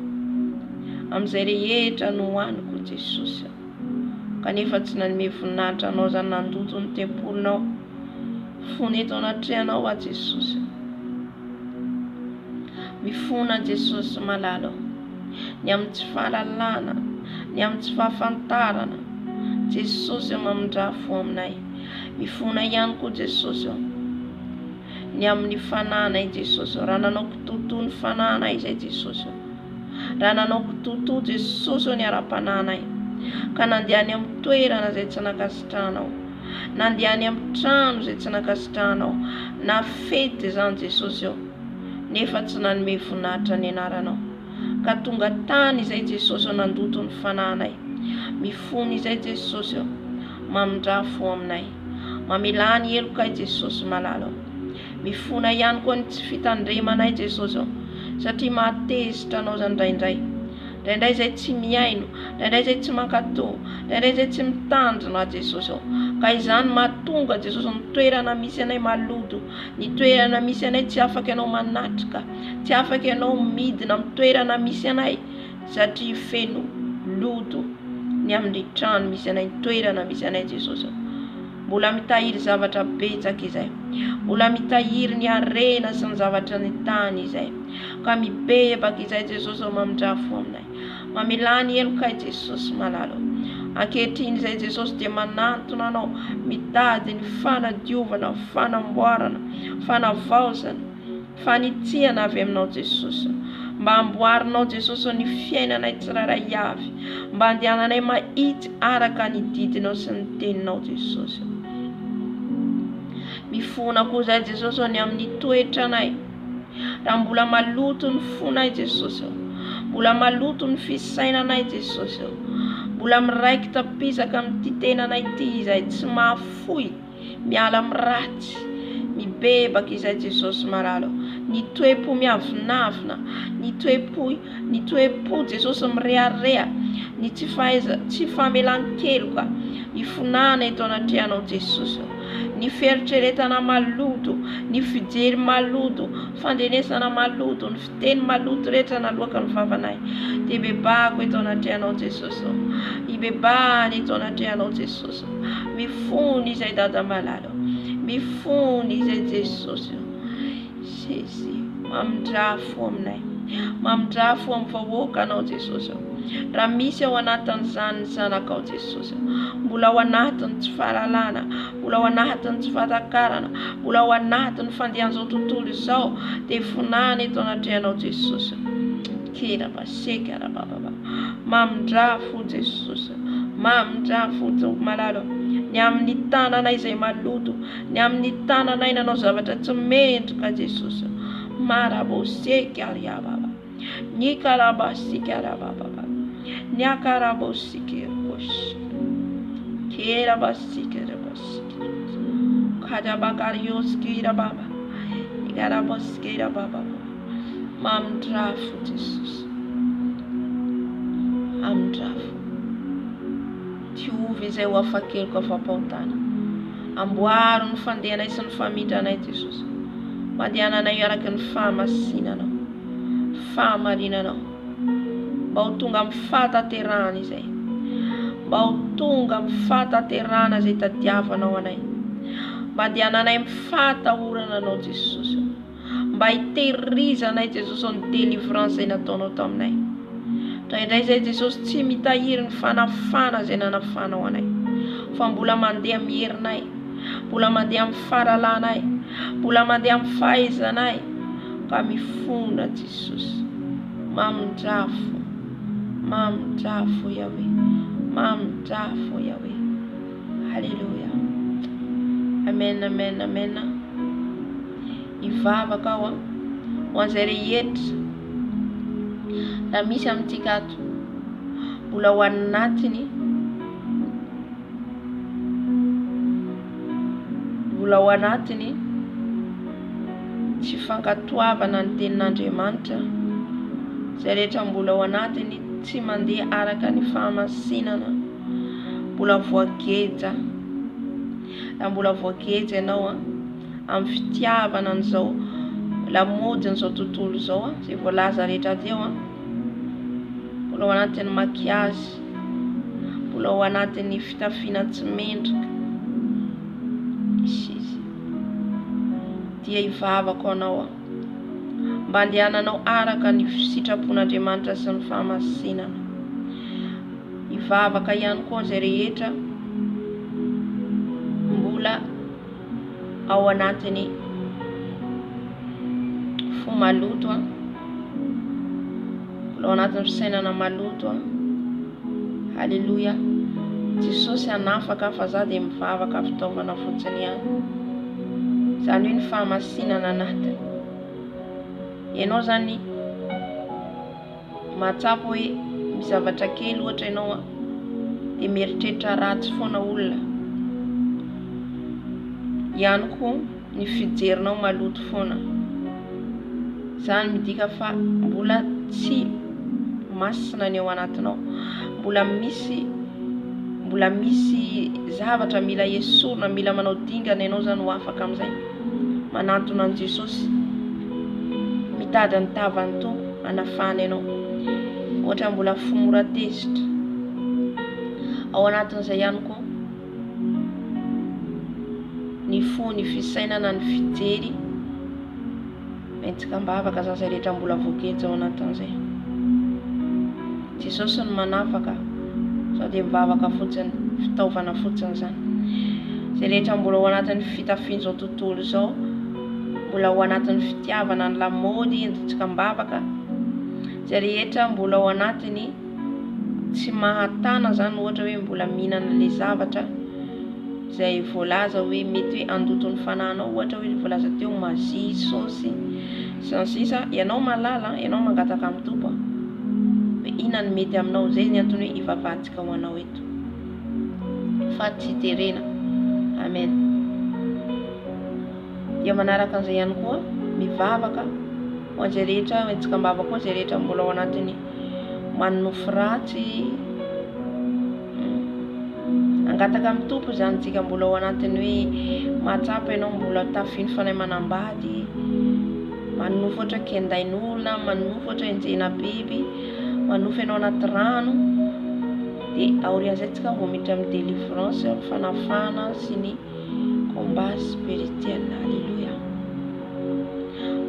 amin'izay rehetra no hoaniko Jesosy. Kanefa tsy nanome voninahitra anao zany nandoto ny tempolinao. Fony eto anatrehanao a Jesosy. Mifona Jesosy malalo. Ny amin'ny tsy fahalalana, ny amin'ny tsy fahafantarana. Jesosy mamindrafo aminay. Mifona ihany koa Jesosy. Ny amin'ny fananay Jesosy. Raha nanaoko totoa ny fananay izay Jesosy. Raha nanaoko totoa Jesosy ny ara-pananay. Ka nandehany amin'ny toerana izay tsy nakasitranao. Nandehany amin'ny trano izay tsy nakasitranao. Na fety izany Jesosy. Nefa tsy nanome voninahitra ny anaranao. Ka tonga tany izay Jesosy nandoto ny fananay. Mifony izay Jesosy. Mamindrafo aminay. Mamelany heloka Jesosy malalo. Mifona ihany koa ny tsy fitandremanay Jesosy. Satria mahatezitra anao zany indraindray. Indraindray izay tsy miaino. Indraindray izay tsy mankatò. Indraindray izay tsy mitandrina Jesosy. Ka izany mahatonga Jesosy ny toerana misy anay malodo. Ny toerana misy anay tsy afaka ianao manatrika. Tsy afaka ianao midina amin'ny toerana misy anay. Satria feno lodo ny amin'ny trano misy anay, toerana misy anay Jesosy. Mbola mitahiry zavatra betsaka izay. Mbola mitahiry ny arena sy ny zavatra ny tany izay. Ka mibebaka izay Jesosy mamindrafo aminay. Mamelany heloka Jesosy malalo. Ankehitriny izay Jesosy dia manantona anao. Mitady ny fanadiovana, fanamboarana, fanavaozana, fanitsihana avy aminao Jesosy. Mba amboarinao Jesosy ny fiainanay tsirairay avy. Mba andehananay mahitsy araka ny didinao sy ny teninao Jesosy. Mifona koa izay Jesosy ny amin'ny toetranay. Raha mbola maloto ny fonay Jesosy. Mbola maloto ny fisainanay Jesosy. Mbola miraikitra pisaka amin'ity tenanay ity izay tsy mahafoy. Miala amin'ny ratsy. Mibebaka izay Jesosy maralo. Ny toe-po miavinavina. Ny toe-po Jesosy mirearea. Ny tsy famelan-keloka. Ny fonana eto anatrehanao Jesosy. Ny fieritreretana maloto, ny fijery maloto, fandrenesana maloto, ny fiteny maloto rehetra nalohaka ny vavanay. Dia bebako eto anatrehanao Jesosy. Ibebany eto anatrehanao Jesosy. Mifony izay dada malalo. Mifony izay Jesosy. Sesy mamindrafo aminay. Mamindrafo amin'ny vahoaka anao Jesosy. Raha misy ao anatin'izany ny zanakao Jesosy. Mbola ao anatiny tsy fahalalana. Mbola ao anatiny tsy fahatakarana. Mbola ao anatiny fandehan'izao tontolo izao. Dia fonany eto anatrehanao Jesosy. Kera baseka rabababa. Mamindrafo Jesosy. Mamindrafo malalo. Ny amin'ny tananay izay maloto. Ny amin'ny tananay nanao zavatra tsy mendrika Jesosy. Maraboseka riababa. Ny karabasika rabababa. Ny akarabosika kosh. Kera basika rabasika. Kadabakarios kirababa. Ny karabosika rabababa. Mamindrafo Jesosy. Mamindrafo. Tiovy izay ho afakeloko afampahotana. Amboaro ny fandehanay sy ny famindranay Jesosy. Mandehananay araka ny fahamasinanao. Fahamarinanao. Mba ho tonga amin'ny fahataterahana izay. Mba ho tonga amin'ny fahataterahana izay tadiavanao anay. Mba andehananay amin'ny fahatahorana anao Jesosy. Mba hitehirizanay Jesosy ny délivrance izay nataonao taminay. Indray izay Jesosy tsy mitahiry ny fanafana izay nanafanao anay. Fa mbola mandeha amin'ny herinay. Mbola mandeha amin'ny fahalalànay. Mbola mandeha amin'ny fahaizanay. Ka mifona Jesosy. Mamindrafo. Mamindrafo Yahweh. Mamindrafo Yahweh. Hallelujah. Amen, amen, amen. Ivavaka ao ho an'izay rehetra. Raha misy amintsika ato. Mbola ao anatiny. Mbola ao anatiny. Tsy fankatoavana ny tenin'Andriamanitra. Izay rehetra mbola ao anatiny tsy mandeha araka ny fahamasinana. Mbola voageja. Raha mbola voageja ianao amin'ny fitiavana an'izao lamody n'izao tontolo izao izay voalaza rehetra teo. mbola ao anatin'ny makiazy, mbola ao anatin'ny fitafiana tsy mendrika. Izy dia hivavaka anao mba andehananao araka ny sitrapon'Andriamanitra sy ny fahamasinana. Hivavaka ihany koa zay rehetra mbola ao anatin'ny fo maloto, mbola ao anatin'ny fisainana maloto. Halleluja. Jesosy anafaka fa za dia mivavaka fitaovana fotsiny ihany. Zany hoe ny fahamasinana anatiny. Ianao zany matsapo hoe mizavatra kely ohatra ianao dia mieritreritra ratsy foana olona. Ihany koa ny fijerinao maloto foana. Zany midika fa mbola tsy masina ny ao anatinao. Mbola misy zavatra mila esorina, mila manao dingana ianao zany ho afaka amin'izay manantona an' Jesosy, mitady ny tavany to anafana ianao. Ohatra mbola fomora tezitra. Ao anatin'izay ihany koa ny fo ny fisainana, ny fijery, mentsikam-bavaka zany zay rehetra mbola voaketsy ao anatin'izay. Jesosy no manafaka, sao dia mivavaka fotsiny, fitaovana fotsiny zany. Zay rehetra mbola ao anatin'ny fitafiana zao tontolo zao, mbola ao anatin'ny fitiavana ny lamody, endritsikam-bavaka. Zay rehetra mbola ao anatiny tsy mahatana zany, ohatra hoe mbola mihinana le zavatra zay voalaza hoe mety hoe andoto ny fananao, ohatra hoe voalaza teo mazie, saosy sy ny sisa. Ianao malala, ianao mangataka amin'ny tompo hoe inona ny mety aminao. Zay ny antony hoe ivavahantsika ho anao eto, fa tsy terena. Amen. Dia manaraka an'izay ihany koa mivavaka ho an'izay rehetra mentsikam-bavaka koa, zay rehetra mbola ao anatiny manofo ratsy, angataka amin'ny tompo zany tsika. Mbola ao anatiny hoe matsapa ianao, mbola tafiny fanahy manambady, manofo ohatra kendain'olona, manofo ohatra enjena biby, manofo ianao anaty rano. Dia aorian'izay tsika vao miditra amin'ny délivrance, fanafana sy ny combat spirituel. Alléluia.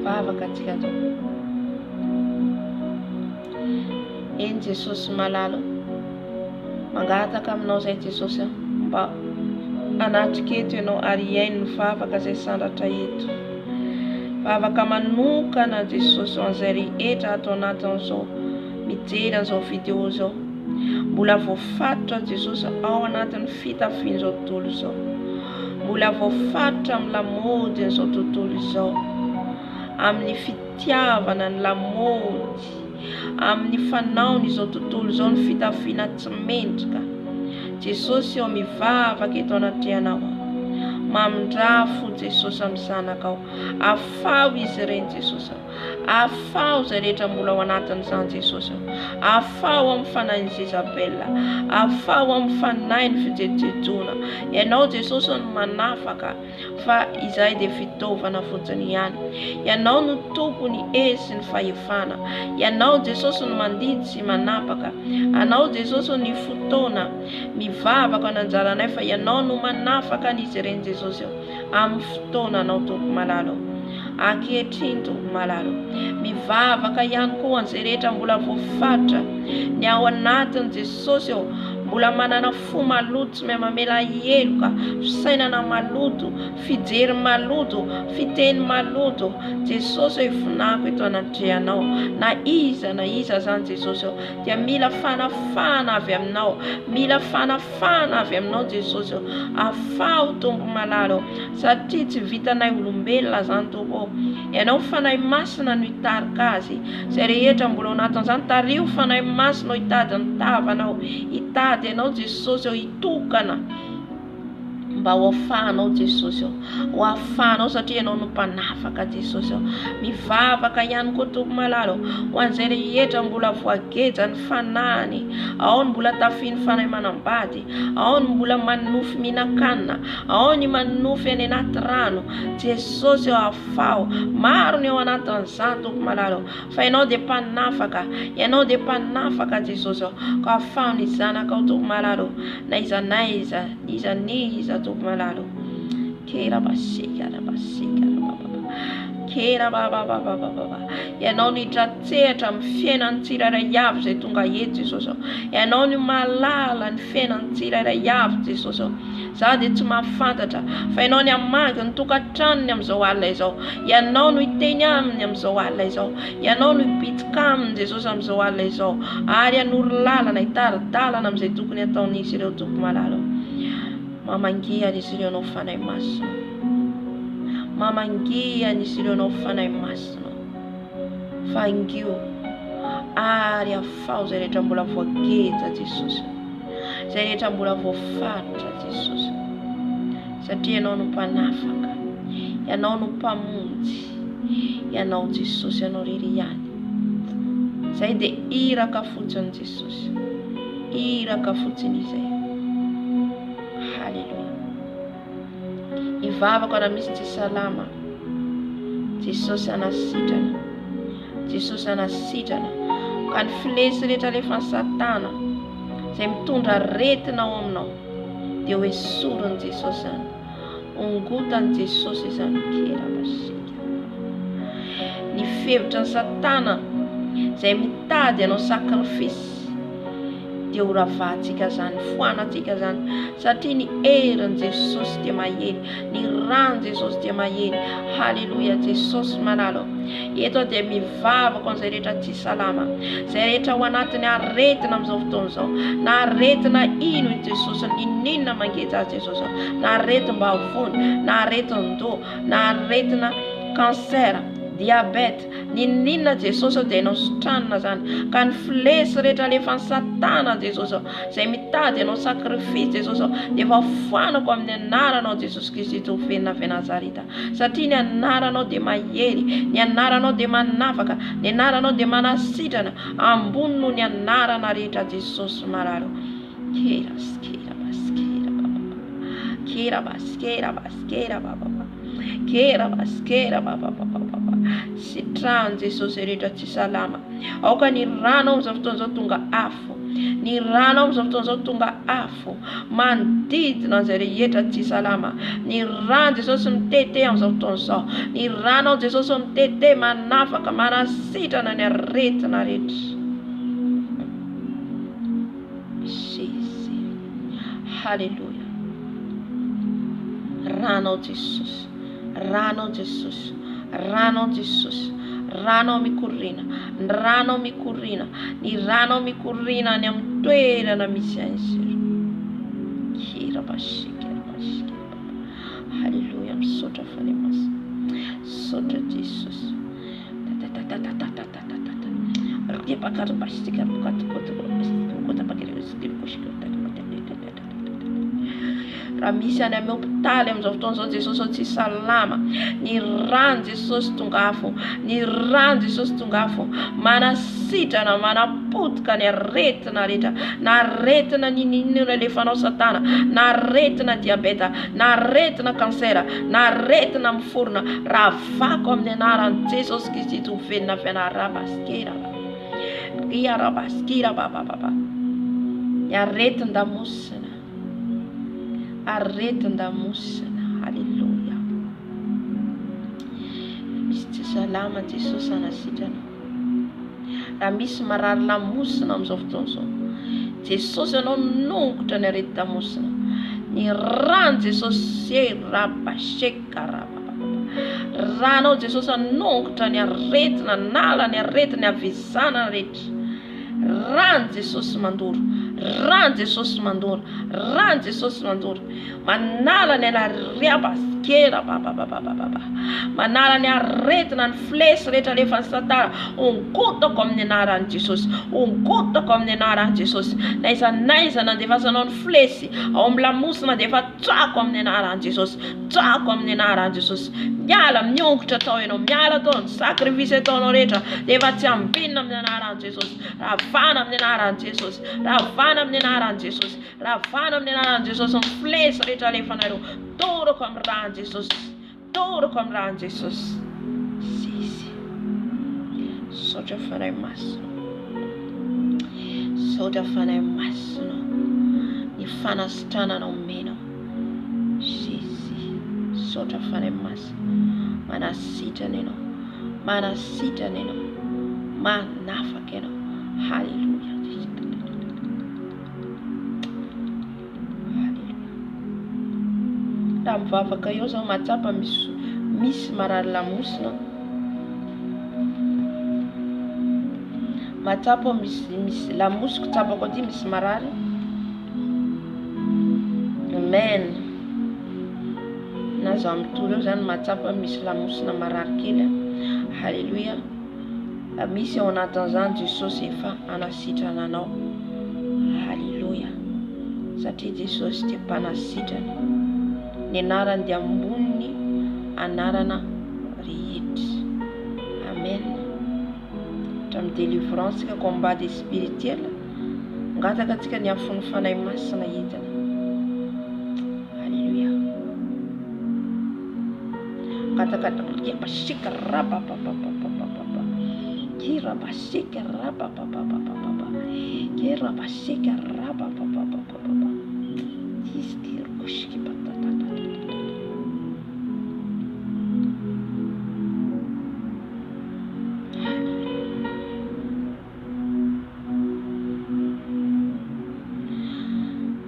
Vavaka tsika to. Eny Jesosy malalo, mangataka aminao zay Jesosy mba anatrika eto ianao ary iaino ny vavaka zay sandratra eto. Vavaka manokana Jesosy ho an'izay rehetra ato anatin'izao mijery an'izao vidéo zao. Mbola voafatotra Jesosy ao anatin'ny fitafiana zao tontolo zao. Mbola voafatotra amin'ny lamody n'izao tontolo zao, amin'ny fitiavana ny lamody, amin'ny fanaony izao tontolo zao ny fitafiana tsy mendrika. Jesosy ao mivavaka eto anatrianao, mamindrafo Jesosy amin'ny zanakao. Afao izy ireny Jesosy, afao zay rehetra mbola ao anatin'izany Jesosy. Afao amin'ny fanahin'i Jezabela, afao amin'ny fanahin'ny fijerijejona. Ianao Jesosy no manafaka, fa izay dia fitaovana fotsiny ihany. Ianao no tompony esy ny fahefana. Ianao Jesosy no mandidy sy manapaka. Anao Jesosy ny fotoana mivavaka ny anjaranay, fa ianao no manafaka n'izy ireny Jesosy amin'ny fotoana anao tompo malalo. Ankehitriny tompo malalo, mivavaka ihany koa an'izay rehetra mbola voafatotra ny ao anatin'i Jesosy ao, mbola manana fo maloto sy mamela heloka, fisainana maloto, fijery maloto, fiteny maloto. Jesosy ifonako eto anatrehanao, na iza zany Jesosy ao dia mila fanafana avy aminao, mila fanafana avy aminao Jesosy ao. Afao tompo malalo, satria tsy vitanay olombelona zany tompo. Ianao fanahy masina no hitarika azy. Zay rehetra mbola ao anatin'izany, tario fanahy masina hitady ny tavanao, hitady ianao Jesosy ao hitokana mba ho afahanao Jesosy ho afahanao satria ianao no mpanafaka Jesosy mivavaka ihany koa Tompo malala ho an'izay rehetra mbola voageja ny fanahiny, ao ny mbola tafiny fanahy manambady, ao ny mbola manofy mihinan-kanina, ao ny manofy any anaty rano Jesosy afao maro ny ao anatin'izany Tompo malala fa ianao dia mpanafaka, ianao dia mpanafaka Jesosy ka afao ny zanakao Tompo malala na iza niza Tompo malala kera basika kera baba ianao ny tratsehatra amin'ny fiainan'ny tsirairay avy izay tonga eto Jesosy ianao ny malala ny fiainan'ny tsirairay avy Jesosy za dia tsy mahafantatra fa ianao ny hamaky ny tokantranony amin'izao alina izao, ianao no hiteny aminy amin'izao alina izao, ianao no hibitika aminy Jesosy amin'izao alina izao ary hanoro lalana hitaridalana amin'izay tokony ataon'izy ireo Tompo malala mamangia izy ireo anao fanahy masina, mamangia izy ireo anao fanahy masina fangio ary afao izay rehetra mbola voageja Jesosy, izay rehetra mbola voafaritra Jesosy satria ianao no mpanafaka, ianao no mpamonjy, ianao Jesosy ianao rery ihany izay dia iraka fotsiny Jesosy, iraka fotsiny izay. Haleluya. Ivavaka raha misy tsy salama Jesosy anasitrana, Jesosy anasitrana ka ny filesy rehetra rehefa ny Satana izay mitondra aretina ao aminao dia ho esoriny Jesosy izany, ongotany Jesosy izany kera basika. Ny fevitra ny Satana izay mitady anao sakrifisy dia ho ravahantsika izany, foanantsika izany satria ny herin'i Jesosy dia mahely, ny ran'i Jesosy dia mahely. Haleluya Jesosy malala eto dia mivavaka amin'izay rehetra tsy salama, izay rehetra ho anatiny aretina amin'izao fotoana izao, na aretina ino i Jesosy, ninona mangeja azy Jesosy, na aretim-bavony, na aretin-do, na aretina kansera, diabeta, ninona Jesosy dia ianao sotranina zany ka ny filesy rehetra alefa ny Satana Jesosy izay mitady ianao sakrifisy Jesosy dia vafoanako amin'ny anaranao Jesosy Kristy tovena Nazareta satria ny anaranao dia mahely, ny anaranao dia manafaka, ny anaranao dia manasitrana ambony noho ny anarana rehetra Jesosy mararo. Kera baba sitrahany Jesosy rehetra tsy salama. Aoka ny rano amin'izao fotoana izao tonga afo, ny rano amin'izao fotoana izao tonga afo manodidina izay rehetra tsy salama. Ny rano Jesosy mitete amin'izao fotoana izao, ny rano Jesosy mitete manafaka manasitrana ny aretina rehetra. Haleluya. Rano Jesosy, rano Jesosy, rano Jesosy, rano mikorina, rano mikorina, ny rano mikorina ny amin'ny toerana misy azy. Kira basika. Haleluya, misaotra fanemasa, misaotra Jesosy. Dia pakar basika kota raha misy any amin'ny hopitaly amin'izao fotoana izao Jesosy tsy salama, ny rano Jesosy tonga afo, ny rano Jesosy tonga afo manasitrana manapotika ny aretina rehetra, na aretina ninona alefanao Satana, na aretina diabeta, na aretina kansera, na aretina miforona raha vako amin'ny anaran'i Jesosy Kristy tovenina fianarabaskera rabaskira baba ny aretin-damosina, aretin-damosina. Haleluya. Misy tsy salama Jesosy anasitrana, raha misy marary lamosina amin'izao fotoana izao Jesosy ianao nongotra ny aretin-damosina, ny rano Jesosy rabasheka ranao Jesosy anongotra ny aretina, nala ny aretina avizana rehetra. Rano Jesosy mandoro, rano Jesosy mandoro, rano Jesosy mandoro manala ny alariabas kera manara ny aretina ny flesy rehetra rehefa ny satara ongotako amin'ny anaran'i Jesosy, ongotako amin'ny anaran'i Jesosy. Naiza nandefasanao ny flesy ao amin'ny lamosina dia efa tsako amin'ny anaran'i Jesosy, tsako amin'ny anaran'i Jesosy. Miala miongotra tao ianao, miala tao ny sakrifisy ataonao rehetra dia efa tsy ambinina amin'ny anaran'i Jesosy. Ravana amin'ny anaran'i Jesosy, ravana amin'ny anaran'i Jesosy, ravana amin'ny anaran'i Jesosy ny flesy rehetra alefanareo. Toroko amin'ny ran'i Jesosy, toroko amin'ny ran'i Jesosy. Sisy sotra fanay masina, sotra fanay masina ny fanasitranana omenao. Sisy sotra fanay masina manasitrana ianao, manasitrana ianao, manafaka ianao. Halleluja. Raha mivavaka eo zao matsapa misy marary lamosina, matsapa misy lamosiko tsapako aty misy marary. Amen. Na zaho mitory eo zany matsapa misy lamosina marary kely. Halleluja. Misy ao anatin'izany Jesosy efa anasitrana anao. Halleluja. Satria Jesosy dia mpanasitrana. Ny anarany dia ambony anarana rehetra. Amen. Hatramin'ny délivrance ka combat des spirituels, ngataka antsika ny afony fanay masina hitana. Halleluja. Ngataka pasika rapapapapapapa, kira pasika rapapapapapapa, kira pasika rapapapapapapa, iskir kushki patata.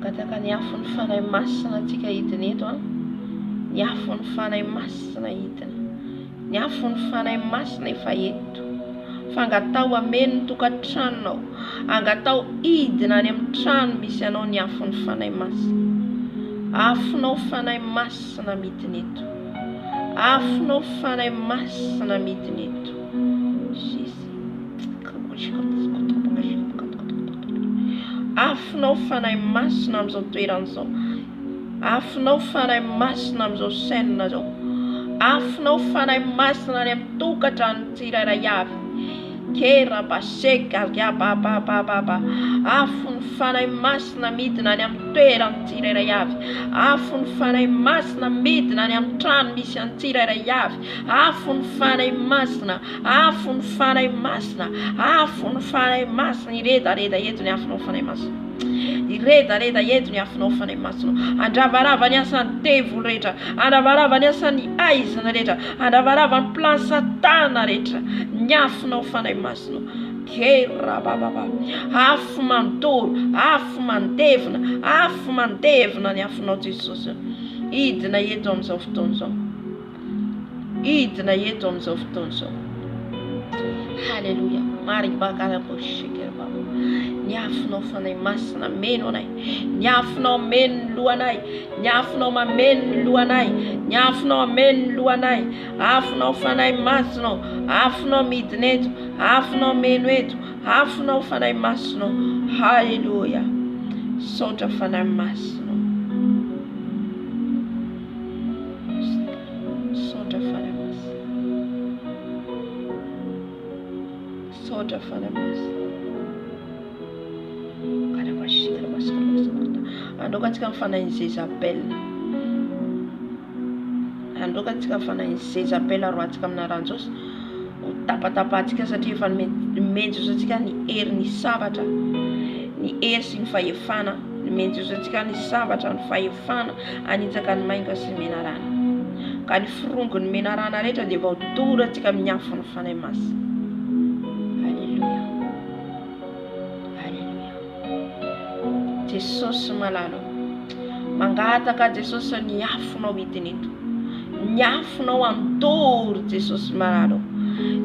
Kataka ny afony fanay masina antsika hitiny eto a, ny afony fanay masina hitiny, ny afony fanay masina efa eto. Fangatao ameno ny tokantranonao, angatao idina any amin'ny trano misy anao ny afony fanay masina. Afonao fanay masina mitiny eto, afonao fanay masina mitiny eto. Afonao fanay masina amin'izao toeran'izao, afonao fanay masina amin'izao saina zao, afonao fanay masina any amin'ny tokantrano tsirairay avy. Kera baseka baba, afony fanay masina midina any amin'ny toerany tsirairay avy, afony fanay masina midina any amin'ny trano misy any tsirairay avy, afony fanay masina, afony fanay masina, afony fanay masina. Ireda eto ny afonao fanay masina, ireda eto ny afonao fanay masina. Andravarava ny asan'ny devil rehetra, andravarava ny asan'ny aizana rehetra, andravarava ny plan satana rehetra, ny afonao fanay masina. Kera baba, afo mandoro, afo mandevina, afo mandevina ny afonao Jesosy. Idina eto amin'izao fotoana izao, idina eto amin'izao fotoana izao. Halleluja. Maribakara koshikera baba. Ny afonao fanay masina meno anay, ny afonao meno ny lohanay, ny afonao mameno ny lohanay, ny afonao ameno ny lohanay, afonao fanay masina, afonao midina eto, afonao meno eto, afonao fanay masina. Halleluja. Sotra fanay masina, sotra fanay masina, sotra fanay masina. Andoka antsika mifanay Jezabel, andoka antsika mifanay Jezabel aroantsika amina ranjosy ho tapatapatsika satria efa menjy antsika ny hery ny sabatra, ny hery sy ny fahefana, ny menjy antsika ny sabatra ny fahefana anitsaka ny mainga sy ny menarana. Ka ny firongo ny menarana rehetra dia efa ho doro antsika amin'ny afony fanay masina. Jesosy malalo, mangataka Jesosy ny afonao hitiny eto, ny afonao andoro Jesosy malalo,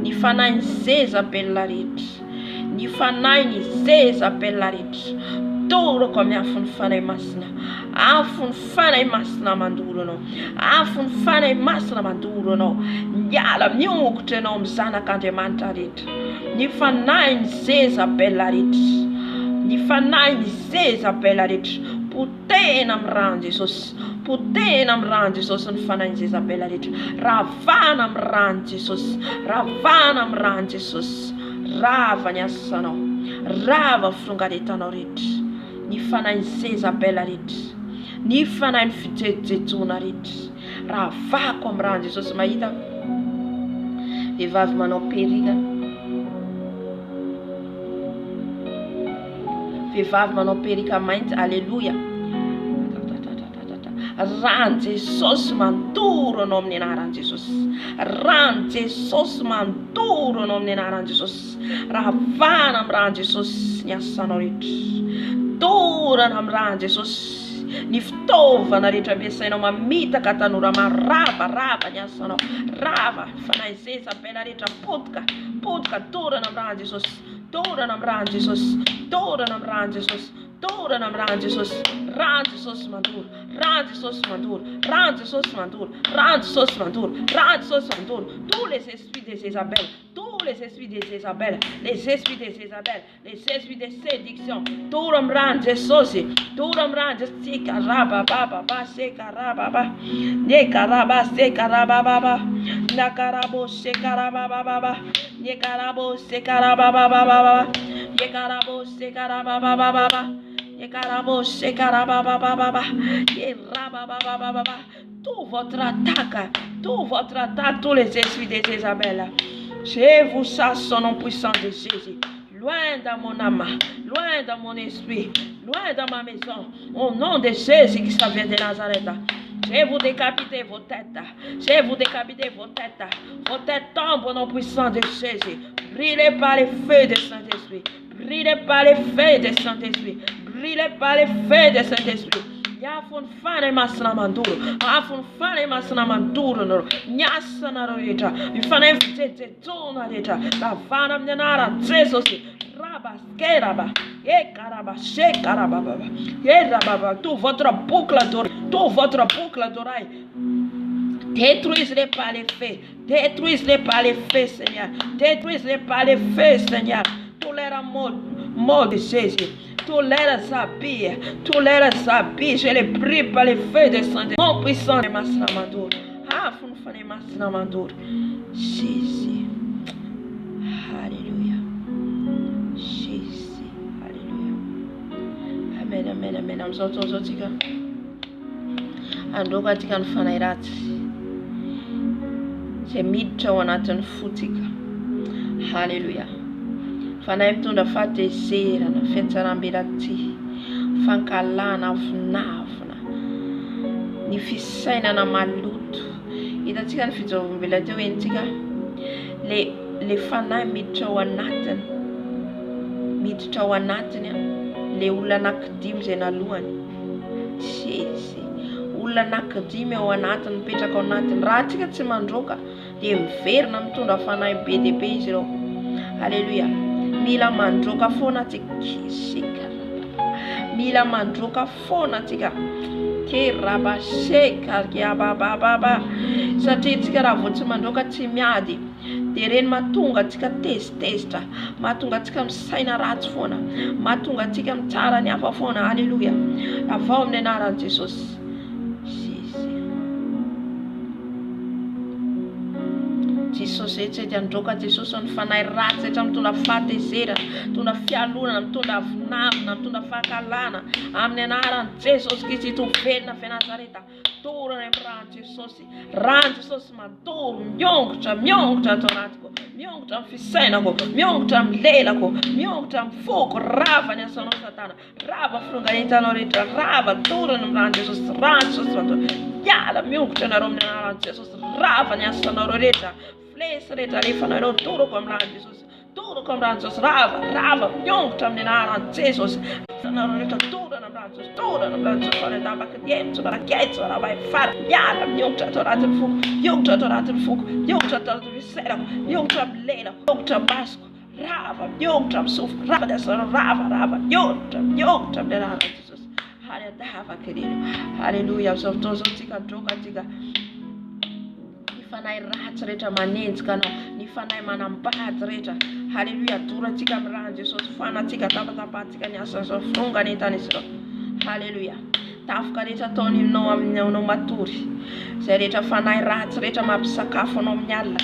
ny fanahy ny Jezabel rehetra, ny fanahy ny Jezabel rehetra, mandoro mi afony fanay masina afony fanay masina mandoro anao afony fanay masina mandoro anao miala miongotra anao amin'ny zanak'Andriamanitra rehetra ny fanahy ny Jezabela rehetra ny fanahy ny Jezabela rehetra potena amin'ny rano Jesosy potena amin'ny rano Jesosy ny fanahy ny Jezabela rehetra ravana amin'ny rano Jesosy ravana amin'ny rano Jesosy rava ny asanao rava fitongaretanao rehetra ny fanahy ny Jezabela rehetra ny fanahy ny fijejoana rehetra ravako amin'ny rano Jesosy mahita vehivavy manao perika vehivavy manao perika mainty alleluia rano Jesosy mandoro anao amin'ny anaran'i Jesosy rano Jesosy mandoro anao amin'ny anaran'i Jesosy ravana amin'ny rano Jesosy ny asanao rehetra dorana amin'ny rano Jesosy ny fitaovana rehetra ampiasainao mamitaka tanora rava ny asanao rava fanahy Jezabela rehetra potika dorana amin'ny rano Jesosy dorana amin'ny rano Jesosy dorana amin'ny rano Jesosy dorana amin'ny rano Jesosy rano Jesosy mandoro rano Jesosy mandoro rano Jesosy mandoro rano Jesosy mandoro rano Jesosy mandoro tous les esprits de Jézabel tous les esprits de Jézabel les esprits de Jézabel les esprits de séduction doro amin'ny rano Jesosy doro amin'ny rano Jesosy karababa sekarababa nekaraba sekarababa nakarabo sekarababa nekarabo sekarababa nekarabo sekarababa nekarabo sekarababa yerababa tout votre attaque tous les esprits de Jézabel je vous chasse au nom puissant de Jésus loin dans mon âme loin dans mon esprit loin dans ma maison au nom de Jésus qui vient de Nazareth. Je vous décapiter vos têtes. Je vous décapiter vos têtes. Vos têtes tombent au nom puissant de Jésus. Brûlez par les feux de Saint-Esprit. Brûlez par les feux de Saint-Esprit. Brûlez par les feux de Saint-Esprit. Yafun fane masna manduro. Afun fane masna manduro no. Nyasana roita. Ifane mtete tona reta. Ravana mnyanara Jesusi. Raba skeraba. Ekaraba shekaraba baba. Erababa tout votre boucle d'oreille. Détruisez-les par les feux. Détruisez-les par les feux, Seigneur. Détruisez-les par les feux, Seigneur. Tous les mots de Jésus. Tous les habits, je les prie par les feux de sang. Mon puissant de Masnamandour. Ah, Funfane Masnamandour. Jésus. Alléluia. Jésus. Alléluia. Amen. I'm so tiga. Andoka tika nfanay ratsy. Zay miditra ao anatin'ny fotika. Haleluya. Fanay mitondra fahatezerana, fiatsaram-belaty, fankalana avinavina, ny fisainana maloto. Hitantsika ny fijaovam-belaty eo entsika le fanahy miditra ao anatiny le olona anankidimy zay nalohany. Jésus. Olona anankidimy ao anatiny mipetraka ao anatiny. Raha tsika tsy mandroaka dia miverina mitondra fanahy be dia be izy ireo. Haleluya. Mila mandroaka foana tsika. Mila mandroaka foana tsika. Keraba sheka kiababa. Satria tsika raha vao tsy mandroaka tsy miady. Dia reny mahatonga tsika tezitra. Mahatonga tsika misaina ratsy foana. Mahatonga tsika mitsara ny hafa foana. Haleluya. Avao amin'ny anaran'i Jesosy. Jesosy etsy androaka Jesosy ny fanahy ratsy etra mitondra fahatezerana, mitondra fialonana, mitondra avinavina, mitondra fahakalana amin'ny anaran'i Jesosy Kristy tovelona avy Nazareta. Torana amin'ny rano Jesosy. Rano Jesosy mandoro miongotra ato anatiko. Miongotra amin'ny fisainako, miongotra amin'ny lelako, miongotra amin'ny foko. Rava ny asanao Satana. Rava firongarentanao rehetra. Rava torana amin'ny rano Jesosy. Rano Jesosy mandoro. Miala miongotra anareo amin'ny anaran'i Jesosy. Rava ny asanao rehetra. Flesy rehetra rehefanareo toroko amin'ny rano Jesosy. Toroko amin'ny rano Jesosy. Rava miongotra amin'ny anaran'i Jesosy. Sanareo rehetra torana amin'ny rano Jesosy. Torana amin'ny rano Jesosy. Fanendambaka diemtso naraketso raha fara. Miala miongotra ato anatin'ny foko. Miongotra ato anatin'ny foko. Miongotra ato anatin'ny fisainako. Miongotra amin'ny lelako. Miongotra masoko. rava, miongitra amin'ny sofiko, rava, miongitra amin'ny anarana Jesosy. Haledava kenelo. Haleluya. Amin'izao fotoana izao tsika droka tsika ny fanahy ratsy rehetra manenjika anao, ny fanahy manambady rehetra. Haleluya. Adorantsika amin'ny ran'i Jesosy, fanatsika tapatapahantsika ny asan'izao frongany entan'izy ireo. Haleluya. Tafika rehetra ataoninao aminao matory, izay rehetra fanahy ratsy rehetra mampisakafo anao amin'ny alina,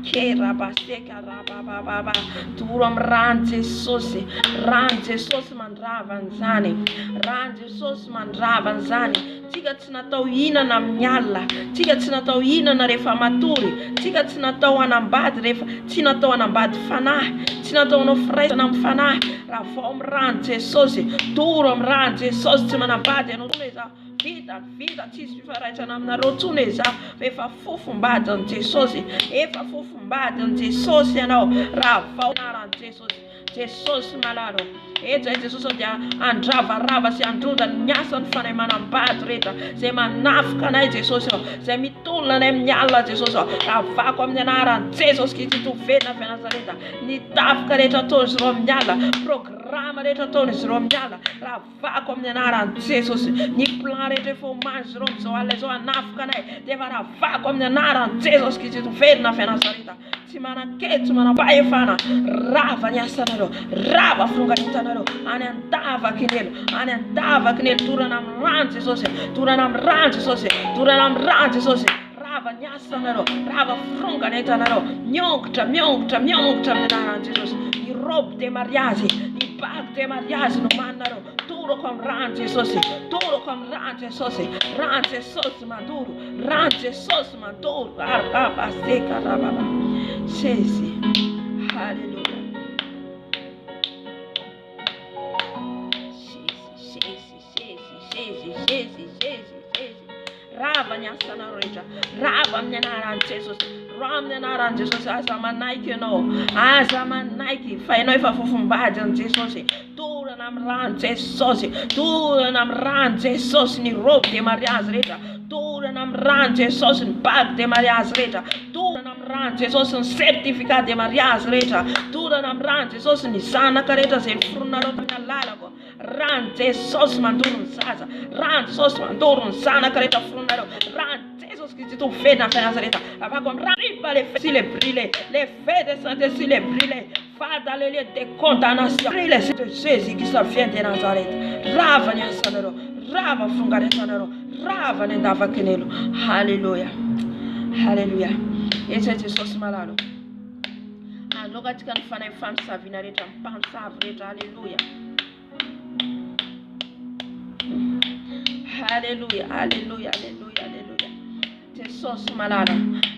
kerabaseka rabababa, toro amin'ny ran'i Jesosy. Ran'i Jesosy mandrava an'izany, ran'i Jesosy mandrava an'izany. Tsika tsy natao hinana amin'ny alina, tsika tsy natao hinana rehefa matory, tsika tsy natao hanambady rehefa, tsy natao hanambady fanahy, tsy natao anao firaisana amin'ny fanahy. Raha vao amin'ny ran'i Jesosy, toro amin'ny ran'i Jesosy, tsy manambady anao tsony izaho. Vita tsisy fifaraitsana aminareo tsony izaho. Efa fofombady an'i Jesosy, efa fofombady an'i Jesosy ianao. Raha vao anaran'i Jesosy, Jesosy malaro. Zay Jesosy dia andravarava sy androdany ny asany fanahy manambady rehetra, zay manafika anay Jesosy, zay mitolona anay amin'ny alina Jesosy. Avako amin'ny anaran'i Jesosy Kristy venina avy Nazareta. Ny tafika rehetra ataon'izy ireo amin'ny alina, programa rehetra ataon'izy ireo amin'ny alina, ravako amin'ny anaran'i Jesosy. Ny plan rehetra efa oman'izy ireo amin'izao alina izao hanafika anay, dia efa ravako amin'ny anaran'i Jesosy Kristy venina avy Nazareta. Tsy manakety, tsy manam-pahefana, rava ny asanareo, rava fronganitanareo, any andava kinelo, any andava kinelo. Torana amin'ny ran'i Jesosy, torana amin'ny ran'i Jesosy, torana amin'ny ran'i Jesosy. Rava ny asanareo, rava fronganitanareo, miongitra amin'ny anaran'i Jesosy. Ny robe de mariage, ny bague de mariage no manareo. Toroko amin'ny ran'i Jesosy, toroko amin'ny ran'i Jesosy. Ran'i Jesosy mandoro, ran'i Jesosy mandoro. Arabaseka rababa. Sesi. Hallelujah. Rava ny asanareo rehetra, rava amin'ny anaran'i Jesosy, rava amin'ny anaran'i Jesosy. Aza manaiky ianao, aza manaiky, fa ianao efa fofombady an'i Jesosy. Torana amin'ny ran'i Jesosy, torana amin'ny ran'i Jesosy ny robe de mariage rehetra, torana amin'ny ran'i Jesosy ny bague de mariage rehetra, torana amin'ny ran'i Jesosy ny certificat de mariage rehetra, torana amin'ny ran'i Jesosy ny zanaka rehetra zay noforonareo tamin'ny lalako. Ran'i Jesosy mandoro ny zaza, ran'i Jesosy mandoro ny zanaka rehetra foronareo. Ran'i Jesosy Kristy venina avy Nazareta. Avako amin'ny riba les fêtes les brûlés, les fêtes de Saint-Esprit les brûlés. Va dans les lieux de condamnation. Brûlez de Jésus qui vient de Nazareth. Rava ny asanareo, rava fronganitanareo, rava ny andava kinelo. Haleluya. Haleluya. Etsy Jesosy malalo. Alokatsika ny fanahy famisaviana rehetra, mpamosavy rehetra. Haleluya. Haleluya, haleluya, haleluya, haleluya. Jesosy malala.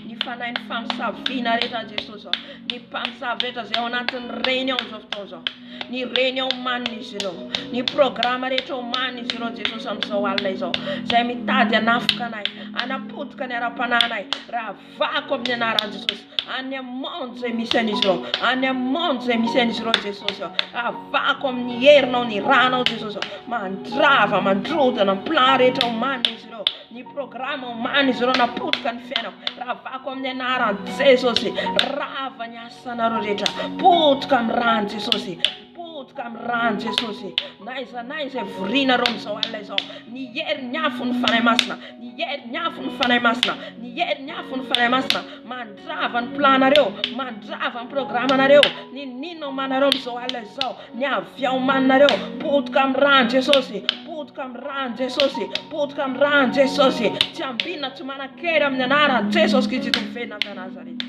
Ny fanahy ny famisaviana rehetra Jesosy. Ny mpamosavy rehetra zay ao anatin'ny réunion zao fotoana zao. Ny réunion omanina izy ireo, ny programa rehetra omanina izy ireo Jesosy amin'izao alina izao, zay mitady hanafika anay, hanapotika ny ara-pananay. Raha vako amin'ny anaran'i Jesosy, any amonjy zay misy an'izy ireo, any amonjy zay misy an'izy ireo Jesosy. Avako amin'ny herinao, ny ranao Jesosy, mandrava, mandrodana ny plan rehetra omanina izy ireo, ny programa omanina izy ireo, napotika ny fiainao. Raha vako amin'ny anaran'i Jesosy, rava ny asanareo rehetra, potika amin'ny ran'i Jesosy, potika amin'ny ran'i Jesosy. Naiza vorinareo amin'izao alina izao, ny hery ny afo ny fanahy masina, ny hery ny afo ny fanahy masina, ny hery ny afo ny fanahy masina. Mandrava ny planareo, mandrava ny programanareo, ny nino manareo amin'izao alina izao, ny avia omaninareo, potika amin'ny ran'i Jesosy, potika amin'ny ran'i Jesosy, potika amin'ny ran'i Jesosy. Tsy ambinina, tsy manan-kery amin'ny anaran'i Jesosy Kristy venina avy Nazareth.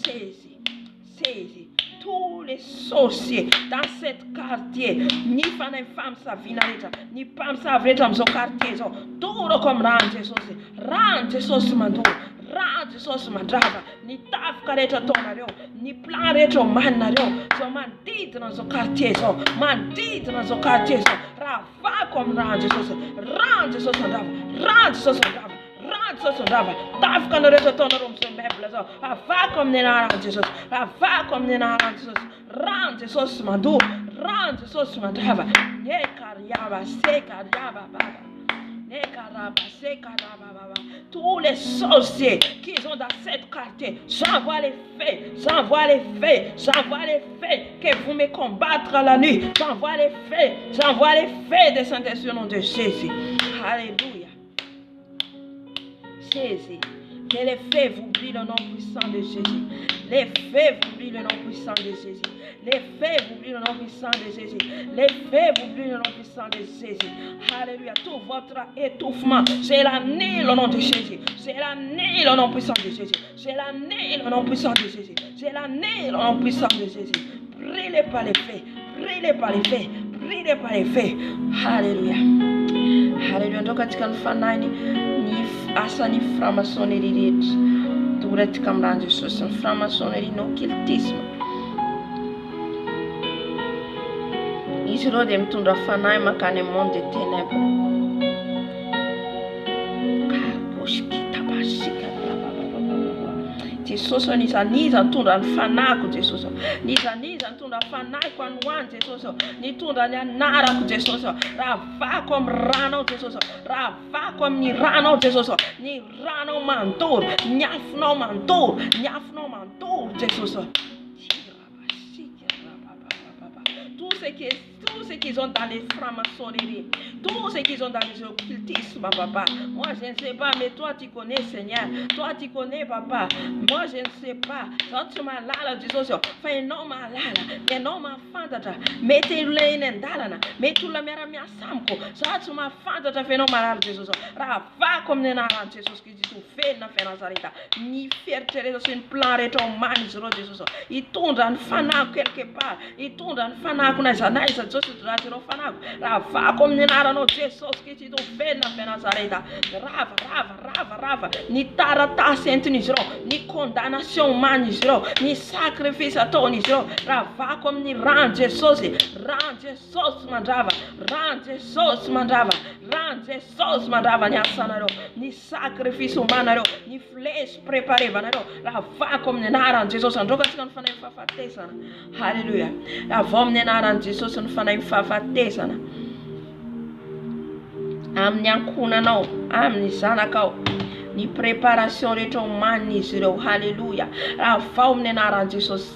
Saisis tous les sorciers dans cette quartier, ny fanahy famisaviana rehetra, ny mpamosavy rehetra amin'izao quartier zao, toroko amin'ny ran'i Jesosy, ran'i Jesosy mandoro, ran'i Jesosy mandrava. Ny tafika rehetra ataonareo, ny plan rehetra omaninareo zao manodidina an'izao quartier zao, manodidina an'izao quartier zao. Raha vako amin'ny ran'i Jesosy, ran'i Jesosy mandrava, ran'i Jesosy mandrava, ran'i Jesosy mandrava. Tafika na rehetra ataonareo amin'izao meuble zao, avako amin'ny anaran'i Jesosy, avako amin'ny anaran'i Jesosy. Ran'i Jesosy mandoro, ran'i Jesosy mandrava. Nekariaba, sekariaba baba. Tous les sorciers qui sont dans cette quartier, j'envoie les fées, j'envoie les fées, j'envoie les fées que vous me combattre la nuit. J'envoie les fées de Saint-Esprit au nom de Jésus. Alléluia. Jésus. Que les fées vous brillent le nom puissant de Jésus. Les fées vous brillent le nom puissant de Jésus. Les fées vous brillent le nom puissant de Jésus. Les fées vous brillent le nom puissant de Jésus. Alléluia. Tout votre étouffement, c'est l'année le nom de Jésus. C'est l'année le nom puissant de Jésus. C'est l'année le nom puissant de Jésus. C'est l'année le nom puissant de Jésus. Brillez par les fées. Brillez par les fées. Brillez par les fées. Alléluia. Alléluia. Ndio katika mfanani ni asa ni franc-maçonnerie rehetra toratika amin'irany Jesosy ny franc-maçonnerie no occultisme. Izy ireo dia mitondra fanahy makany amin'ny monde des ténèbres. Jesosy nizaniza nitondra ny fanahiko Jesosy. Nizaniza nitondra fanahiko anoany Jesosy. Nitondra ny anarako Jesosy. Raha vako amin'ny ranao Jesosy. Raha vako amin'ny ranao Jesosy. Ny ranao mandoro, ny afonao mandoro, ny afonao mandoro Jesosy. Tous ceux qui sont dans les francs-maçonneries, tous ceux qui sont dans les occultismes, papa. Moi, je ne sais pas, mais toi, tu connais, Seigneur. Toi, tu connais, papa. Moi, je ne sais pas. Toi, tu m'as là, Jésus. Fais un homme à là, un homme à fantatra. Mettez-le in dalana. Mettez-le mera mia samko. Toi, tu m'as fantatra, fais un homme à là, Jésus. Rava comme nena Jésus qui dit tout fait, na fait Nazareth. Ni fierté, c'est une plan réton man, Jésus. Il tourne dans le fana quelque part. Il tourne dans le fana qu'on a jamais. Rava comme nenarano Jesus que te do fé na fé Nazareta. Rava. Ni taratasi entunisro, ni condamnation humana nisro, ni sacrifice à ton nisro. Rava comme ni rend Jesus mandava, rend Jesus mandava ni asanaro, ni sacrifice humana ni flesh préparé vanaro. Rava comme nenara Jesus androka sikon fana fafatesana. Hallelujah. Rava nenara Jesus no fana fafatesana. Amin'ny ankonanao, amin'ny zanakao, ny préparation rehetra omaniny izy ireo. Halleluja. Raha vao amin'ny anaran'i Jesosy.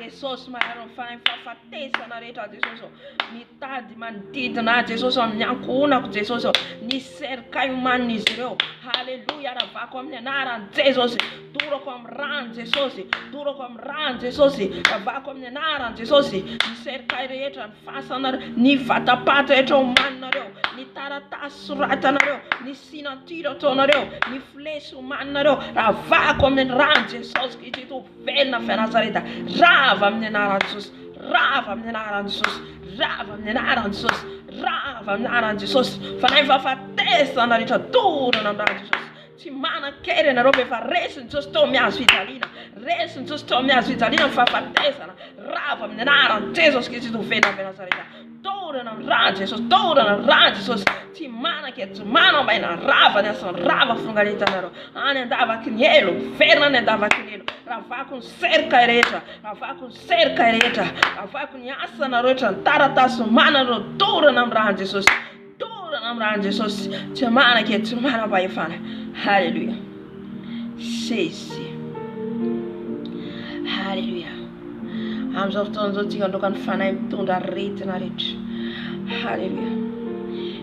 Jesosy mararo fahafatesana rehetra Jesosy. Mitady manodidina Jesosy amin'ny ankonako Jesosy. Ny serikay omaniny izy ireo. Halleluja. Raha vako amin'ny anaran'i Jesosy. Dorako amin'ny rano Jesosy. Dorako amin'ny rano Jesosy. Raha vako amin'ny anaran'i Jesosy. Ny serikay rehetra, ny fasana, ny vatapaty rehetra omaninareo. Ny taratasy soratanareo. Ny signature ataonareo. Ny flesy omaninareo. Raha vako amin'ny rano Jesosy Kristo velona fy Nazareta. Rava amin'ny anaran'i Jesosy. Rava amin'ny anaran'i Jesosy. Rava amin'ny anaran'i Jesosy. Rava amin'ny anaran'i Jesosy. Fanahy fahafatesana rehetra dorana amin'ny Jesosy. Tsy manan-kery ianareo rehefa resiny Jesosy tao miazo fijaliana. Resiny Jesosy tao miazo fijaliana ny fahafatesana. Rava amin'ny anaran'i Jesosy Kristo velona fy Nazareta. Dorana amin'ny rano Jesosy. Dorana amin'ny rano Jesosy. Tsy manan-kery, tsy manam-baina. Rava ny asany rava fongaretanareo. Any andavaky ny elo. Verina any andavaky ny elo. Raha vako ny serikay rehetra. Raha vako ny serikay rehetra. Raha vako ny asana rehetra. Ny taratasy manareo. Dorana amin'ny rano Jesosy. Dorana amin'ny rano Jesosy. Tsy manan-kery, tsy manam-pahefana. Halleluja. Jésus. Halleluja. Amin'izao fotoana izao tsika androka ny fanahy mitondra aretina rehetra. Halleluja.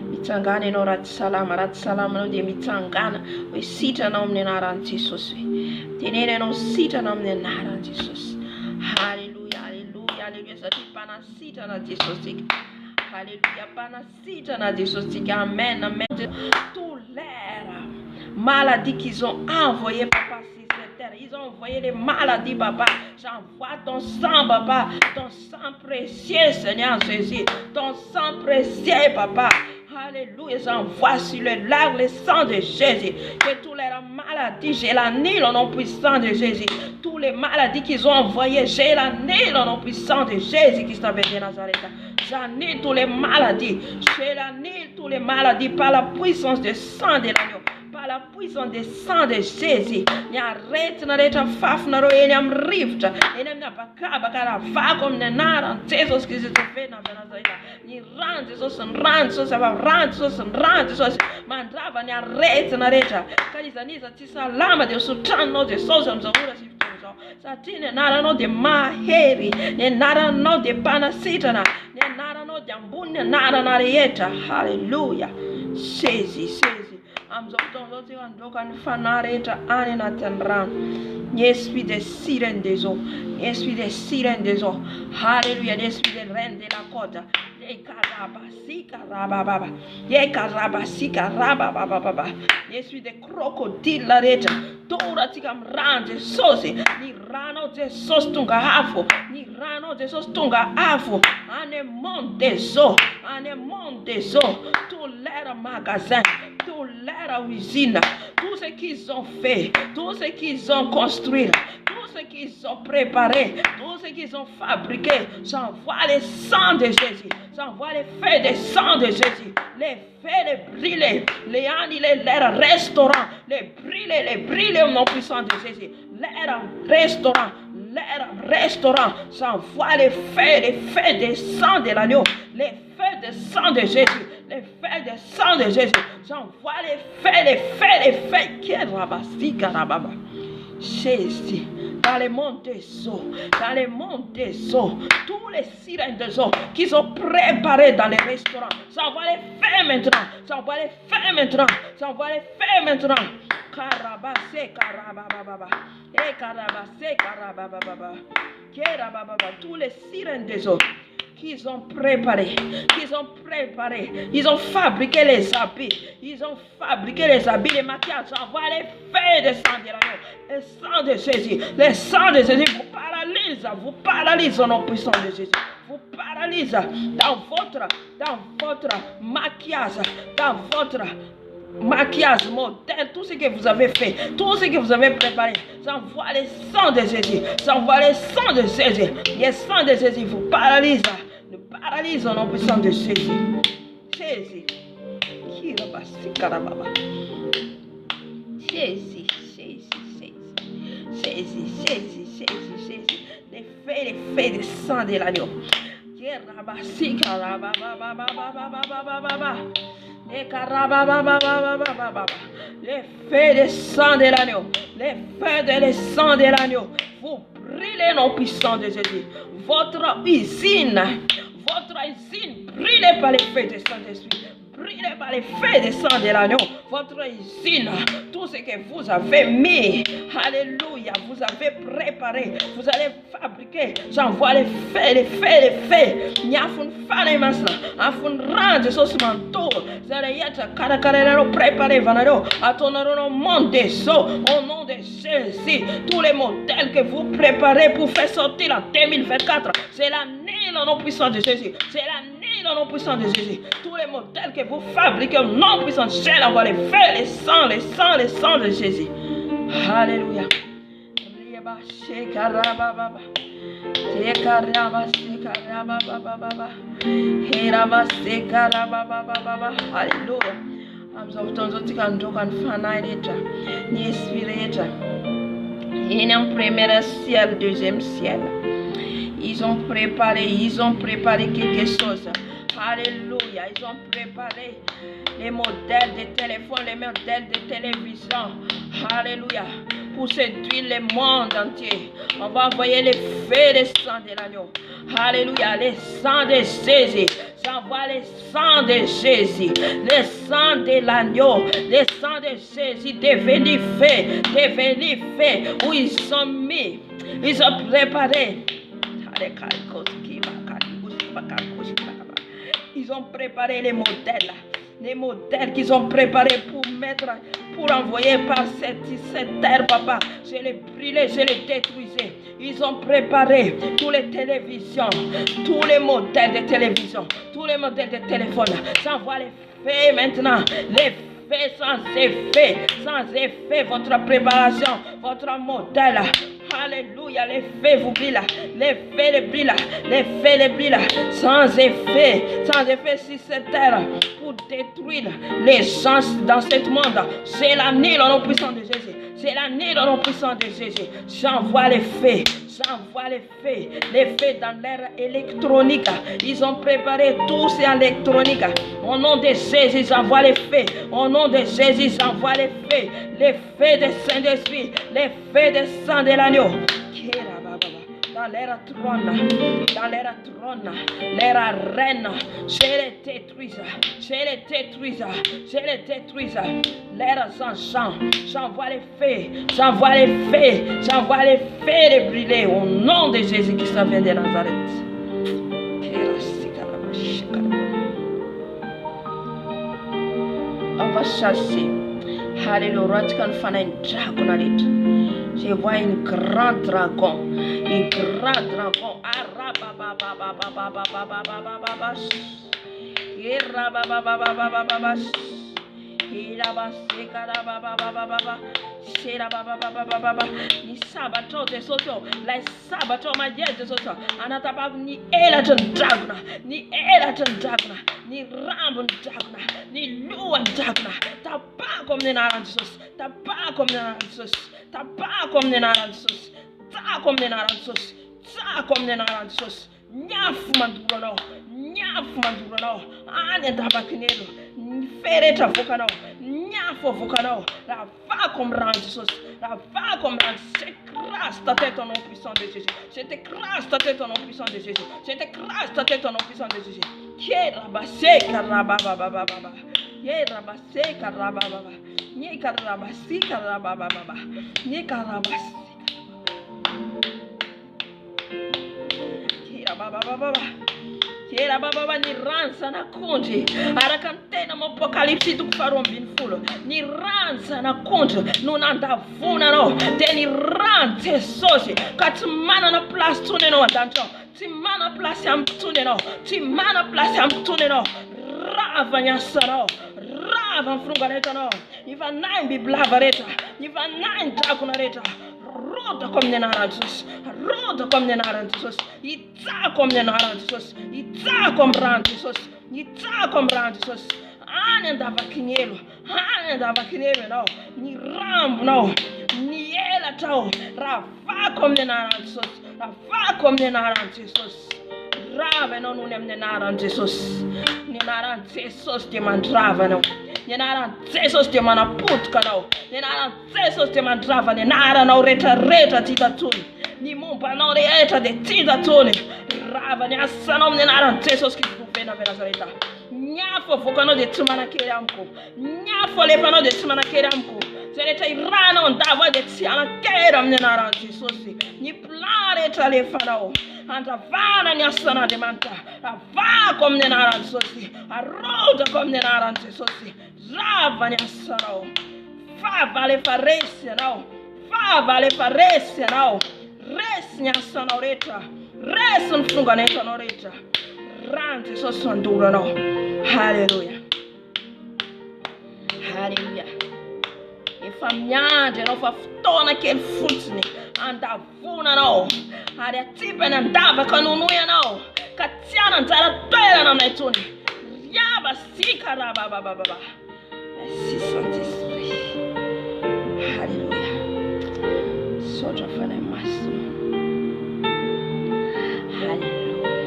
Mitsangana ianao ratsy salama anao dia mitsangana hoe sitranao amin'ny anaran'i Jesosy hoe. Tenena ianao sitranao amin'ny anaran'i Jesosy. Halleluja. Satria mpanasitrana Jesosy. Alléluia. Panasitrana Jesosy. Amen. Tout l'air maladie qu'ils ont envoyé, papa, sur cette terre. Ils ont envoyé les maladies, papa. J'envoie ton sang, papa. Ton sang précieux, Seigneur Jésus. Ton sang précieux, papa. Alléluia, j'envoie sur le lac le sang de Jésus. Que toutes les maladies, j'ai l'annule au nom puissant de Jésus. Toutes les maladies qu'ils ont envoyées, j'ai l'annule au nom puissant de Jésus qui s'appelle de Nazareth. J'annule toutes les maladies. Je l'annule toutes les maladies par la puissance du sang de l'agneau. Par la puissance du sang de Jésus. Ni arrête na rehetra fafina reo eny amin'ny rivotra. Eny amin'ny abakabaka raha vako amin'ny anaran'i Jesosy Kristy vena Nazareta. Ni rano range mandrava ni aretina rehetra ka izaniza tsy salama dia sotranao Jesosy amin'izao ora sy fotoana izao satria ny anaranao dia mahery, ny anaranao dia mpanasitrana, ny anaranao dia ambony ny anarana rehetra. Halleluja. Sezy amin'izao fotoana izao tsika androka ny fanahy rehetra any anatin'ny rano, ny esprit de sirène des eaux, ny esprit de sirène des eaux. Halleluja. Ny esprit de reine de la côte, ny esprit de crocodile rehetra toratsika amin'ny rano Jesosy, ny ranao Jesosy tonga afo, ny ranao Jesosy tonga afo en un monde des eaux, en un monde des eaux, tout leur magasin, tout leur usine, tout ce qu'ils ont fait, tout ce qu'ils ont construit, tout ce qu'ils ont préparé, tout ce qu'ils ont fabriqué, j'envoie le sang de Jésus, j'envoie les feux de sang de Jésus, les feux, les brûler, les annihiler, les restaurants, les brûler au nom puissant de Jésus, les restaurants, j'envoie les feux de sang de l'agneau, les feux de sang de Jésus, les feux de sang de Jésus, j'envoie les feux, qui est rabasika. Jésus, dans le monde des eaux, tous les sirènes des eaux qu'ils ont préparés dans les restaurants, j'envoie les feux maintenant, Karabase, tous les sirènes des eaux qu'ils ont préparé, ils ont fabriqué les habits, les maquillages, j'envoie les feux de sang de l'agneau, le sang de Jésus, vous paralyse au nom puissant de Jésus, vous paralyse dans votre maquillage, modèle, tout ce que vous avez fait, tout ce que vous avez préparé, j'envoie le sang de Jésus, le sang de Jésus vous paralyse au nom puissant de Jésus. Jésus. Les feux de sang de l'agneau. Les feux de sang de l'agneau, les feux de sang de l'agneau, vous brûlez non puissant de Jésus. Votre usine, brûlez par les feux de Saint-Esprit, brûlez par les feux de sang de l'agneau. Votre usine, tout ce que vous avez mis, alléluia, vous avez préparé, vous allez fabriquer. J'envoie les feux. Nyafun fane masna, afun range sos manto. Zereyeta karakarero préparé vanaro. Atonaro monde des eaux, au nom de Jésus. Tous les modèles que vous préparez pour faire sortir en 2024, c'est l'année au nom puissant de Jésus. C'est l'année au nom puissant de Jésus. Tous les modèles que vous fabriquez au nom puissant de Jésus, envoie les feux, les sangs de Jésus. Alléluia. Alléluia. Il y a un premier ciel, deuxième ciel. Ils ont préparé quelque chose. Alléluia. Ils ont préparé les modèles de téléphone, les modèles de télévision. Alléluia. Pour séduire le monde entier. On va envoyer les feux de sang de l'agneau. Alléluia. Les sangs de Jésus. J'envoie les sangs de Jésus. Les sangs de l'agneau. Les sangs de Jésus devenus faits. Où ils sont mis. Ils ont préparé. Ils ont préparé les modèles. Les modèles qu'ils ont préparés pour envoyer par cette terre, papa. Je les brûlais, je les détruisais. Ils ont préparé toutes les télévisions, tous les modèles de télévision, tous les modèles de téléphone. J'envoie les faits maintenant. Les faits sans effet, votre préparation, votre modèle. Alléluia, les feux vous brûlent, les feux brûlent, sans effet sur cette terre, pour détruire les gens dans ce monde. C'est l'année au nom puissant de Jésus, c'est l'année au nom puissant de Jésus. J'envoie les feux J'envoie les faits dans l'ère électronique. Ils ont préparé tout c'est électronique. Au nom de Jésus, j'envoie les faits. Au nom de Jésus, j'envoie les faits des Saint-Esprit, les faits des sang de l'agneau. Dans l'ère trône, l'ère reine, je les détruise, l'ère sans j'envoie les faits de brûler au nom de Jésus qui s'en vient de Nazareth. On va chasser. Alléluia, tu kan fana un dragon. Je vois un grand dragon. Ni sabato de soto, la sabato majet de soto. Anatapa ni elaton dragna, ni rambon dragna, ni luan dragna. T'as pas comme des naranjos, t'as pas comme des naranjos. Nyaf mandurano, anya tabakinelo, fereta vocano, nyafo vocano, la va comme ranjos, s'écrase ta tête au nom puissant de Jésus, s'écrase ta tête au nom puissant de Jésus, s'écrase ta tête au nom puissant de Jésus. Ye rabase karababa, ye rabase karababa, ye karabasi karababa, ye karabasi. Kera baba ni ranza na kundi arakantena m'apocalipse tu farò bin fulo ni ranza na kundi non andavuna no te ni ranze sosi katmana na place tu no danto ti mana place am tu no ti mana place am tu no rava nyasano rava frungareta no iva nine bi blavareta iva nine dragonareta roda comme des naranjos, itza comme des naranjos, itza comme brandisos, anenda vakinelo, no, ni rambo no, ni ela tao, rava comme des naranjos, rave no nunem ne naranjos, ni naranjos te mandrava no. Nenara zesos te mana putka no. Nenara zesos te mandrava nenara no reta tita tuni. Ni mumpa no reta de tita tuni. Rava ne asanom nenara zesos ki vena Nazareta. Nyafo fokano de tumana keramko. Nyafo lepano de tumana keramko. Zereta irana ondava de tiana keram nenara zesos. Ni planeta le farao. Antavana ni asana de manta. Ava comme nenara zesos. Arroda comme nenara zesos. Rava ne asarao. Fava le farese no. Res ne asana reta. Res un funganeta no reta. Rante so sondura no. Hallelujah. E famiglia no fa ftona che il futni. Andavuna no. Aria tipe andava con unuia no. Cazziana andava tela no netuni. Riaba sika baba. Merci Saint-Esprit. Alléluia. Soja fana massimo. Alléluia.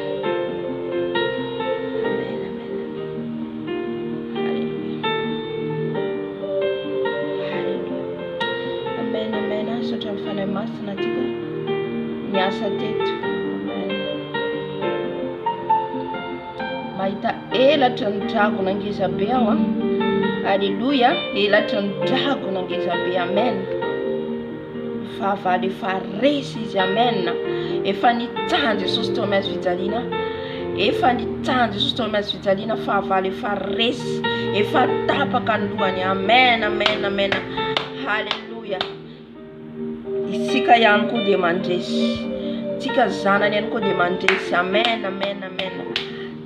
Amen. Soja fana massimo tika. Nyasa tetu. Maita ela tantago nangiza bewa. Alléluia. Ela tantago nangiza be. Amen. Fava le faresi amen. Efa nitande sustomes vitalina. Fava le faresi. Efa tapa kanduani. Amen. Alléluia. Isika yanko demandesi. Tika zana yanko demandesi. Amen.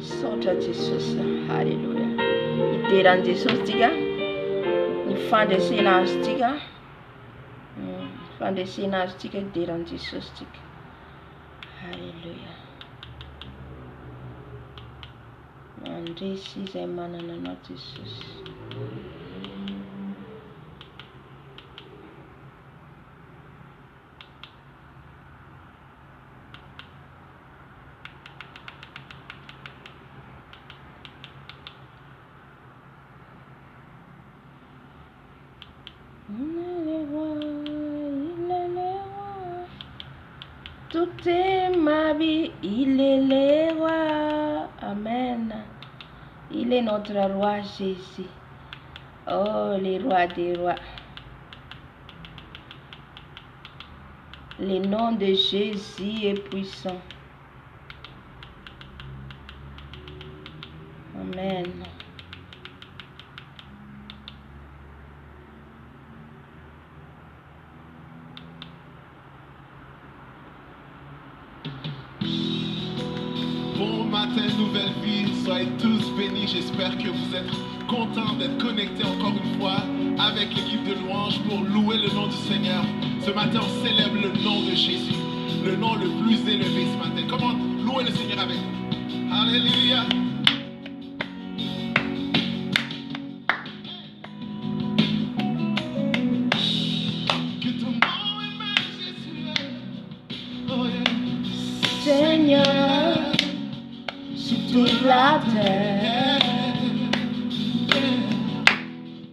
Sota Jesus. Alléluia. Iteran Jesus tika. Ni fande sena tika. Fande sena tika iteran Jesus tika. Alléluia. Mandesi zemana na Jesus. toute ma vie, il est le roi. Amen. Il est notre roi Jésus. Oh, les rois des rois. Le nom de Jésus est puissant. Amen. Bon matin, nouvelle vie, soyez tous bénis. J'espère que vous êtes contents d'être connectés encore une fois avec l'équipe de louanges pour louer le nom du Seigneur. Ce matin, on célèbre le nom de Jésus, le nom le plus élevé ce matin. Comment louer le Seigneur avec nous? Alléluia. Que ton nom est majestueux. Oh yeah. Seigneur, sur toute la terre.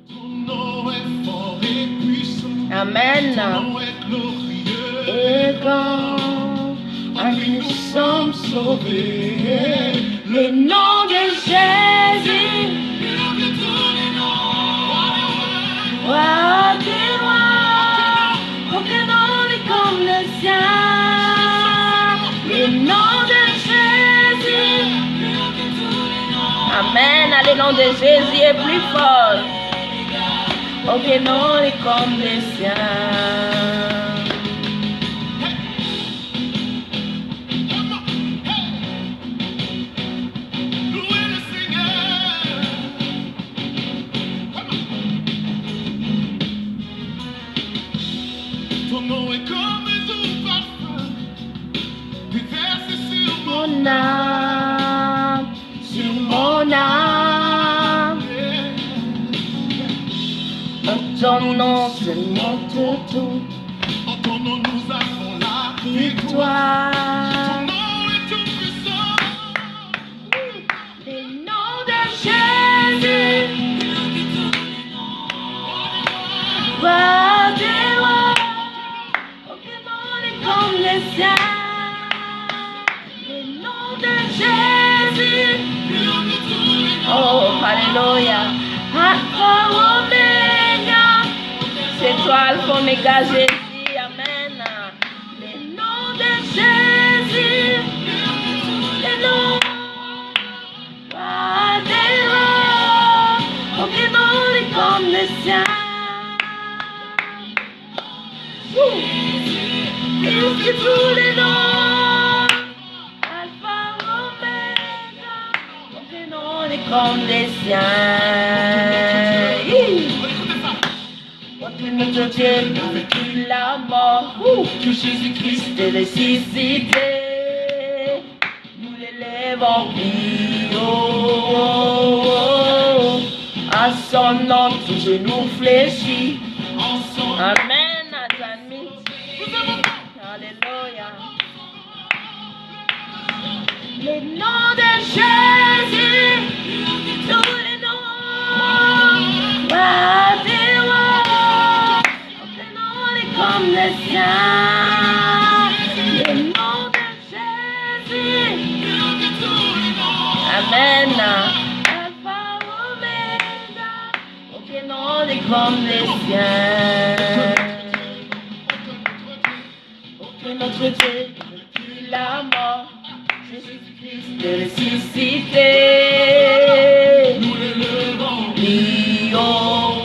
Ton nom est fort et puissant. Amen. Ton nom est glorieux. Et quand nous sommes sauvés, le nom de Jésus, roi des rois, aucun nom n'est comme le sien. Le nom de Jésus, amen. Le nom de Jésus est plus fort. Aucun nom n'est comme le sien. Louez le Seigneur. Ton nom est comme un doux parfum, déversé sur Mon âme, sur mon âme, en ton nom se monte tout, En ton nom nous avons la victoire. Ton nom est tout puissant. Le nom de Jésus, roi des rois, aucun nom n'est comme le sien. Le nom de Jésus, oh, alléluia, Alpha, Oméga, c'est toi Alpha, Oméga, Jésus, amen. Le nom de Jésus, le nom, roi des rois, aucun nom n'est comme le sien. Plus que tous les noms, Alpha, Oméga, aucun nom n'est comme le sien. Notre notre Dieu a vaincu la mort, que Jésus-Christ est ressuscité. Nous l'élèvons plus haut. À son nom, tout genou fléchit. Amen, amen. Alléluia. Le nom de Jésus, tous les noms, roi des rois, aucun nom n'est comme le sien. Le nom de Jésus, amen. Alpha, Oméga, aucun nom n'est comme le sien. Aucun autre Dieu n'a vaincu la mort. Jésus-Christ est ressuscité. Nous l'élevons. Lui, oh,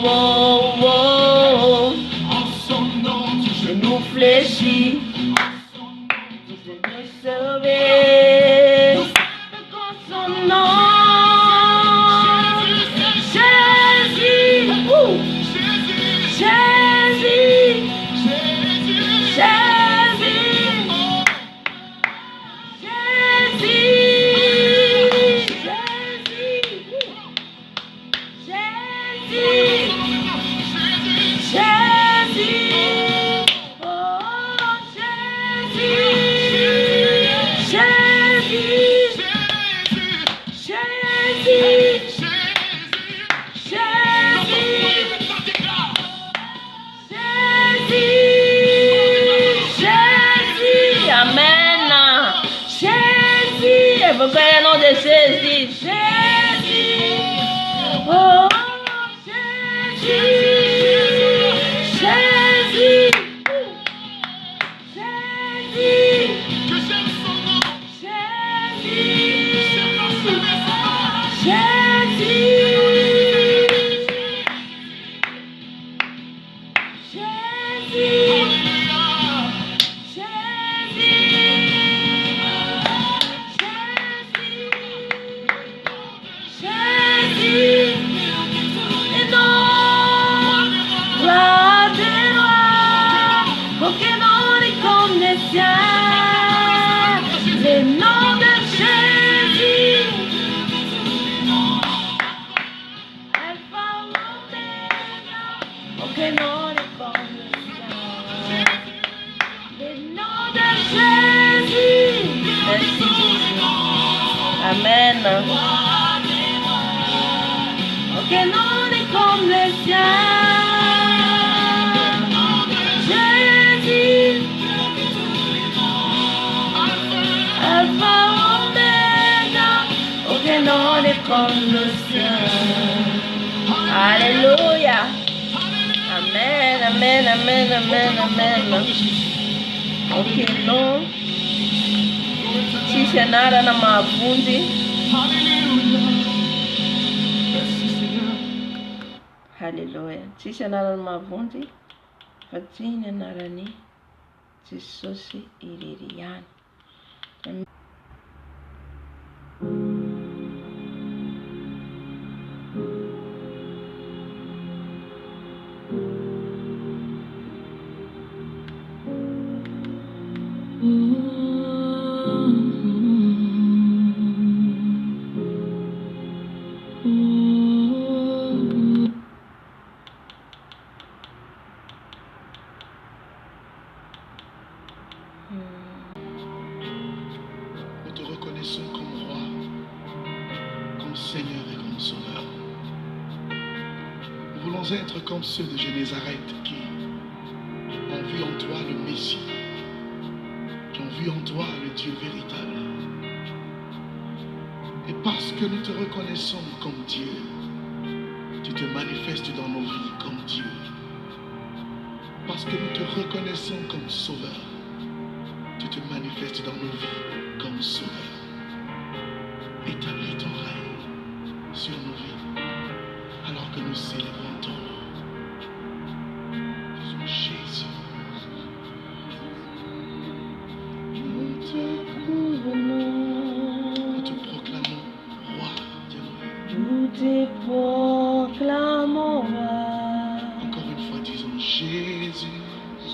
oh, oh, En son nom, tu genou fléchit, tous genoux sauvés. Dans son nom, Jésus, Jésus, Jésus, Jésus, Jésus, Amen. Jésus, Jésus. Oh, Jésus, Jésus, Jésus, Que j'aime son nom. Jésus, J'aime parsemer son nom. Jésus, Jésus, Alléluia. Le nom de Jésus, Alpha Omega, aucun nom n'est comme le sien. Le nom de Jésus, merci Jésus. Amen. Aucun nom n'est comme le sien. Jésus, Alpha Omega, aucun nom n'est comme le sien. Alléluia. Amen, amen, amen, amen, amen. Aucun nom. Tisha nara na mavundi. Alléluia. Merci Seigneur. Haleluya. Tisha nara na mavundi. Fatina narani. Tisosi iririan. Nous te reconnaissons comme roi, comme Seigneur et comme Sauveur. Nous voulons être comme ceux de Génézareth qui ont vu en toi le Messie, qui ont vu en toi le Dieu véritable. Et parce que nous te reconnaissons comme Dieu, tu te manifestes dans nos vies comme Dieu. Parce que nous te reconnaissons comme Sauveur, tu te manifestes dans nos vies comme Sauveur. Établis ton règne sur nos vies alors que nous célébrons ton nom. Disons Jésus. Nous te proclamons roi de nos vies. Nous te proclamons roi. Encore une fois, disons Jésus.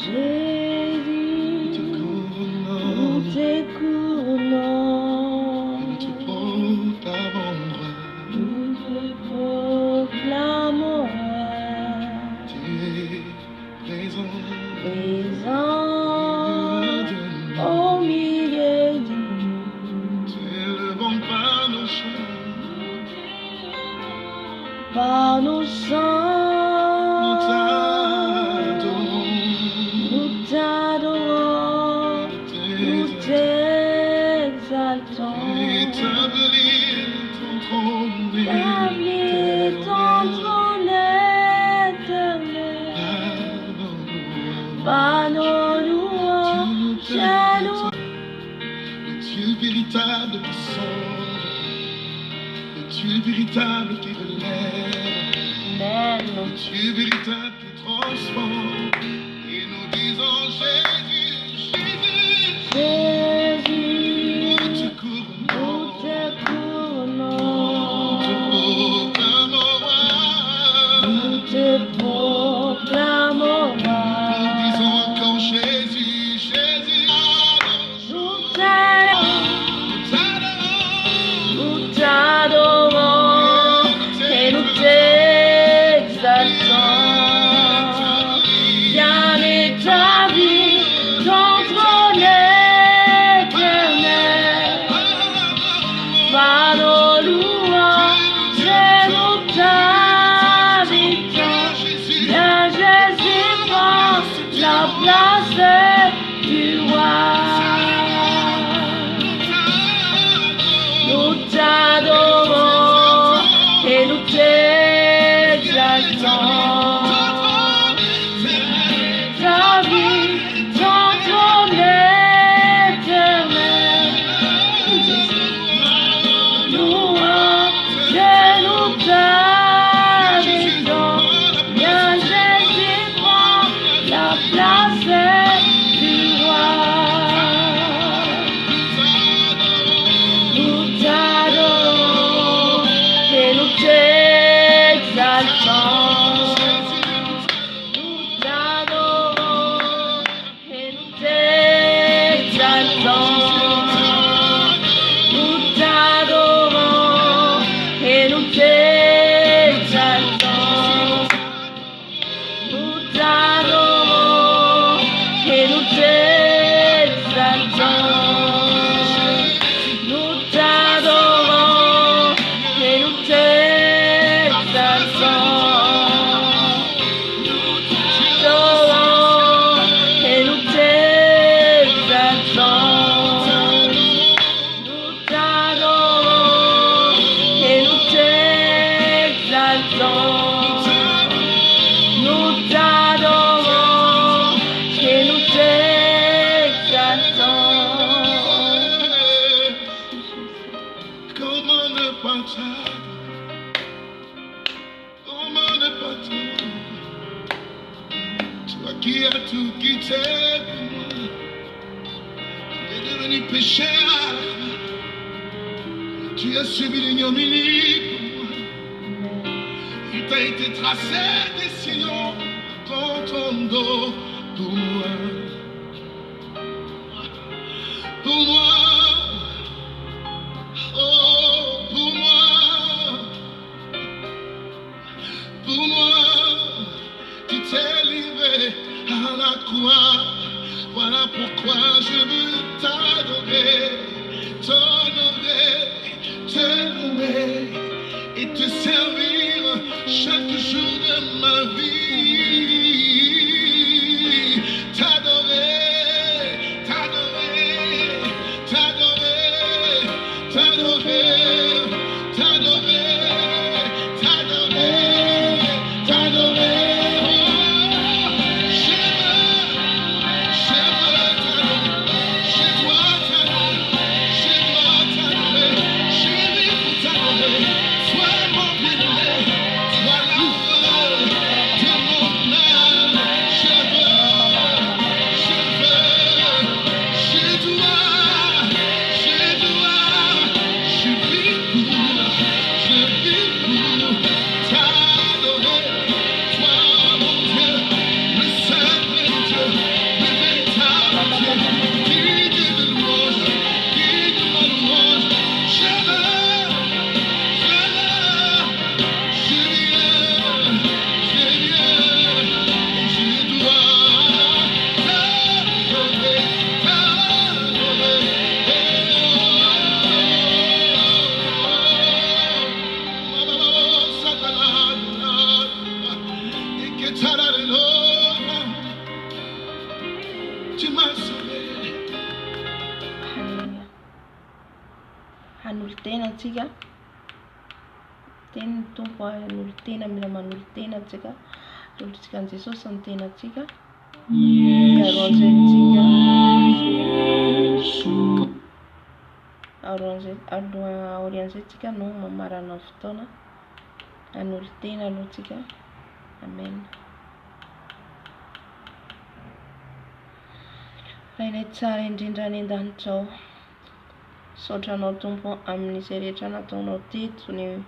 Jésus, Nous te couronnons. nous te couronnons. Et nous te proclamons roi. Nous te proclamons roi. Tu es présent. Présent De nous. au milieu de nous. Tu élevons par nos chants. Par nos Nous sangs, t'adorons. nous t'adorons, nous t'exaltons. Établis ton trône. Établis ton trône éternel. Par nos louanges, nous Le Dieu véritable qui sauve, le Dieu véritable qui relève, le Dieu véritable qui transforme. Et nous disons Jésus, Jésus, Jésus, nous te nous couronnons, te nous te couronnons. proclamons roi. Nous te proclamons Nous roi. disons encore Jésus, Jésus, Nous t'adorons, nous t'adorons. nous t'adorons et nous t'exaltons. Bien établi Comment ne pas t'adorer? Toi qui as tout quitté pour moi, tu es devenu pécheur à la croix. Tu as subi l'ignominie pour moi. Il t'a été tracé des sillons dans ton dos pour moi. Pour moi. Oh, pour moi. Pour moi. Tu t'es livré à la croix. Voilà pourquoi je veux t'adorer, t'honorer, te louer et te servir chaque jour de ma vie. T'adorer, t'adorer, t'adorer, t'adorer, t'adorer, t'adorer, t'adorer. Hanolo tena antsika. Teny ny tompo hanolo tena, mila manolo tena antsika. Olontsika ny Jesosy ny tena antsika. Aorian'izay no mamarana fotoana. Hanolo tena aloha antsika. Amen. Rainay tsara indrindra any an-danitrao. Saotranao tompo amin'izay rehetra nataonao teto, ny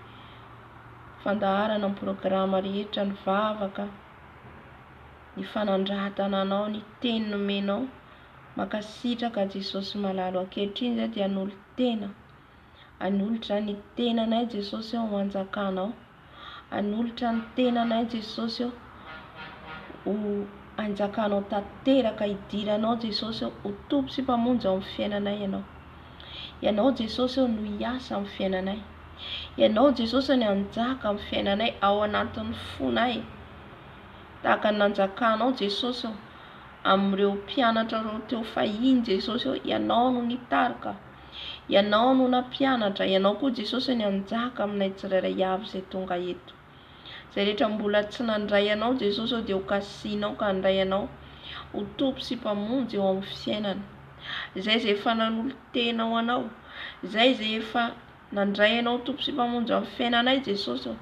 fandaharana ny programa rehetra, ny vavaka, ny fanandratana-nao, ny teny nomenao, makasitraka Jesosy malalo ankehitriny zay dia hanolo tena. Hanolotra ny tenanay Jesosy ao anjakanao. Hanolotra ny tenanay Jesosy ao ho anjakanao tanteraka, hidiranao Jesosy ao ho tompo sy mpamonjy ao amin'ny fiainanay ianao. Ianao Jesosy ao no hiasa amin'ny fiainanay. Ianao Jesosy no anjaka amin'ny fiainanay ao anatin'ny fonay. Tahaka ny nanjakanao Jesosy ao amin'ireo mpianatra reo teo fahiny Jesosy ao, ianao no nitarika. Ianao no nampianatra, ianao koa Jesosy no anjaka aminay tsirairay avy izay tonga eto. Zay rehetra mbola tsy nandray anao Jesosy ao dia ho kasianao ka handray anao ho tompo sy mpamonjy eo amin'ny fiainana. Zay efa nanolo tena ho anao, zay efa nandray anao tompo sy mpamonjy amin'ny fiainanay Jesosy ao,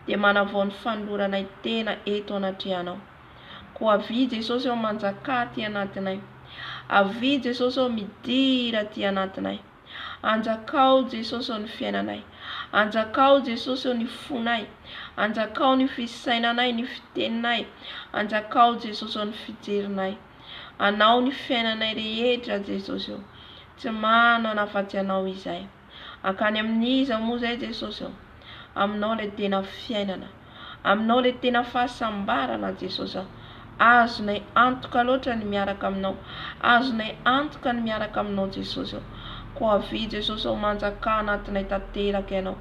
dia manavao ny fanoloranay tena eto anatrehanao. Ko avy Jesosy ao manjaka ty anatinay. Avy Jesosy ao midira ty anatinay. Anjakao Jesosy ao ny fiainanay. Anjakao Jesosy ao ny fonay. Anjakao ny fisainanay, ny fiteninay. Anjakao Jesosy ao ny fijerinay. Anao ny fiainanay rehetra Jesosy ao. Tsy manana afa-tsy anao izay. Akany amin'iza moa zay Jesosy ao. Aminao le tena fiainana. Aminao le tena fahasambarana Jesosy ao. Azonay antoka loatra ny miaraka aminao. Azonay antoka ny miaraka aminao Jesosy ao. Ko avy Jesosy ao manjaka anatinay tanteraka ianao.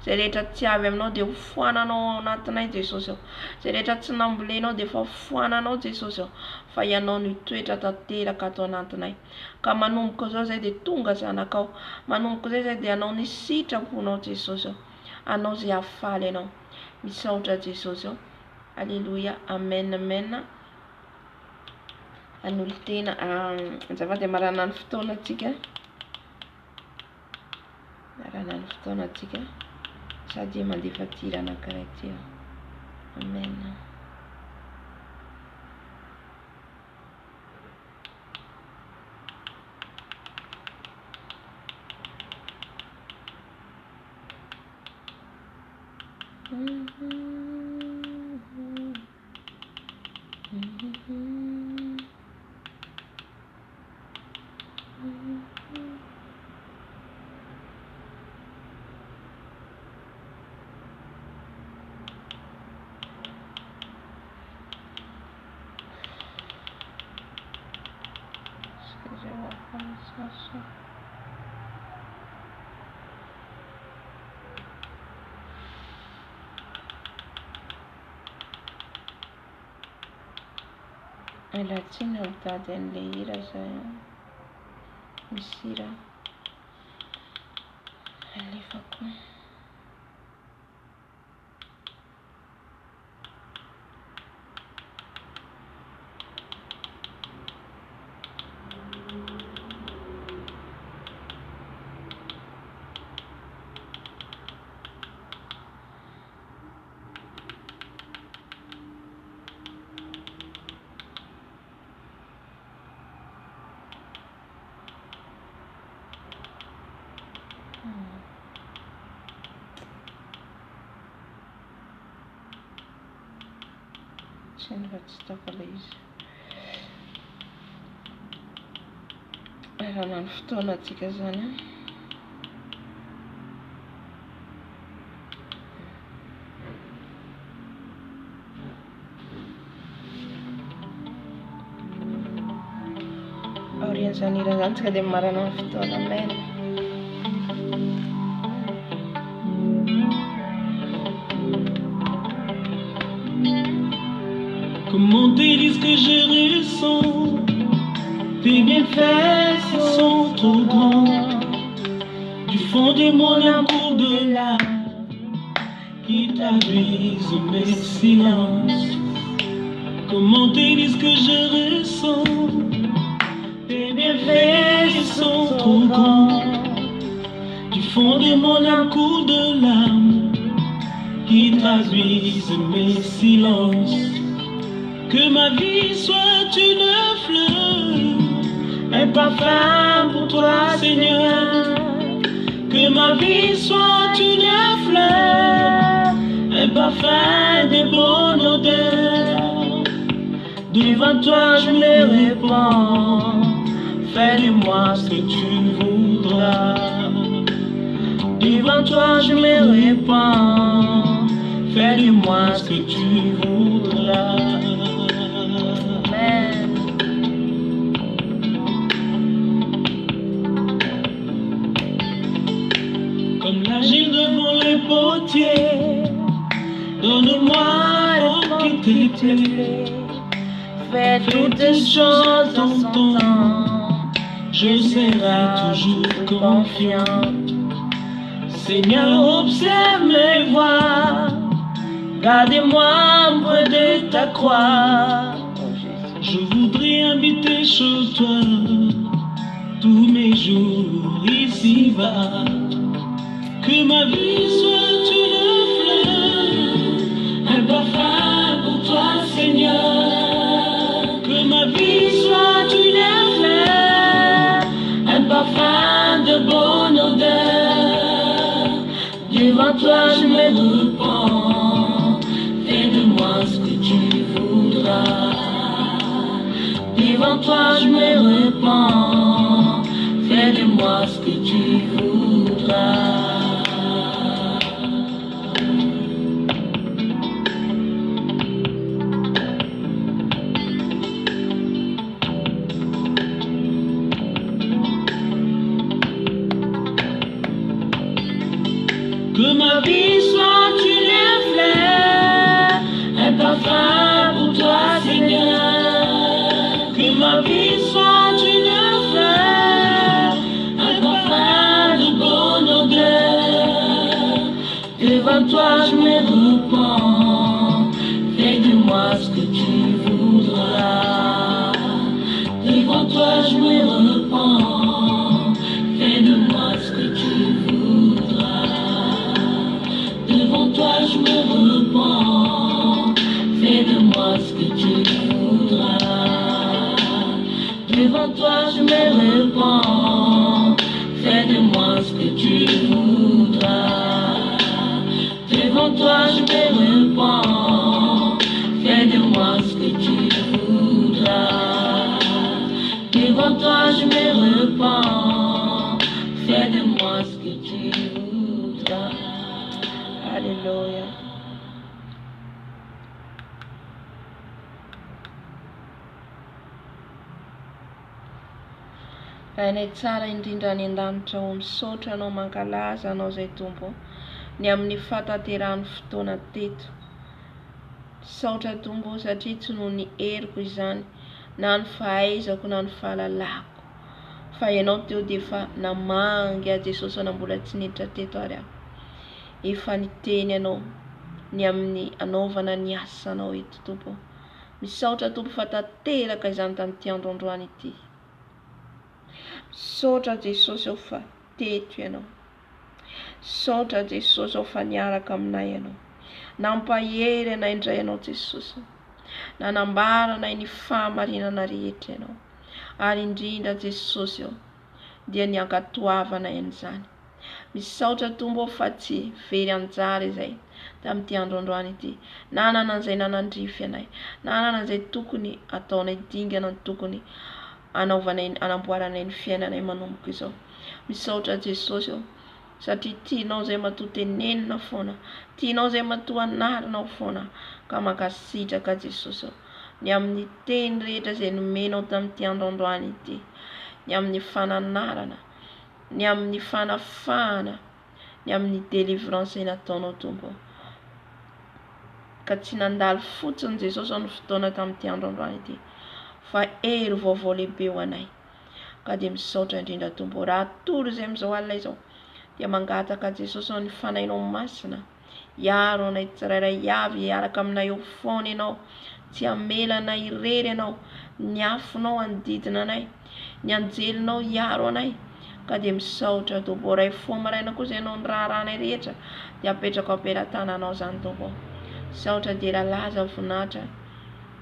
Zay rehetra tsy avy aminao dia ho foananao anatinay Jesosy ao. Zay rehetra tsy nambolenao dia fa foananao Jesosy ao. Fa ianao no toetra tanteraka ato anatinay. Ka manomboka zao zay dia tonga zanakao. Manomboka zay dia anao ny sitraponao Jesosy ao. Anao zay hafaly anao. Misaotra Jesosy ao. Alléluia. Amen. Amen. Hanolo tena. Azafady marana ny fotoana antsika. Marana ny fotoana antsika. sady mandefatirana karaha ty. Amen. Ela tsy nahitady an'ilay hira zay. Misy hira alefako. Sen faktiskt stoppade izy. Raha nany fotoana atsika zany. Aorian'izany hira zany tsika dia marana ny fotoana. Amen. Comment te dire ce que je ressens? Tes bienfaits sont trop grands. Du fond de mon amour de l'âme qui traduisent mes silences. Comment te dire ce que je ressens? Tes bienfaits sont trop grands. Du fond de mon amour de l'âme qui traduisent mes silences. Que ma vie soit une fleur, un parfum pour toi, Seigneur. Que ma vie soit une fleur, un parfum de bonne odeur. Devant toi je me répands, fais de moi ce que tu voudras. Devant toi je me répands, fais de moi ce que tu voudras. Comme l'agile devant les potiers, donne-moi ce qui te plaît. Fais toutes choses en ton temps, Je serai toujours confiant. Seigneur, observe mes voies, gardez-moi près de ta croix. Je voudrais habiter chez toi tous mes jours ici-bas. Que ma vie soit une fleur, un parfum pour toi, Seigneur. Que ma vie soit une fleur, un parfum de bonne odeur. Devant toi je me repens, fais de moi ce que tu voudras. Devant toi je me repens, fais de moi ce que tu voudras. Que ma vie soit une fleur, un parfum pour toi, Seigneur. Que ma vie soit une fleur, un parfum de bonne odeur. Devant toi je me repens, fais de moi ce que tu voudras. Devant toi je me repens, fais de moi ce que tu voudras. répands. Fais de moi ce que tu voudras. Devant toi je me répands. Fais de moi ce que tu voudras. Devant toi je me répands. Fais de moi ce que tu voudras. Devant toi je me répands. Fais de moi ce que tu voudras. Alléluia. Rainay tsara indrindra ny an-danitra ao misaotra anao mankalaza anao zay Tompo ny amin'ny fataterahany fotoana teto. Saotra Tompo satria tsy noho ny heriko izany na ny fahaizako na ny fahalalako fa ianao teo dia efa namangy a Jesosy na mbola tsy niditra teto ary aho. Efa niteny anao ny amin'ny anaovana ny asanao eto Tompo. Misaotra Tompo fa tanteraka izany tamin'ity androandroany ity. Saotra Jesosy ao fa teto ianao. Saotra Jesosy ao fa niaraka aminay ianao. Nampahery anay indray ianao Jesosy. Nanambara anay ny fahamarinana rehetra ianao. Ary indrindra Jesosy ao dia niankatoavana an'izany. Misaotra Tompo ao fa tsy very anjara izay tamin'ity androandroany ity. Nanana an'izay nanandrify anay. Nanana an'izay tokony ataonay dingana ny tokony anaovanay anamboaranay ny fiainanay manomboka izao. Misaotra Jesosy ao satria tianao zay matotenenina foana. Tianao zay matoanarinao foana ka makasitraka Jesosy ao. Ny amin'ny teny rehetra zay nomenao tamin'ity androandroany ity. Ny amin'ny fananarana, ny amin'ny fanafahana, ny amin'ny délivrance nataonao Tompo. Ka tsy nandalo fotsiny Jesosy ny fotoana tamin'ity androandroany ity. Fa hery vaovao lehibe ho anay. Ka dia misaotra indrindra Tompo. Raha tory izay amin'izao alina izao dia mangataka Jesosy ny fanainao masina. Hiaro anay tsirairay avy hiaraka aminay eo foana ianao. Tsy hamelanay irery ianao. Ny afonao handidina anay. Ny anjelinao hiaro anay. Ka dia misaotra Tompo. Ray foa maraina kosa ianao ny raharanay rehetra dia apetraka am-pelantananao zany Tompo. Saotra dia lalaza voninahitra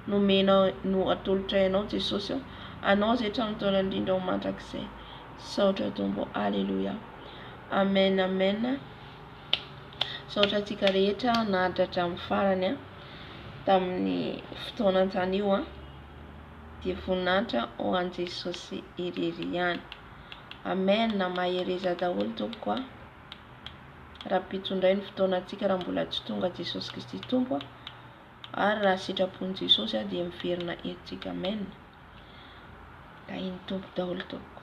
nomenao no atolotra ianao Jesosy ao. Anao zay tranon-taona indrindra ho mandrakizay. Saotra Tompo. Alléluia. Amen, amen. Saotra antsika rehetra nahatra hatramin'ny farany tamin'ny fotoana tany io dia voninahitra ho an Jesosy irery ihany. Amen. Na mahereza daholo Tompo raha pitondray ny fotoana antsika raha mbola tsy tonga Jesosy Kristy Tompo ary raha sitrapon'i Jesosy dia miverina etsika. Amen. Da iny Tompo daholo Tompo.